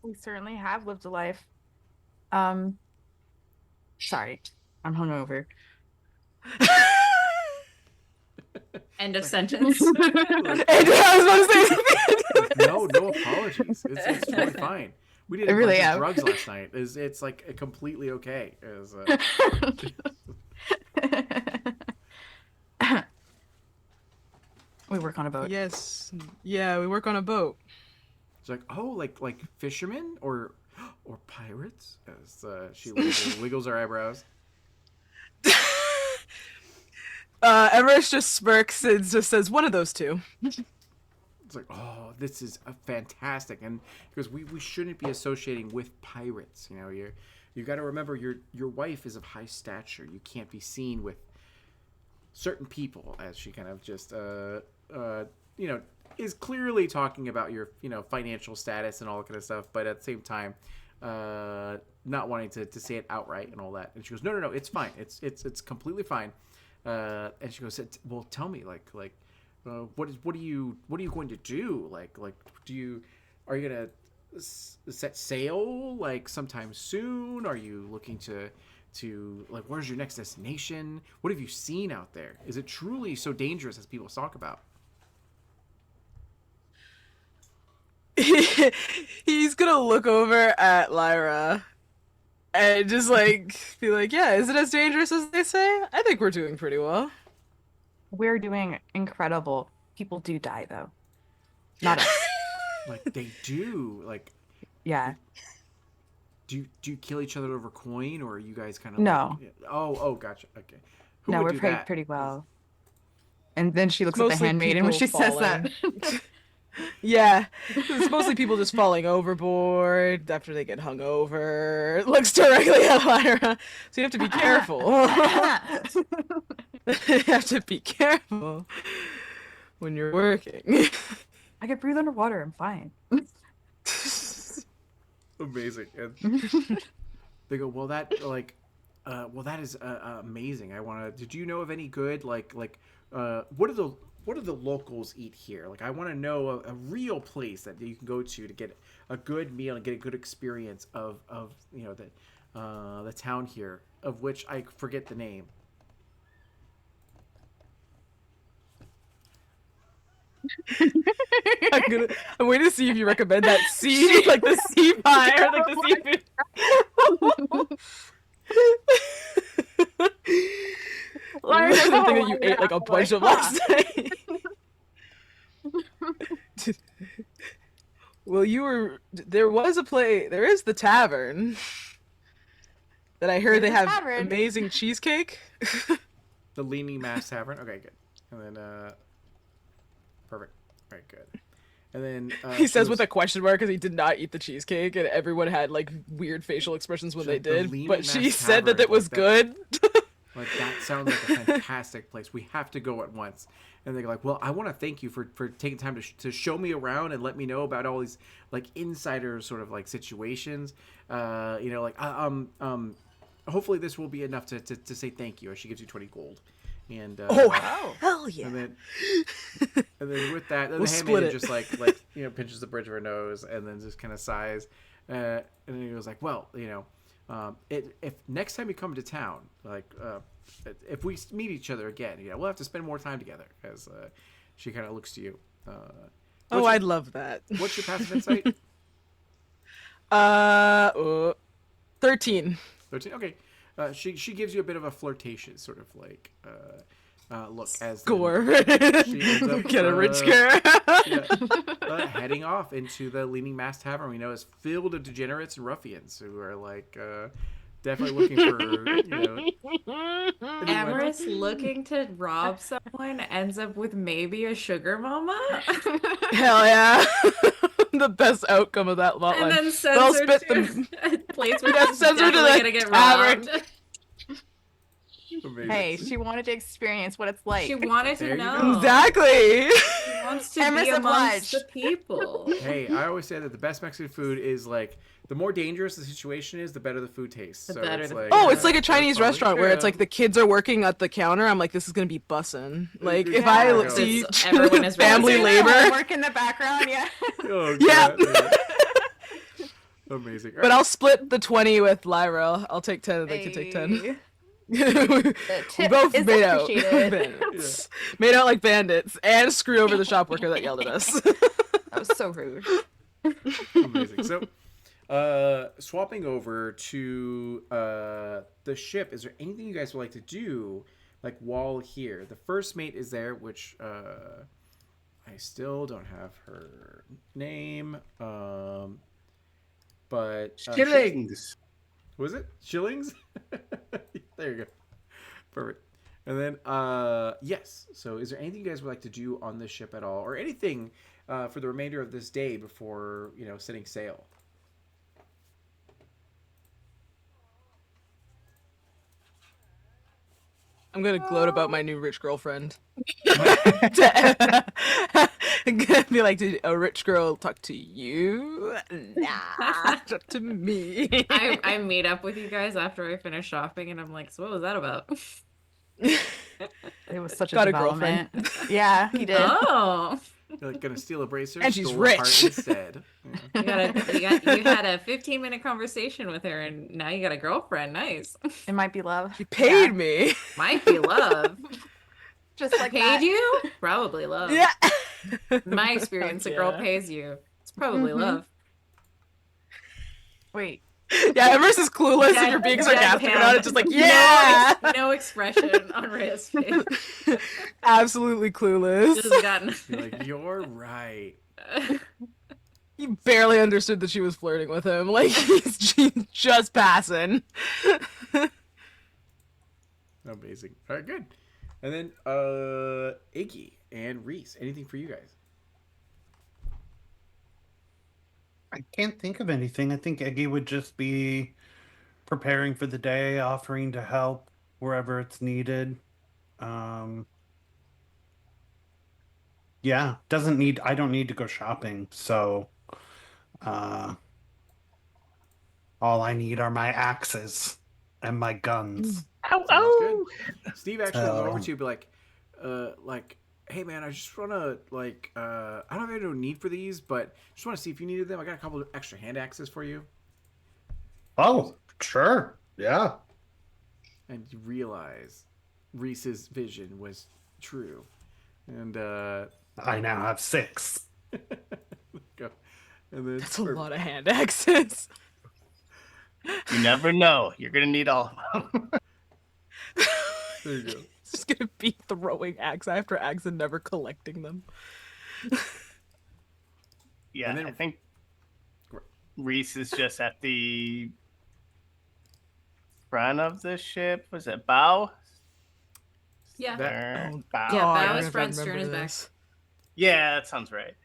We certainly have lived a life. Sorry, I'm hungover. End of sentence. And I was about to say No apologies. It's totally fine. We did I a really bunch of am. drugs last night. It's like completely okay. We work on a boat. Yes. Yeah, we work on a boat. It's like, oh, like fishermen or pirates? As she wiggles her eyebrows. Everest just smirks and just says one of those two. It's like, oh, this is a fantastic, and because we shouldn't be associating with pirates. You got to remember your wife is of high stature. You can't be seen with certain people. As she kind of just is clearly talking about your financial status and all that kind of stuff, but at the same time, not wanting to say it outright and all that. And she goes, no, it's fine. It's completely fine. And she goes, well, tell me, like, what are you going to do? Like, are you gonna set sail like sometime soon? Are you looking to like, where's your next destination? What have you seen out there? Is it truly so dangerous as people talk about? He's gonna look over at Lyra and just like be like, yeah, is it as dangerous as they say? I think we're doing pretty well. We're doing incredible. People do die though. Not us. Like, they do. Like, Yeah. do you kill each other over coin, or are you guys kind of No. like, oh, gotcha. Okay. Who No, would we're do that? pretty well. And then she looks at the Mostly handmaiden when she people says that. falling. Yeah, it's mostly people just falling overboard after they get hung over. It looks directly at Lyra, so you have to be careful. You have to be careful when you're working. I can breathe underwater. I'm fine. Amazing. And they go, well, that is amazing. I want to. Did you know of any good what do the locals eat here? Like, I want to know a real place that you can go to get a good meal and get a good experience of the town here, of which I forget the name. I'm waiting to see if you recommend that sea, like the sea pie or like the seafood. Lyra The doesn't thing know that you why ate like a you're bunch of like, last night. Well, there is the tavern that I heard There's they the have tavern. amazing cheesecake. The Leaning Mass Tavern. Okay, good. And then perfect. All right, good. And then He says with a question mark because he did not eat the cheesecake, and everyone had like weird facial expressions when they The did. Leaning But she Mass said that Tavern, it was like, good. like, that sounds like a fantastic place. We have to go at once. And they're like, well, I want to thank you for taking time to show me around and let me know about all these like insider sort of like situations. Hopefully this will be enough to say thank you. As she gives you 20 gold. And Hell yeah! and then with that, We'll the split handmaiden it. just pinches the bridge of her nose and then just kind of sighs, and then he goes like, well, if next time you come to town, if we meet each other again, we'll have to spend more time together. As she kind of looks to you. I'd love that. What's your passive insight? 13. 13. Okay. She gives you a bit of a flirtatious sort of like look as Score. she ends up, Get a rich girl. heading off into the Leaning Mass Tavern. We know is filled of degenerates and ruffians who are like definitely looking for Amorous looking to rob someone ends up with maybe a sugar mama. Hell yeah. The best outcome of that lot And line. then sends They'll her spit to them. a place where Yeah, she's sends her to definitely the gonna get tavern. robbed. Amazing. Hey, she wanted to experience what it's like. She wanted There to you know. go. Exactly. She wants to Emma's be amongst obliged. the people. Hey, I always say that the best Mexican food is like the more dangerous the situation is, the better the food tastes. The So better it's the like, food. Oh, it's like a that's Chinese probably restaurant where it's true. like the kids are working at the counter. I'm like, this is gonna be bussin'. Like if Yeah. I Because see everyone is family really Doing the labor, homework in the background, yeah. Oh, Yeah. God, yeah. Amazing. but I'll split the 20 with Lyra. I'll take 10 and they can take 10. Hey. We tip both is made out. appreciated. Bandits. Made out like bandits and screwed over the shop worker that yelled at us. That was so rude. Amazing. So, swapping over to the ship, is there anything you guys would like to do, like while here? The first mate is there, which I still don't have her name, but Shillings. was it Shillings? There you go. Perfect. And then, yes. So, is there anything you guys would like to do on this ship at all, or anything for the remainder of this day before setting sail? I'm gonna gloat about my new rich girlfriend. I'm gonna be like, did a rich girl talk to you? Nah, talk to me. I meet up with you guys after I finish shopping, and I'm like, so what was that about? It was such a Got a development. Yeah, he did. Oh, You're like gonna steal a bracer, And she's stole a heart rich. instead. Yeah. you had a 15-minute conversation with her, and now you got a girlfriend. Nice. It might be love. She paid Yeah. me. Might be love. Just like Paid that. you? Probably love. Yeah. In my experience, a girl Yeah. pays you. It's probably Mhm. love. Wait. Yeah, Emrys is clueless and you're being Dead- sarcastic deadpan. about it, just like, No yeah! no expression on Rhea's face. Absolutely clueless. Just gotten. You're like, you're right. He barely understood that she was flirting with him. Like, she's just passing. Amazing. All right, good. And then, Iggy and Reese, anything for you guys? I can't think of anything. I think Eggy would just be preparing for the day, offering to help wherever it's needed. Um, yeah, doesn't need. I don't need to go shopping, so uh, all I need are my axes and my guns. Ow, Sounds good. ow! Steve actually will go over So to you and be like, hey man, I just wanna I don't have any need for these, but just wanna see if you needed them. I got a couple of extra hand axes for you. oh, sure. Yeah. And you realize Reese's vision was true. And I now have 6. go. And then That's a lot of hand axes. You never know. You're gonna need all of them. there you go. It's just gonna be throwing axe after axe and never collecting them. Yeah, And then- I think Reese is just at the front of the ship. Was it bow? Yeah. That- Stern, Oh, bow. Yeah, God, bow I is never front, stern remember is back. this. Yeah, that sounds right.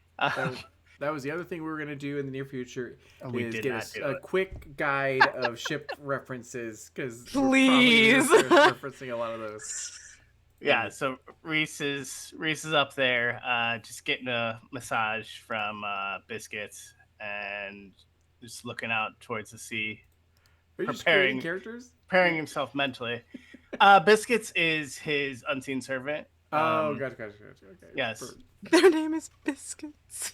That was the other thing we were gonna do in the near future. We is did get not do a it. quick guide of ship references because Please. referencing a lot of those. Yeah, so Reese is up there, just getting a massage from Biscuits and just looking out towards the sea, Are you just Preparing- creating characters? preparing himself mentally. Biscuits is his unseen servant. Oh, gotcha. Okay. yes. Perfect. Their name is Biscuits.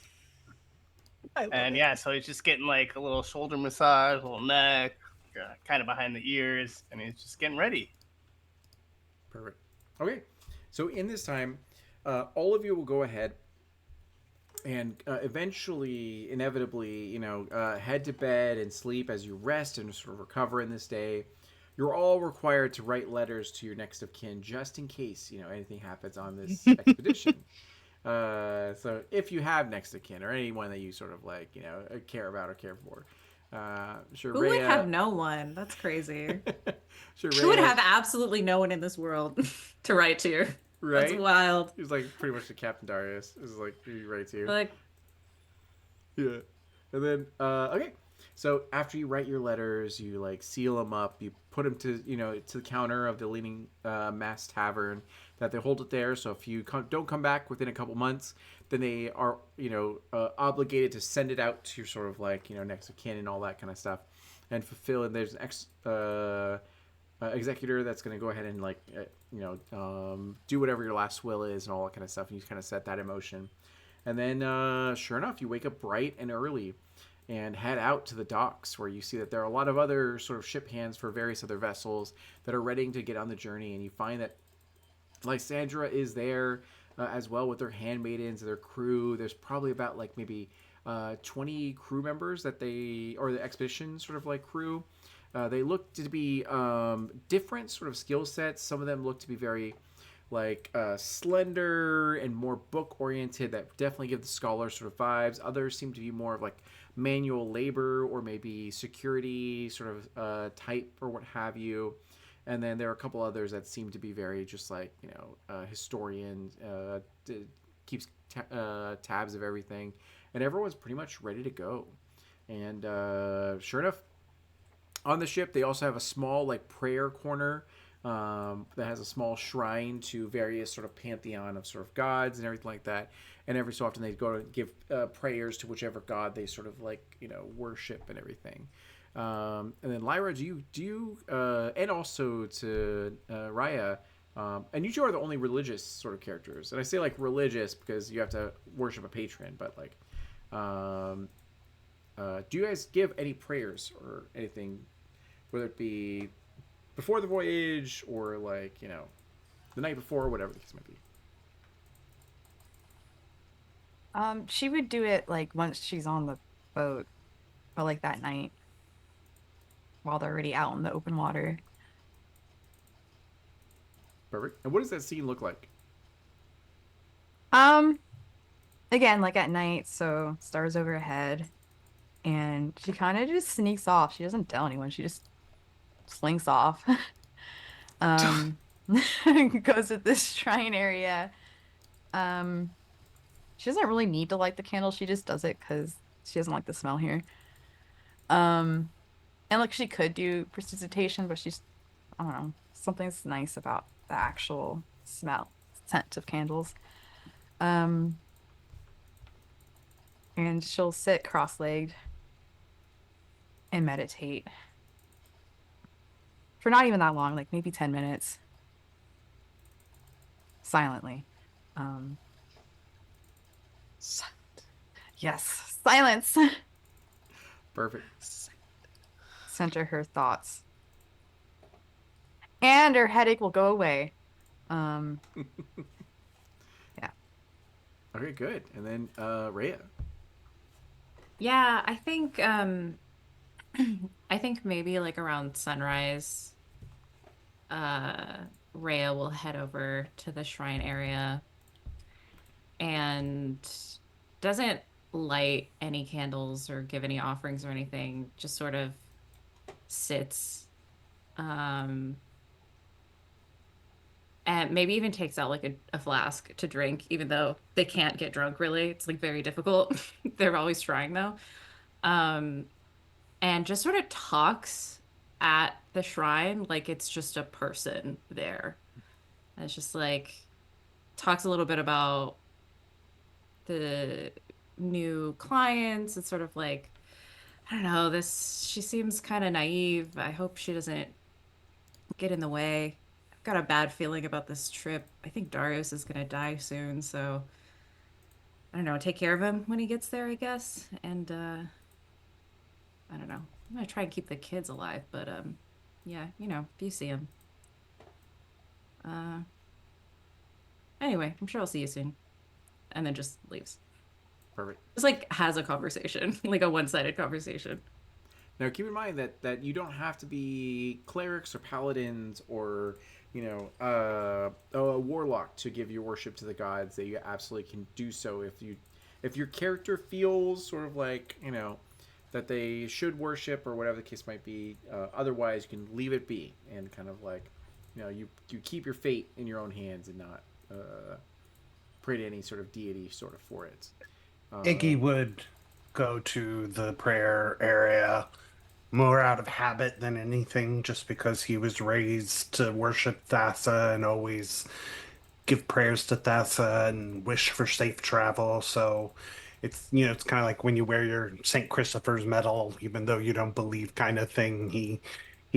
I love And it. yeah, so he's just getting like a little shoulder massage, a little neck, kind of behind the ears, and he's just getting ready. Perfect. Okay, so in this time, all of you will go ahead and eventually, inevitably, head to bed and sleep as you rest and sort of recover in this day. You're all required to write letters to your next of kin just in case anything happens on this expedition. So if you have next of kin or anyone that you sort of care about or care for, sure. Who would Rhea- have no one? That's crazy. sure, Who would Rhea- have absolutely no one in this world to write to? right? That's wild. He was like pretty much the Captain Darius. Is like you right too. Like, Yeah. And then okay. So after you write your letters, you like seal them up. You put them to to the counter of the Leaning Mast Tavern. That they hold it there. So if you don't come back within a couple months, then they are obligated to send it out to sort of next of kin and all that kind of stuff, and fulfill. And there's an executor that's going to go ahead and do whatever your last will is and all that kind of stuff. And you kind of set that in motion. And then, sure enough, you wake up bright and early and head out to the docks where you see that there are a lot of other sort of ship hands for various other vessels that are ready to get on the journey. And you find that Lysandra is there as well with their handmaidens, their crew. There's probably about maybe 20 crew members or the expedition sort of crew. They look to be different sort of skill sets. Some of them look to be very slender and more book oriented that definitely give the scholar sort of vibes. Others seem to be more of manual labor or maybe security sort of type or what have you. And then there are a couple others that seem to be very just historian, keeps tabs of everything, and everyone's pretty much ready to go. And sure enough, on the ship they also have a small prayer corner that has a small shrine to various sort of pantheon of sort of gods and everything like that. And every so often they go to give prayers to whichever god they sort of worship and everything. And then Lyra, do you and also to Raya, and you two are the only religious sort of characters. And I say religious because you have to worship a patron, but do you guys give any prayers or anything, whether it be before the voyage or the night before, whatever the case might be? She would do it once she's on the boat, or that night while they're already out in the open water. Perfect. And what does that scene look like? Again, at night, so stars overhead, and she kind of just sneaks off. She doesn't tell anyone. She just slinks off. Goes to this shrine area. She doesn't really need to light the candle. She just does it because She doesn't like the smell here. And like she could do prestidigitation, but she's I don't know, something's nice about the actual smell, scent of candles. Um, and she'll sit cross-legged and meditate for not even that long, like maybe 10 minutes, silently. Um, yes, silence. Perfect. Center her thoughts. And her headache will go away. Yeah. Okay, good. And then Rhea. Yeah, I think I think maybe like around sunrise, uh Rhea will head over to the shrine area and doesn't light any candles or give any offerings or anything, just sort of sits um and maybe even takes out like a flask to drink, even though they can't get drunk really. It's like very difficult. They're always trying though. Um and just sort of talks at the shrine like it's just a person there. And it's just like talks a little bit about the new clients. It's sort of like, I don't know, this she seems kind of naive. I hope she doesn't get in the way. I've got a bad feeling about this trip. I think Darius is gonna die soon, so I don't know, take care of him when he gets there, I guess. And I don't know. I'm gonna try and keep the kids alive, but yeah, you know, if you see him. Uh anyway, I'm sure I'll see you soon. And then just leaves. Perfect. Just like has a conversation, like a one-sided conversation. Now, keep in mind that you don't have to be clerics or paladins or a warlock to give your worship to the gods. That you absolutely can do so if your character feels sort of like that they should worship or whatever the case might be. Otherwise, you can leave it be and kind of like you keep your fate in your own hands and not pray to any sort of deity sort of for it. Iggy would go to the prayer area more out of habit than anything, just because he was raised to worship Thassa and always give prayers to Thassa and wish for safe travel. So it's kind of like when you wear your St. Christopher's medal, even though you don't believe, kind of thing. He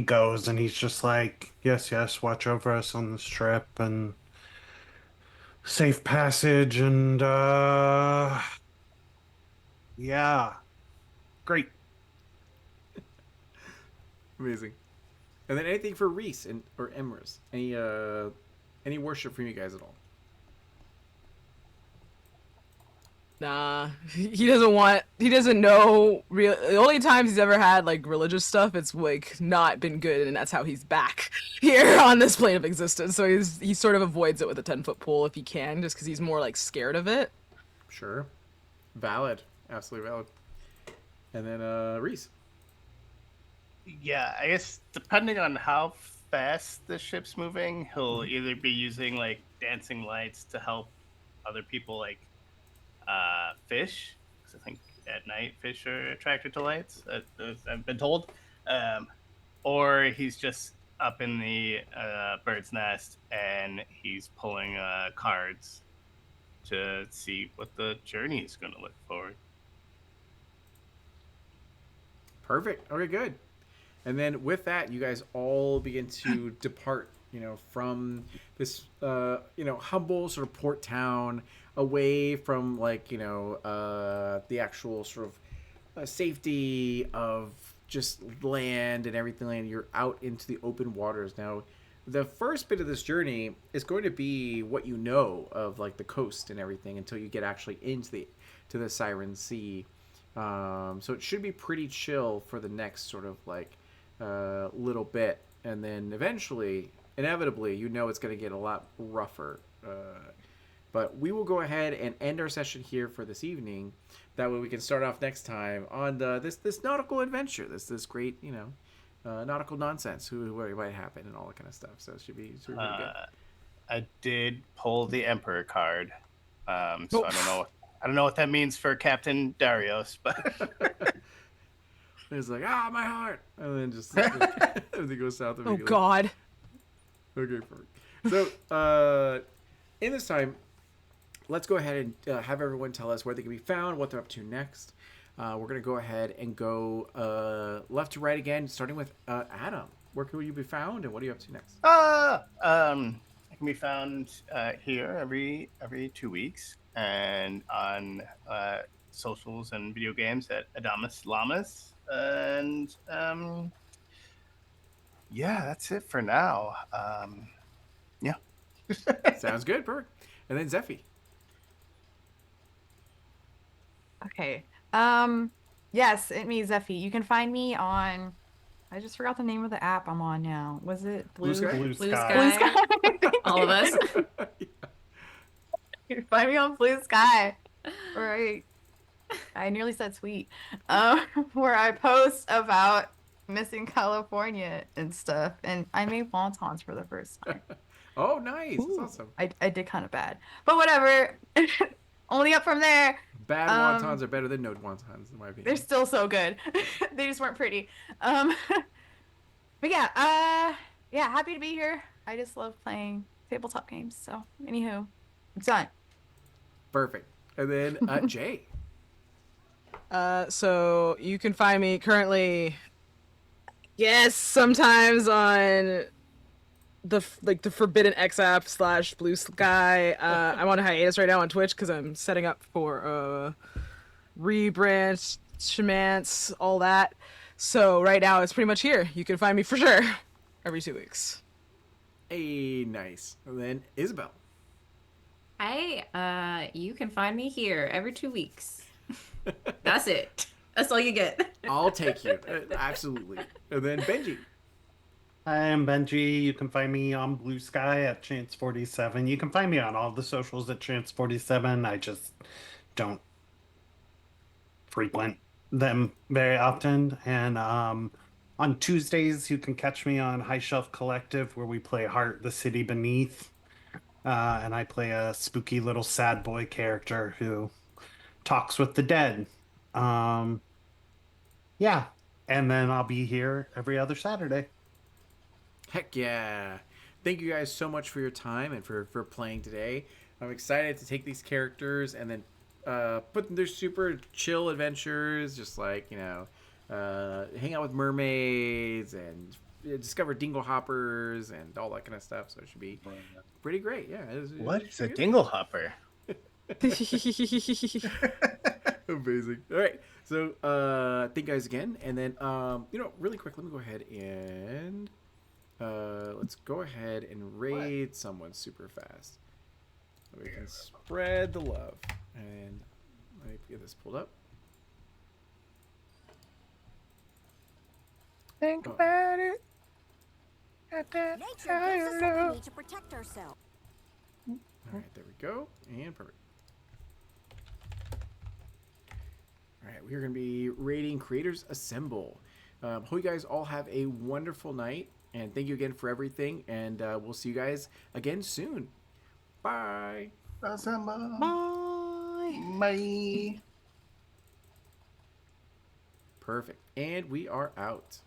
goes and he's just like, yes, yes, watch over us on this trip and safe passage and yeah, great. Amazing. And then anything for Reese and or Emrys? Any worship from you guys at all? Nah, he doesn't want. He doesn't know. Real. The only times he's ever had like religious stuff, it's like not been good, and that's how he's back here on this plane of existence. So he sort of avoids it with a 10-foot pole if he can, just because he's more like scared of it. Sure. Valid. Absolutely valid. And then Reese. Yeah, I guess depending on how fast the ship's moving, he'll either be using like dancing lights to help other people like fish, because I think at night fish are attracted to lights, as I've been told, or he's just up in the bird's nest and he's pulling cards to see what the journey is going to look forward. Perfect. Okay, good. And then with that, you guys all begin to depart, from this, humble sort of port town, away from the actual sort of safety of just land and everything. And you're out into the open waters now. The first bit of this journey is going to be what you know of like the coast and everything until you get actually into the Siren Sea. So it should be pretty chill for the next sort of like little bit, and then eventually, inevitably, it's going to get a lot rougher. But we will go ahead and end our session here for this evening. That way, we can start off next time on this nautical adventure. This great nautical nonsense. Who might happen and all that kind of stuff. So it should be really good. I did pull the Emperor card, so I don't know I don't know what that means for Captain Darius, but It's like, ah, my heart, and then just like, everything goes south Oh immediately. God. Okay, perfect. So, in this time, let's go ahead and have everyone tell us where they can be found, what they're up to next. We're going to go ahead and go left to right again, starting with Adam. Where can you be found, and what are you up to next? I can be found here every 2 weeks, and on socials and video games at Adamus Lamas, and yeah, that's it for now. Yeah. Sounds good, perfect. And then Zephy. Okay. Yes, it me, Zephy. You can find me on. I just forgot the name of the app I'm on now. Was it Blue Sky? Blue Blue Sky. Blue Sky. Sky. All of us. You can find me on Blue Sky. Right. I nearly said sweet. Where I post about missing California and stuff. And I made wontons for the first time. Oh, nice. That's Ooh. awesome. I did kind of bad. But whatever. Only up from there. Bad wontons are better than no wontons, in my opinion. They're still so good. They just weren't pretty. But yeah, yeah, happy to be here. I just love playing tabletop games. So, anywho, it's done. Perfect. And then Jay. So you can find me currently, yes, sometimes on the Forbidden X app / Blue Sky. I'm on a hiatus right now on Twitch because I'm setting up for rebrand, shamance, all that. So right now it's pretty much here. You can find me for sure every 2 weeks. Hey, nice. And then Isabel. Hi, you can find me here every 2 weeks. That's it. That's all you get. I'll take you. Absolutely. And then Benji. I am Benji. You can find me on Blue Sky at Chance47. You can find me on all the socials at Chance47. I just don't frequent them very often. And on Tuesdays, you can catch me on High Shelf Collective, where we play Heart, the City Beneath. And I play a spooky little sad boy character who talks with the dead. Yeah. And then I'll be here every other Saturday. Heck yeah. Thank you guys so much for your time and for playing today. I'm excited to take these characters and then put them through super chill adventures, just like, you know, hang out with mermaids and discover dingle hoppers and all that kind of stuff. So it should be pretty great. Yeah. What is a dingle hopper? Amazing. All right. So thank you guys again. And then, you know, really quick, let me go ahead and let's go ahead and raid someone super fast. So we can spread the love. And let me get this pulled up. Think about it. Nature gives us what we need to protect ourselves. All right, there we go. And perfect. All right, we are going to be raiding Creators Assemble. Hope you guys all have a wonderful night. And thank you again for everything. And we'll see you guys again soon. Bye. Assemble. Bye. Bye. Perfect. And we are out.